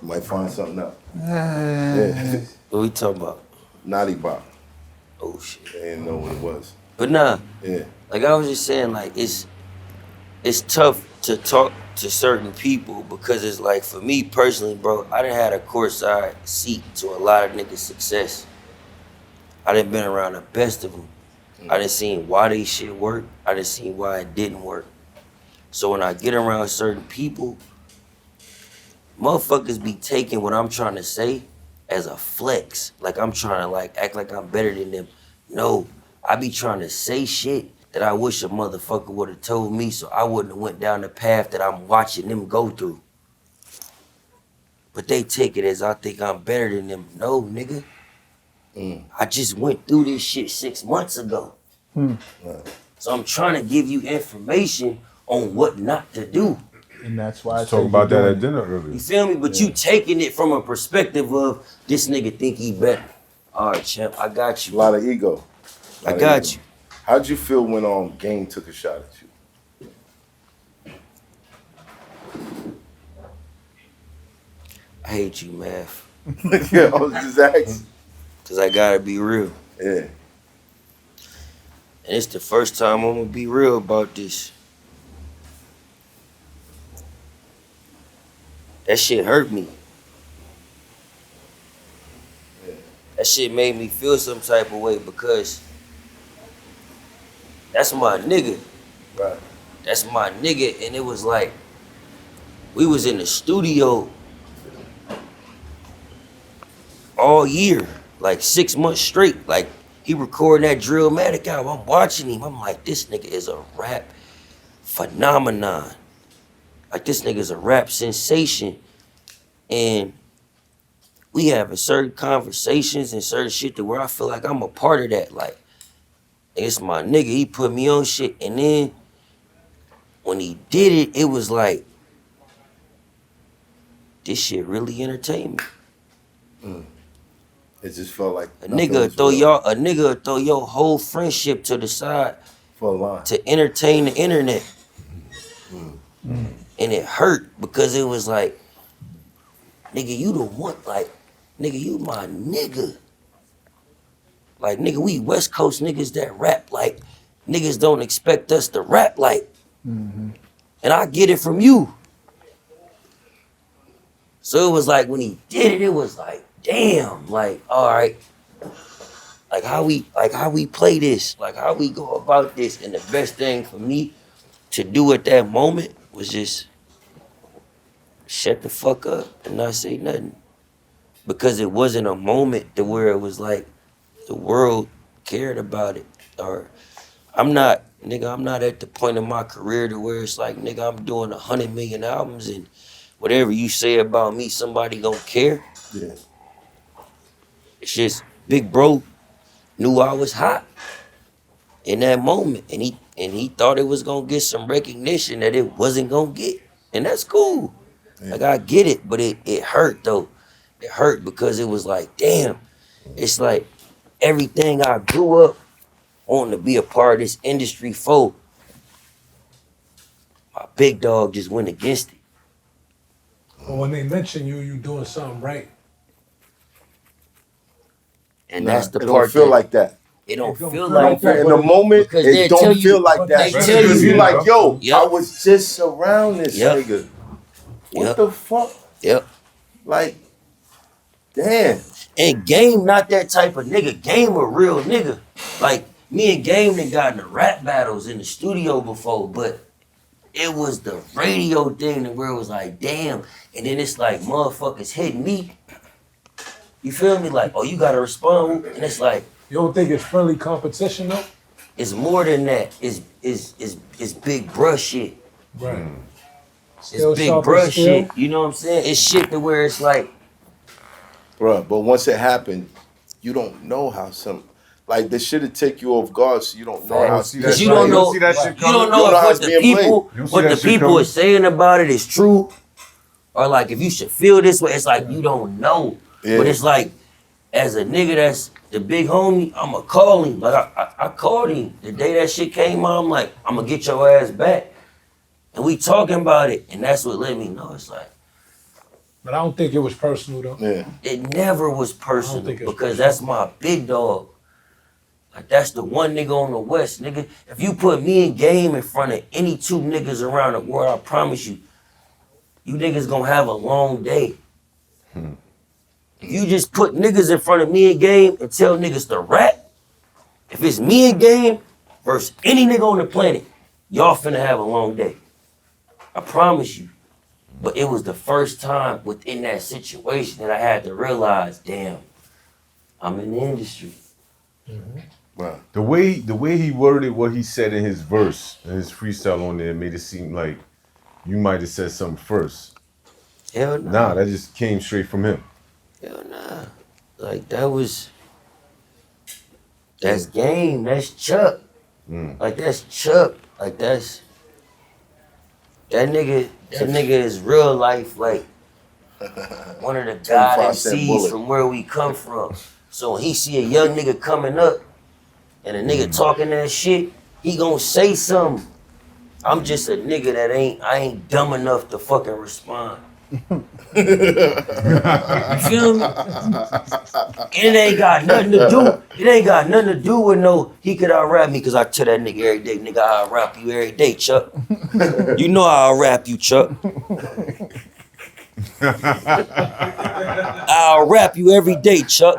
might find something out. Yeah. What we talking about? Naughty Bop. Oh shit. They didn't know what it was. But nah, Yeah. like I was just saying, like it's tough to talk to certain people because it's like, for me personally, bro, I done had a courtside seat to a lot of niggas' success. I done been around the best of them. I done seen why they shit worked. I done seen why it didn't work. So when I get around certain people, motherfuckers be taking what I'm trying to say as a flex. Like I'm trying to like act like I'm better than them. No, I be trying to say shit that I wish a motherfucker would have told me so I wouldn't have went down the path that I'm watching them go through. But they take it as I think I'm better than them. No, nigga. I just went through this shit 6 months ago. So I'm trying to give you information on what not to do. And that's why I Talk about that at dinner earlier. You feel me? But you taking it from a perspective of this nigga think he better. All right, champ, I got you. A lot of ego. I got you. How'd you feel when Game took a shot at you? I hate you, Math. Yeah, I was just asking. Cause I gotta be real. Yeah. And it's the first time I'm gonna be real about this. That shit hurt me. That shit made me feel some type of way because that's my nigga. Right. That's my nigga. And it was like, we was in the studio all year, like 6 months straight. Like, he recording that Drillmatic album. I'm watching him. I'm like, this nigga is a rap phenomenon. Like, this nigga's a rap sensation. And we having certain conversations and certain shit to where I feel like I'm a part of that. Like, it's my nigga. He put me on shit. And then when he did it, it was like, this shit really entertained me. It just felt like A nigga throw your whole friendship to the side for a line. to entertain the internet. And it hurt because it was like, nigga, you the one, like, nigga, you my nigga. Like, nigga, we West Coast niggas that rap like niggas don't expect us to rap like. And I get it from you. So it was like when he did it, it was like, damn, like, all right. Like how we play this, like how we go about this. And the best thing for me to do at that moment was just shut the fuck up and not say nothing. Because it wasn't a moment to where it was like the world cared about it. Or I'm not at the point in my career to where it's like, nigga, I'm doing 100 million albums and whatever you say about me, somebody gonna care. Yeah. It's just Big Bro knew I was hot in that moment, and he thought it was gonna get some recognition that it wasn't gonna get, and that's cool. Yeah. Like I get it, but it hurt though. It hurt because it was like, damn, it's like everything I grew up wanting to be a part of this industry for. My big dog just went against it. Well, when they mention you doing something right. And that's the it part don't feel that, like that. It don't feel feel like that. In the moment, Because it they don't tell feel you- like that. they tell Because you- you like, yo, Yep. I was just around this Yep. nigga. What Yep. the fuck? Yep. Like, damn. And Game not that type of nigga. Game a real nigga. Like, Me and Game done got in the rap battles in the studio before, but it was the radio thing where it was like, damn. And then it's like motherfuckers hitting me. You feel me? Like, oh, you gotta respond. And it's like, You don't think it's friendly competition though? it's more than that. It's big bruh shit. Right. It's Still big sharp bruh as steel? shit. You know what I'm saying? It's shit to where it's like, Bruh, but once it happened, you don't know how like this shit'll take you off guard, so you don't know how. because you don't know, see that shit you don't know You don't know how if it's being played. what the people are saying about it is true, or like if you should feel this way. It's like you don't know, Yeah. but it's like as a nigga that's the big homie, I'ma call him. Like I called him the day that shit came out. I'm like, I'ma get your ass back, and we talking about it, and that's what let me know. It's like But I don't think it was personal though. Yeah. it never was personal think it's because that's my big dog. Like that's the one nigga on the West, nigga. If you put me and Game in front of any two niggas around the world, I promise you, you niggas gonna have a long day. If you just put niggas in front of me and Game and tell niggas to rap, if it's me and Game versus any nigga on the planet, y'all finna have a long day. I promise you. But it was the first time within that situation that I had to realize, damn, I'm in the industry. Right. The way he worded what he said in his verse, in his freestyle on there, made it seem like you might have said something first. Hell no. Nah, that just came straight from him. Hell nah. Like that's Game, that's Chuck. Like that's Chuck. Like that nigga is real life, like one of the God 25 MCs bullet. from where we come from. So when he see a young nigga coming up and a nigga talking that shit, he gonna say something. I'm just a nigga that I ain't dumb enough to fucking respond. You feel me? It ain't got nothing to do with no he could out rap me, cause I tell that nigga every day, nigga, I'll rap you every day, Chuck. You know I'll rap you, Chuck. I'll rap you every day, Chuck.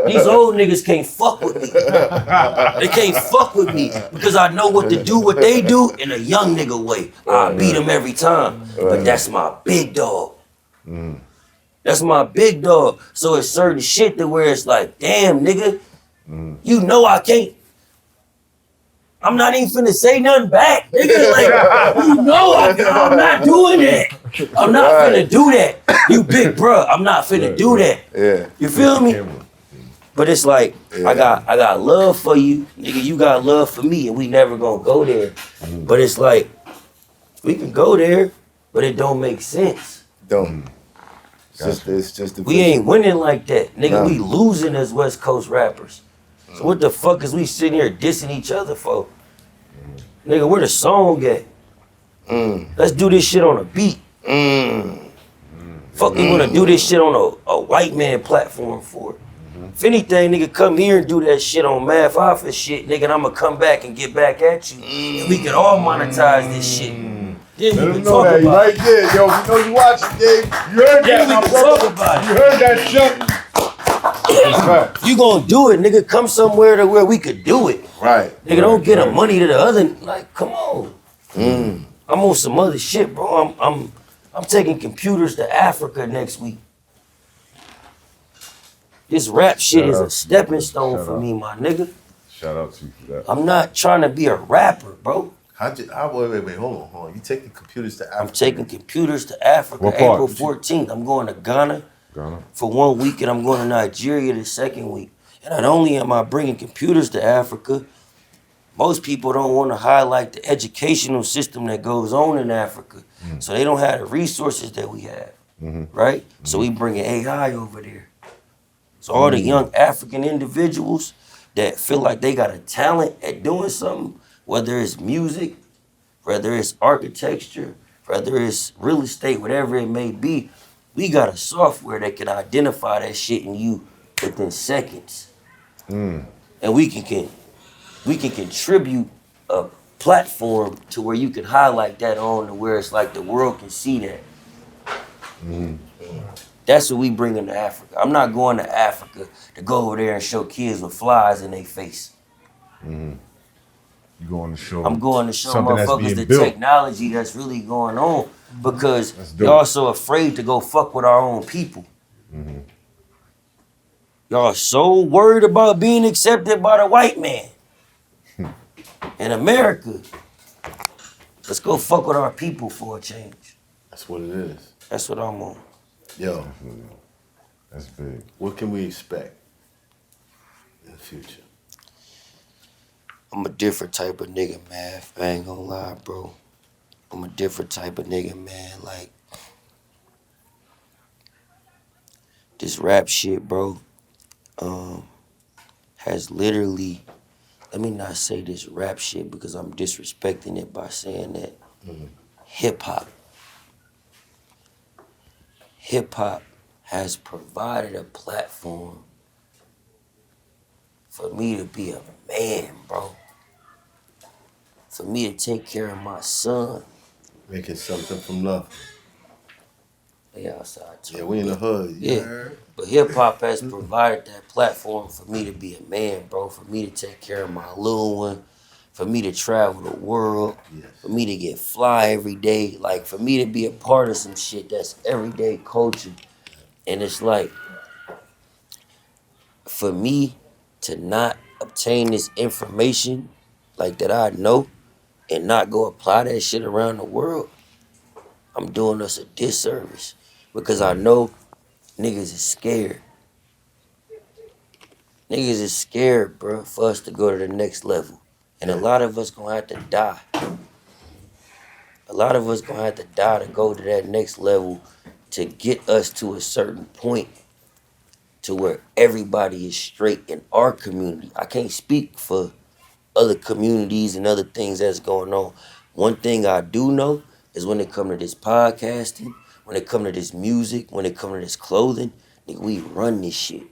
These old niggas can't fuck with me. They can't fuck with me because I know what to do, what they do in a young nigga way. I beat them every time. But that's my big dog. That's my big dog. So it's certain shit that where it's like, damn, nigga, you know I can't. I'm not even finna say nothing back, nigga. Like, you know I'm not doing that. I'm not finna do that. You big bruh, I'm not finna do that. Yeah. You feel me? But it's like, I got love for you, nigga. You got love for me, and we never gonna go there. But it's like, we can go there, but it don't make sense. Don't. It's just the We ain't winning like that, nigga. Nah. We losing as West Coast rappers. So what the fuck is we sitting here dissing each other for? Nigga, where the song at? Let's do this shit on a beat. Fuck, we wanna do this shit on a white man platform for it. If anything, nigga, come here and do that shit on Math Hoffa shit, nigga, and I'ma come back and get back at you. And we can all monetize this shit. Then we Let can him know talk that. about Right it. there, yo. We know you watching, Dave. You heard Then that, we my can brother. talk about You it. heard that, Chuck. That's right. You gonna do it, nigga. Come somewhere to where we could do it. right. Nigga, don't get a money to the other. Like, come on. I'm on some other shit, bro. I'm taking computers to Africa next week. This rap shit is a stepping stone Shout for out. me, my nigga. Shout out to you for that. I'm not trying to be a rapper, bro. Wait, hold on. You taking computers to I'm Africa? taking computers to Africa What part? April 14th. I'm going to Ghana Ghana. for 1 week, and I'm going to Nigeria the second week. And not only am I bringing computers to Africa, most people don't want to highlight the educational system that goes on in Africa. So they don't have the resources that we have, right? So we bringing AI over there. So all the young African individuals that feel like they got a talent at doing something, whether it's music, whether it's architecture, whether it's real estate, whatever it may be, we got a software that can identify that shit in you within seconds. And we can contribute a platform to where you can highlight that on to where it's like the world can see that. That's what we bring into Africa. I'm not going to Africa to go over there and show kids with flies in their face. You going to show? I'm going to show something that's motherfuckers being the built. technology that's really going on because That's dope. y'all so afraid to go fuck with our own people. Y'all so worried about being accepted by the white man in America. Let's go fuck with our people for a change. That's what it is. That's what I'm on. Yo, That's big. what can we expect in the future? I'm a different type of nigga, man. I ain't gonna lie, bro. I'm a different type of nigga, man. Like, this rap shit, bro, has literally, let me not say this rap shit because I'm disrespecting it by saying that. Hip-hop has provided a platform for me to be a man, bro. For me to take care of my son. Making something from nothing. They outside too. Yeah, we in the hood. you Yeah. heard? But hip hop has provided that platform for me to be a man, bro. For me to take care of my little one. For me to travel the world. Yes. For me to get fly every day. Like, for me to be a part of some shit that's everyday culture. And it's like, for me to not obtain this information, like that I know, and not go apply that shit around the world, I'm doing us a disservice. Because I know niggas is scared. Niggas is scared, bro, for us to go to the next level. And a lot of us gonna have to die. A lot of us gonna have to die to go to that next level to get us to a certain point to where everybody is straight in our community. I can't speak for other communities and other things that's going on. One thing I do know is when it comes to this podcasting, when it comes to this music, when it comes to this clothing, nigga, we run this shit.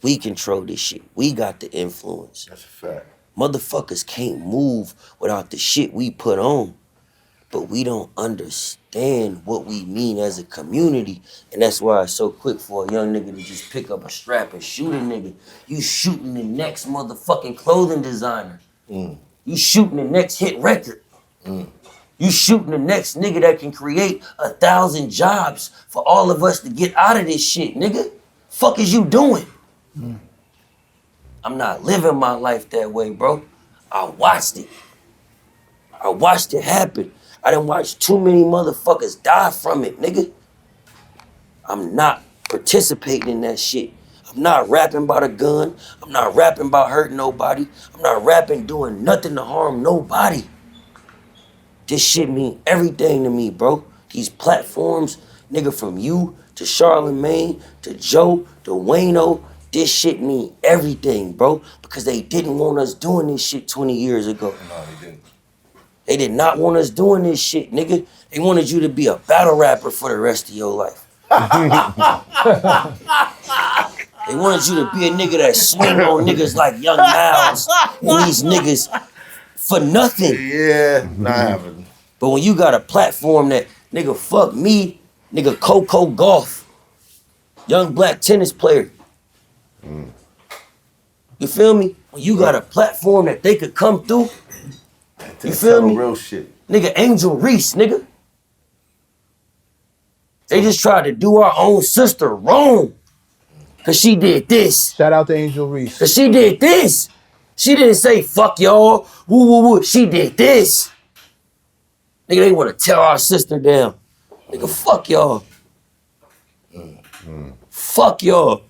We control this shit. We got the influence. That's a fact. Motherfuckers can't move without the shit we put on. But we don't understand what we mean as a community. And that's why it's so quick for a young nigga to just pick up a strap and shoot a nigga. You shooting the next motherfucking clothing designer. You shooting the next hit record. You shooting the next nigga that can create 1,000 jobs for all of us to get out of this shit, nigga. Fuck is you doing? I'm not living my life that way, bro. I watched it. I watched it happen. I done watched too many motherfuckers die from it, nigga. I'm not participating in that shit. I'm not rapping about a gun. I'm not rapping about hurting nobody. I'm not rapping doing nothing to harm nobody. This shit mean everything to me, bro. These platforms, nigga, from you to Charlamagne to Joe to Wayno, this shit mean everything, bro. Because they didn't want us doing this shit 20 years ago. No, they didn't. They did not want us doing this shit, nigga. They wanted you to be a battle rapper for the rest of your life. They wanted you to be a nigga that swing on niggas like Young Miles and these niggas for nothing. Yeah, not happening. But when you got a platform that, nigga, fuck me, nigga, Coco Golf, young black tennis player. You feel me? When you got a platform that they could come through, you feel me? Real shit. Nigga, Angel Reese, nigga. They just tried to do our own sister wrong. Cause she did this. Shout out to Angel Reese. Cause she did this. She didn't say fuck y'all, woo woo woo. She did this. Nigga, they wanna tear our sister down. Nigga, fuck y'all. Fuck y'all.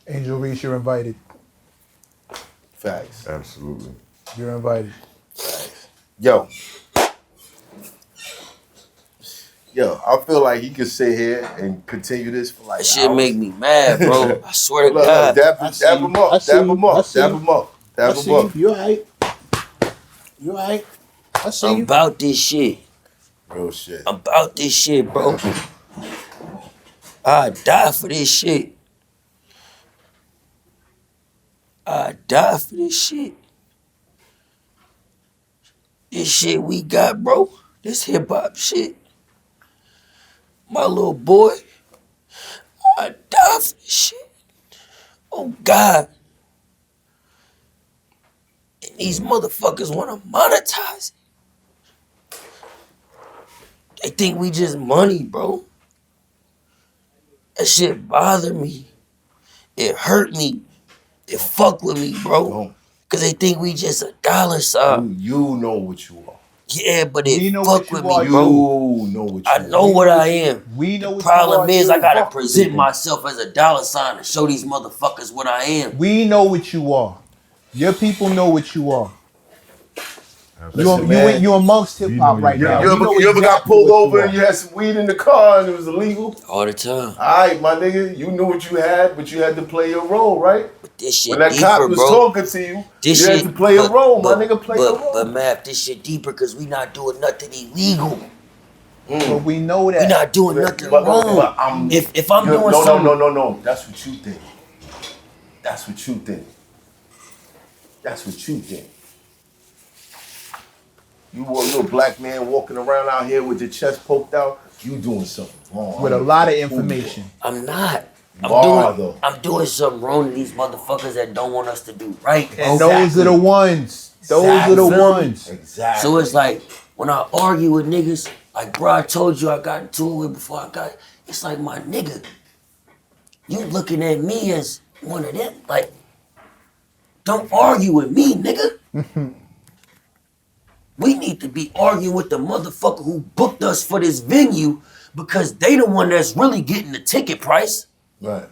Angel Reese, you're invited. Facts. Absolutely. You're invited. Yo, I feel like he could sit here and continue this for like That shit hours. make me mad, bro. I swear to Look, God. dab him up, dab him up, dab him up, dab him up. You alright? You alright? I see I'm you. about this shit. Real shit. I'm about this shit, bro. I die for this shit. I die for this shit. This shit we got, bro. This hip hop shit. My little boy. I die for this shit. Oh God. And these motherfuckers wanna monetize it. They think we just money, bro. That shit bother me. It hurt me. It fuck with me, bro. Don't. Cause they think we just a dollar sign. You know what you are. Yeah, but We it know fuck what you with are, me, bro. You know what you I are. know what I am. We know The what problem you are. is I too. gotta Fuck present people. myself as a dollar sign to show these motherfuckers what I am. We know what you are. Your people know what you are. Listen, man. You amongst hip hop know right you now. got We know You ever got exactly pulled what you over are. and you had some weed in the car and it was illegal? All the time. All right, my nigga, you knew what you had, but you had to play your role, right? But this shit When that deeper, cop was bro. talking to you, This you shit, had to play a role, my nigga. Play your But role. Matt, this shit deeper because we not doing nothing illegal. But we know that. We not doing nothing But wrong. If I'm doing no, something, no. That's what you think. That's what you think. That's what you think. You're a black man walking around out here with your chest poked out. You doing something wrong. With a lot of information. I'm not. Though. I'm doing something wrong to these motherfuckers that don't want us to do right. And those are the ones. Those are the ones. Exactly. So it's like when I argue with niggas, like bro, I told you I got into it with before I got. It's like my nigga, you looking at me as one of them. Like, don't argue with me, nigga. We need to be arguing with the motherfucker who booked us for this venue because they the one that's really getting the ticket price. Right.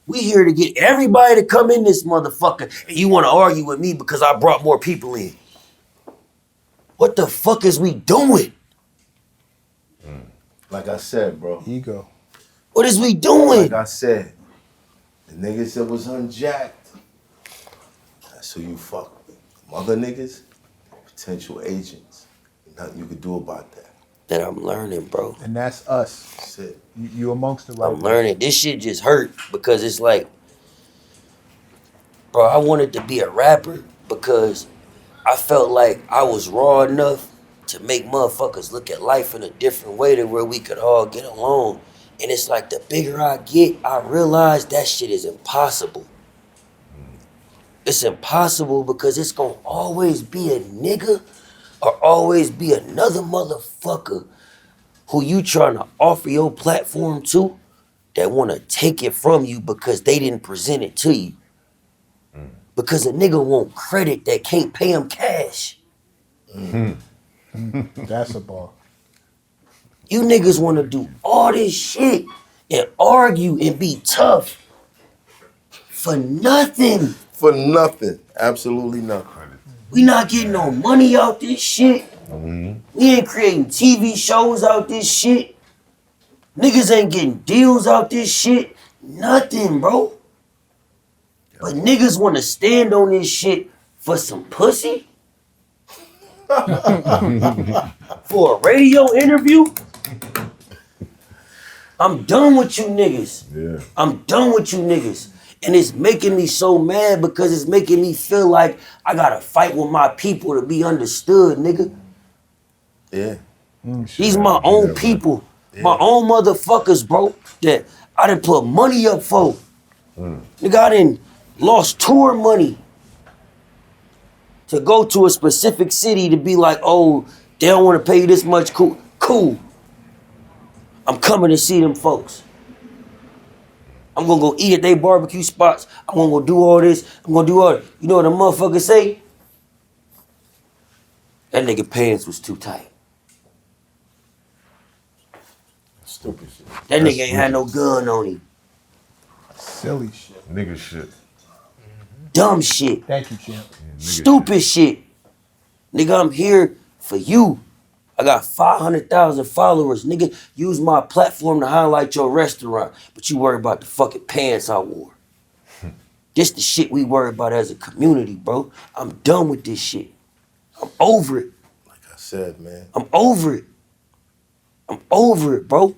We here to get everybody to come in this motherfucker, and you want to argue with me because I brought more people in. What the fuck is we doing? Like I said, bro. Ego. What is we doing? Like I said, the niggas that was unjacked, that's who you fuck with. Them other niggas, potential agents. Nothing you could do about that. That I'm learning, bro. And that's us. That's it. You amongst the right. I'm learning. This shit just hurt because it's like, bro, I wanted to be a rapper because I felt like I was raw enough to make motherfuckers look at life in a different way to where we could all get along. And it's like the bigger I get, I realize that shit is impossible. It's impossible because it's gonna always be a nigga or always be another motherfucker who you trying to offer your platform to that wanna take it from you because they didn't present it to you. Because a nigga want credit that can't pay him cash. That's a bar. You niggas wanna do all this shit and argue and be tough for nothing. For nothing. Absolutely nothing. We not getting no money out this shit. We ain't creating TV shows out this shit. Niggas ain't getting deals out this shit. Nothing, bro. But niggas wanna stand on this shit for some pussy? For a radio interview? I'm done with you niggas. Yeah. I'm done with you niggas. And it's making me so mad because it's making me feel like I gotta fight with my people to be understood, nigga. Yeah. These my own people. My own motherfuckers, bro, that I done put money up for. Nigga, I done lost tour money to go to a specific city to be like, oh, they don't want to pay you this much. Cool. I'm coming to see them folks. I'm gonna go eat at their barbecue spots. I'm gonna go do all this. I'm gonna do all that. You know what the motherfucker say? That nigga pants was too tight. Stupid shit. That nigga ain't had no gun on him. Silly shit. Nigga shit. Dumb shit. Thank you, champ. Stupid shit. Nigga, I'm here for you. I got 500,000 followers. Nigga, use my platform to highlight your restaurant, but you worry about the fucking pants I wore. This the shit we worry about as a community, bro. I'm done with this shit. I'm over it. Like I said, man. I'm over it. I'm over it, bro.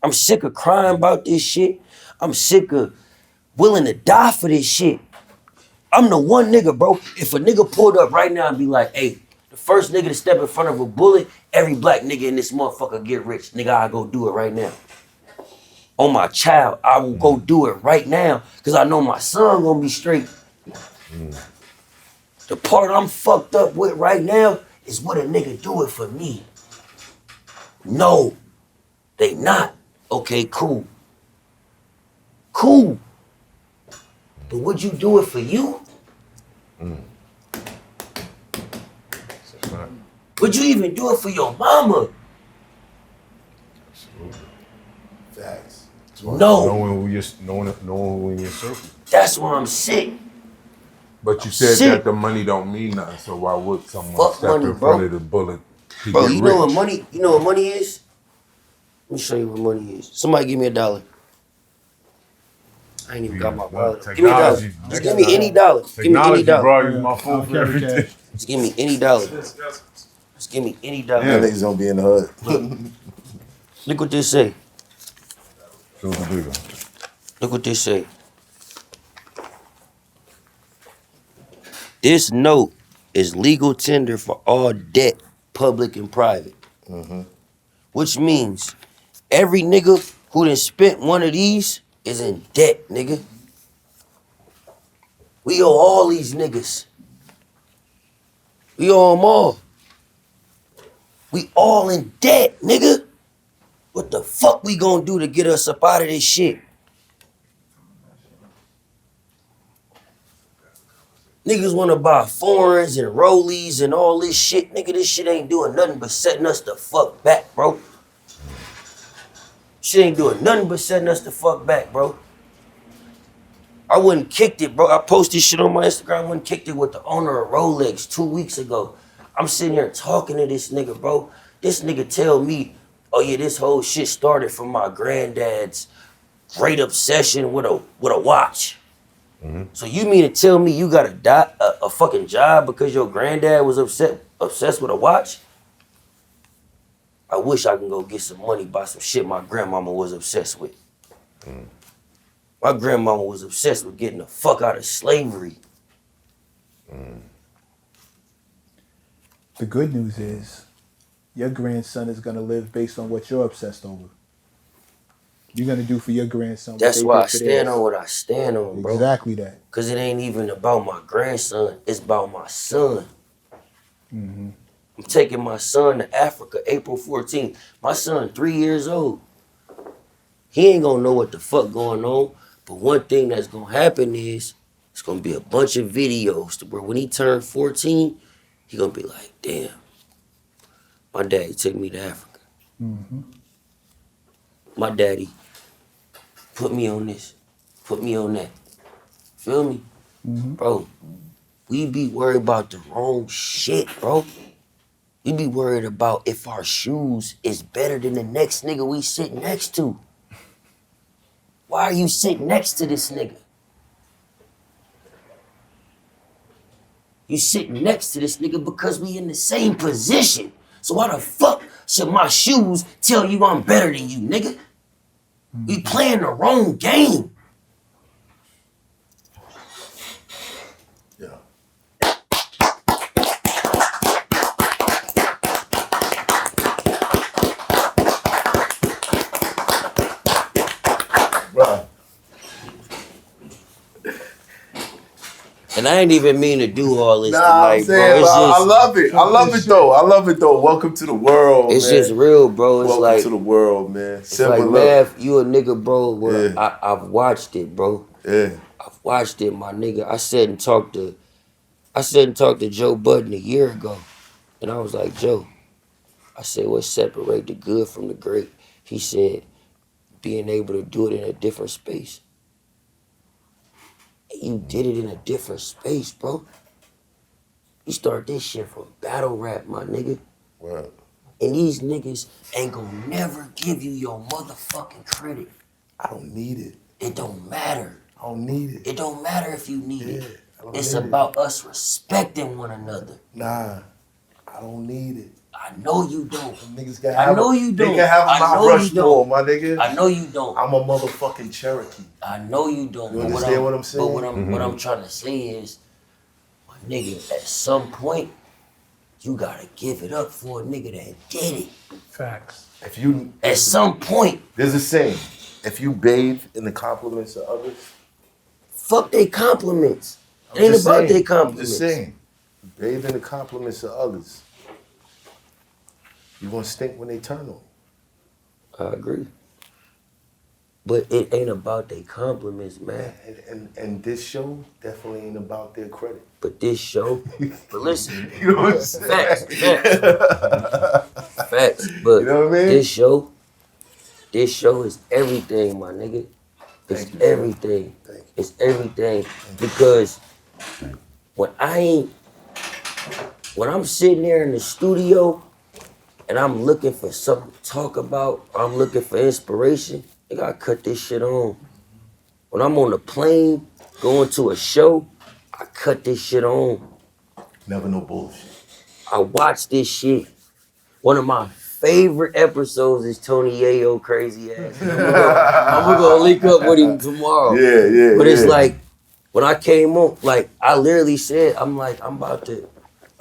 I'm sick of crying about this shit. I'm sick of willing to die for this shit. I'm the one nigga, bro. If a nigga pulled up right now and be like, hey, the first nigga to step in front of a bullet, every black nigga in this motherfucker get rich. Nigga, I go do it right now. on my child, I will go do it right now because I know my son gonna be straight. The part I'm fucked up with right now is what a nigga do it for me. No, they not. Okay, cool. Cool. But would you do it for you? Would you even do it for your mama? Facts. No. Knowing who in your circle. That's why I'm sick. But you said Shit. that the money don't mean nothing, so why would someone Fuck step money, in bro. front of the bullet to Bro, get you rich? know what money is? Let me show you what money is. Somebody give me $1. I ain't even got my wallet. Give me $1. Technology. Just give me any dollar. Give me any Technology dollar. brought you my phone for everything. Just give me any dollar. Just give me any dollar. That niggas gonna be in the hood. Look what this say. Show the bigger. Look what this say. This note is legal tender for all debt, public and private. Which means every nigga who done spent one of these is in debt, nigga. We owe all these niggas. We owe them all. We all in debt, nigga. What the fuck we gonna do to get us up out of this shit? Niggas wanna buy foreigns and rollies and all this shit. Nigga, this shit ain't doing nothing but setting us the fuck back, bro. Shit ain't doing nothing but setting us the fuck back, bro. I wouldn't kicked it, bro. I posted shit on my Instagram. I wouldn't kicked it with the owner of Rolex 2 weeks ago. I'm sitting here talking to this nigga, bro. This nigga tell me, oh yeah, this whole shit started from my granddad's great obsession with a watch. So you mean to tell me you got a fucking job because your granddad was obsessed with a watch? I wish I can go get some money, buy some shit my grandmama was obsessed with. My grandmama was obsessed with getting the fuck out of slavery. The good news is your grandson is gonna live based on what you're obsessed over. You're gonna do for your grandson what That's they why did I for stand theirs. on what I stand on, bro. Exactly that. Cause it ain't even about my grandson, it's about my son. I'm taking my son to Africa April 14th. My son 3 years old. He ain't gonna know what the fuck going on, but one thing that's gonna happen is it's gonna be a bunch of videos to where when he turned 14, he gonna be like, damn, my daddy took me to Africa. My daddy put me on this, put me on that. Feel me? Bro, we be worried about the wrong shit, bro. We be worried about if our shoes is better than the next nigga we sit next to. Why are you sitting next to this nigga? You sitting next to this nigga because we in the same position. So why the fuck should my shoes tell you I'm better than you, nigga? We playing the wrong game. Yeah. Right. And I ain't even mean to do all this Nah, tonight, I'm saying, bro. It's I just, love it. I love it though. I love it though. Welcome to the world, it's man. just real, bro. It's Welcome like, to the world, man. it's like, Mav, you a nigga, bro. Where Yeah. I've watched it, bro. Yeah. I've watched it, my nigga. I sat and talked to Joe Budden a year ago, and I was like, Joe, I said, what separate the good from the great? He said, being able to do it in a different space. And you did it in a different space, bro. You start this shit from battle rap, my nigga. Wow. And these niggas ain't gonna never give you your motherfucking credit. I don't need it. It don't matter. I don't need it. It don't matter if you need Yeah, it. I don't It's need it. about us respecting one another. Nah, I don't need it. I know you don't. Niggas can I have know you They don't. can have I my know brush you more, don't. my nigga. I know you don't. I'm a motherfucking Cherokee. I know you don't. You But understand what I'm saying? But what I'm trying to say is, my nigga, at some point, you gotta give it up for a nigga that did it. Facts. If you, At some point, there's a saying. if you bathe in the compliments of others, Fuck they compliments. It I'm ain't just about saying, their I'm compliments. just saying, bathe in the compliments of others. You gonna stink when they turn on you. I agree. But it ain't about their compliments, man. And this show definitely ain't about their credit. But this show, but listen, You know what I'm saying? facts. But You know what I mean? this show is everything, my nigga. It's Thank you, sir. everything. Thank you. It's everything. Because when I'm sitting there in the studio and I'm looking for something to talk about, or I'm looking for inspiration, I gotta cut this shit on. When I'm on the plane going to a show, I cut this shit on. Never no bullshit. I watch this shit. One of my favorite episodes is Tony Yayo crazy ass. I'm gonna link up with him tomorrow. Yeah. But it's like, when I came on, like, I literally said, I'm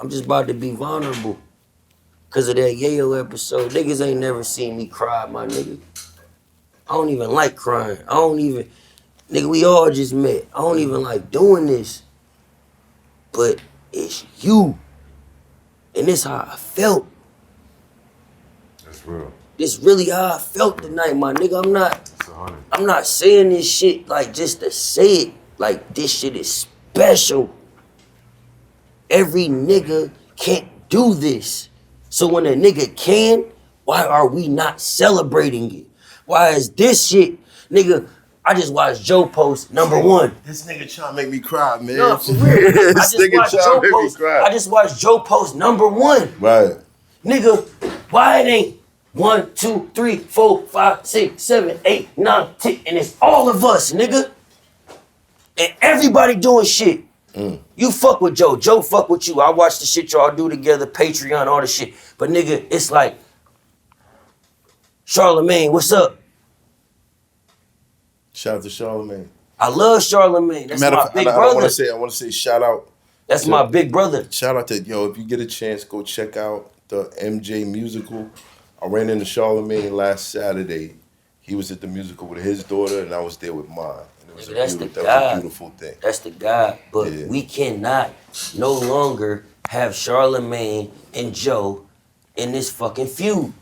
just about to be vulnerable. Cause of that Yayo episode. Niggas ain't never seen me cry, my nigga. I don't even like crying. Nigga, we all just met. I don't even like doing this. But it's you. And this how I felt. That's real. This really how I felt tonight, my nigga. I'm not saying this shit like just to say it. Like, this shit is special. Every nigga can't do this. So when a nigga can, why are we not celebrating it? Why is this shit, nigga? I just watched Joe post #1. This nigga trying to make me cry, man. No, for real. This nigga trying to make me cry. I just watched Joe post #1. Right. Nigga, why it ain't 1, 2, 3, 4, 5, 6, 7, 8, 9, 10, and it's all of us, nigga. And everybody doing shit. You fuck with Joe. Joe fuck with you. I watch the shit y'all do together, Patreon, all the shit. But nigga, it's like, Charlemagne, what's up? Shout out to Charlemagne. I love Charlemagne. That's my big brother. I want to say shout out. That's my big brother. Shout out to, if you get a chance, go check out the MJ musical. I ran into Charlemagne last Saturday. He was at the musical with his daughter, and I was there with mine. And That's that the was a guy. beautiful thing. That's the guy. But Yeah. we cannot no longer have Charlemagne and Joe in this fucking feud.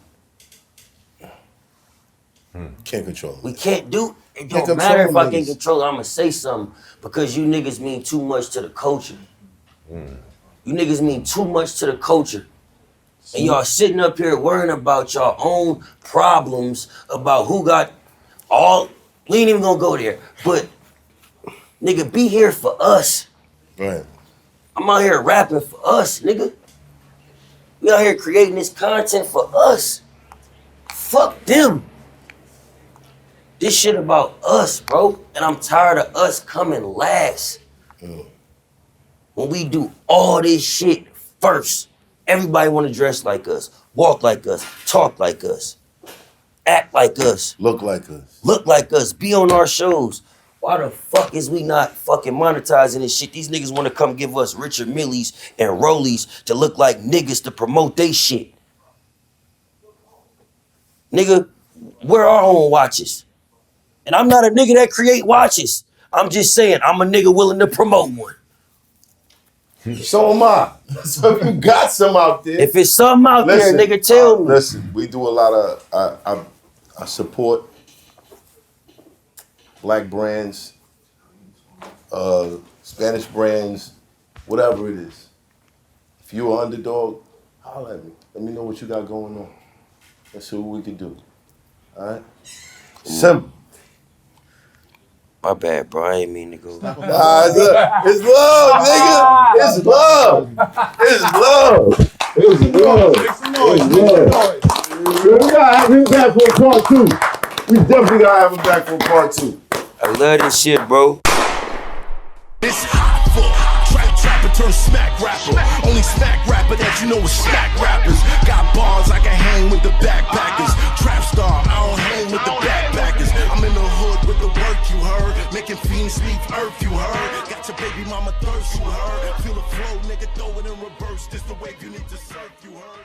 Can't control We it. can't do it. Can't Don't matter if control I can niggas. control it. I'm gonna say something because you niggas mean too much to the culture. You niggas mean too much to the culture. And y'all sitting up here worrying about y'all own problems, about who got all. We ain't even gonna go there. But nigga, be here for us. Right. I'm out here rapping for us, nigga. We out here creating this content for us. Fuck them. This shit about us, bro. And I'm tired of us coming last. When we do all this shit first, everybody wanna dress like us, walk like us, talk like us, act like us, Look like us. look like us, be on our shows. Why the fuck is we not fucking monetizing this shit? These niggas wanna come give us Richard Millies and Rollies to look like niggas to promote they shit. Nigga, we're our own watches. And I'm not a nigga that create watches. I'm just saying, I'm a nigga willing to promote one. So am I. So if you got some out there. If it's something out there, nigga, tell me. Listen, we do a lot of, I support black brands, Spanish brands, whatever it is. If you're an underdog, holler at me. Let me know what you got going on. Let's see what we can do. All right? Symba. My bad, bro. I ain't mean to go. Nah, it's love, nigga. It's love. It's love. It's love. We gotta have him back for part 2. We definitely gotta have him back for part 2. I love this shit, bro. It's hot for trapper turn smack rapper. Only smack rapper that you know is smack rappers. Got bars I can hang with the backpackers. Trap star, I don't hang with the backpackers. I'm in the hood with the work you heard. Making fiends leave earth you heard. Got your baby mama thirst you heard. Feel the flow, nigga, throw it in reverse. This the wave you need to surf you heard.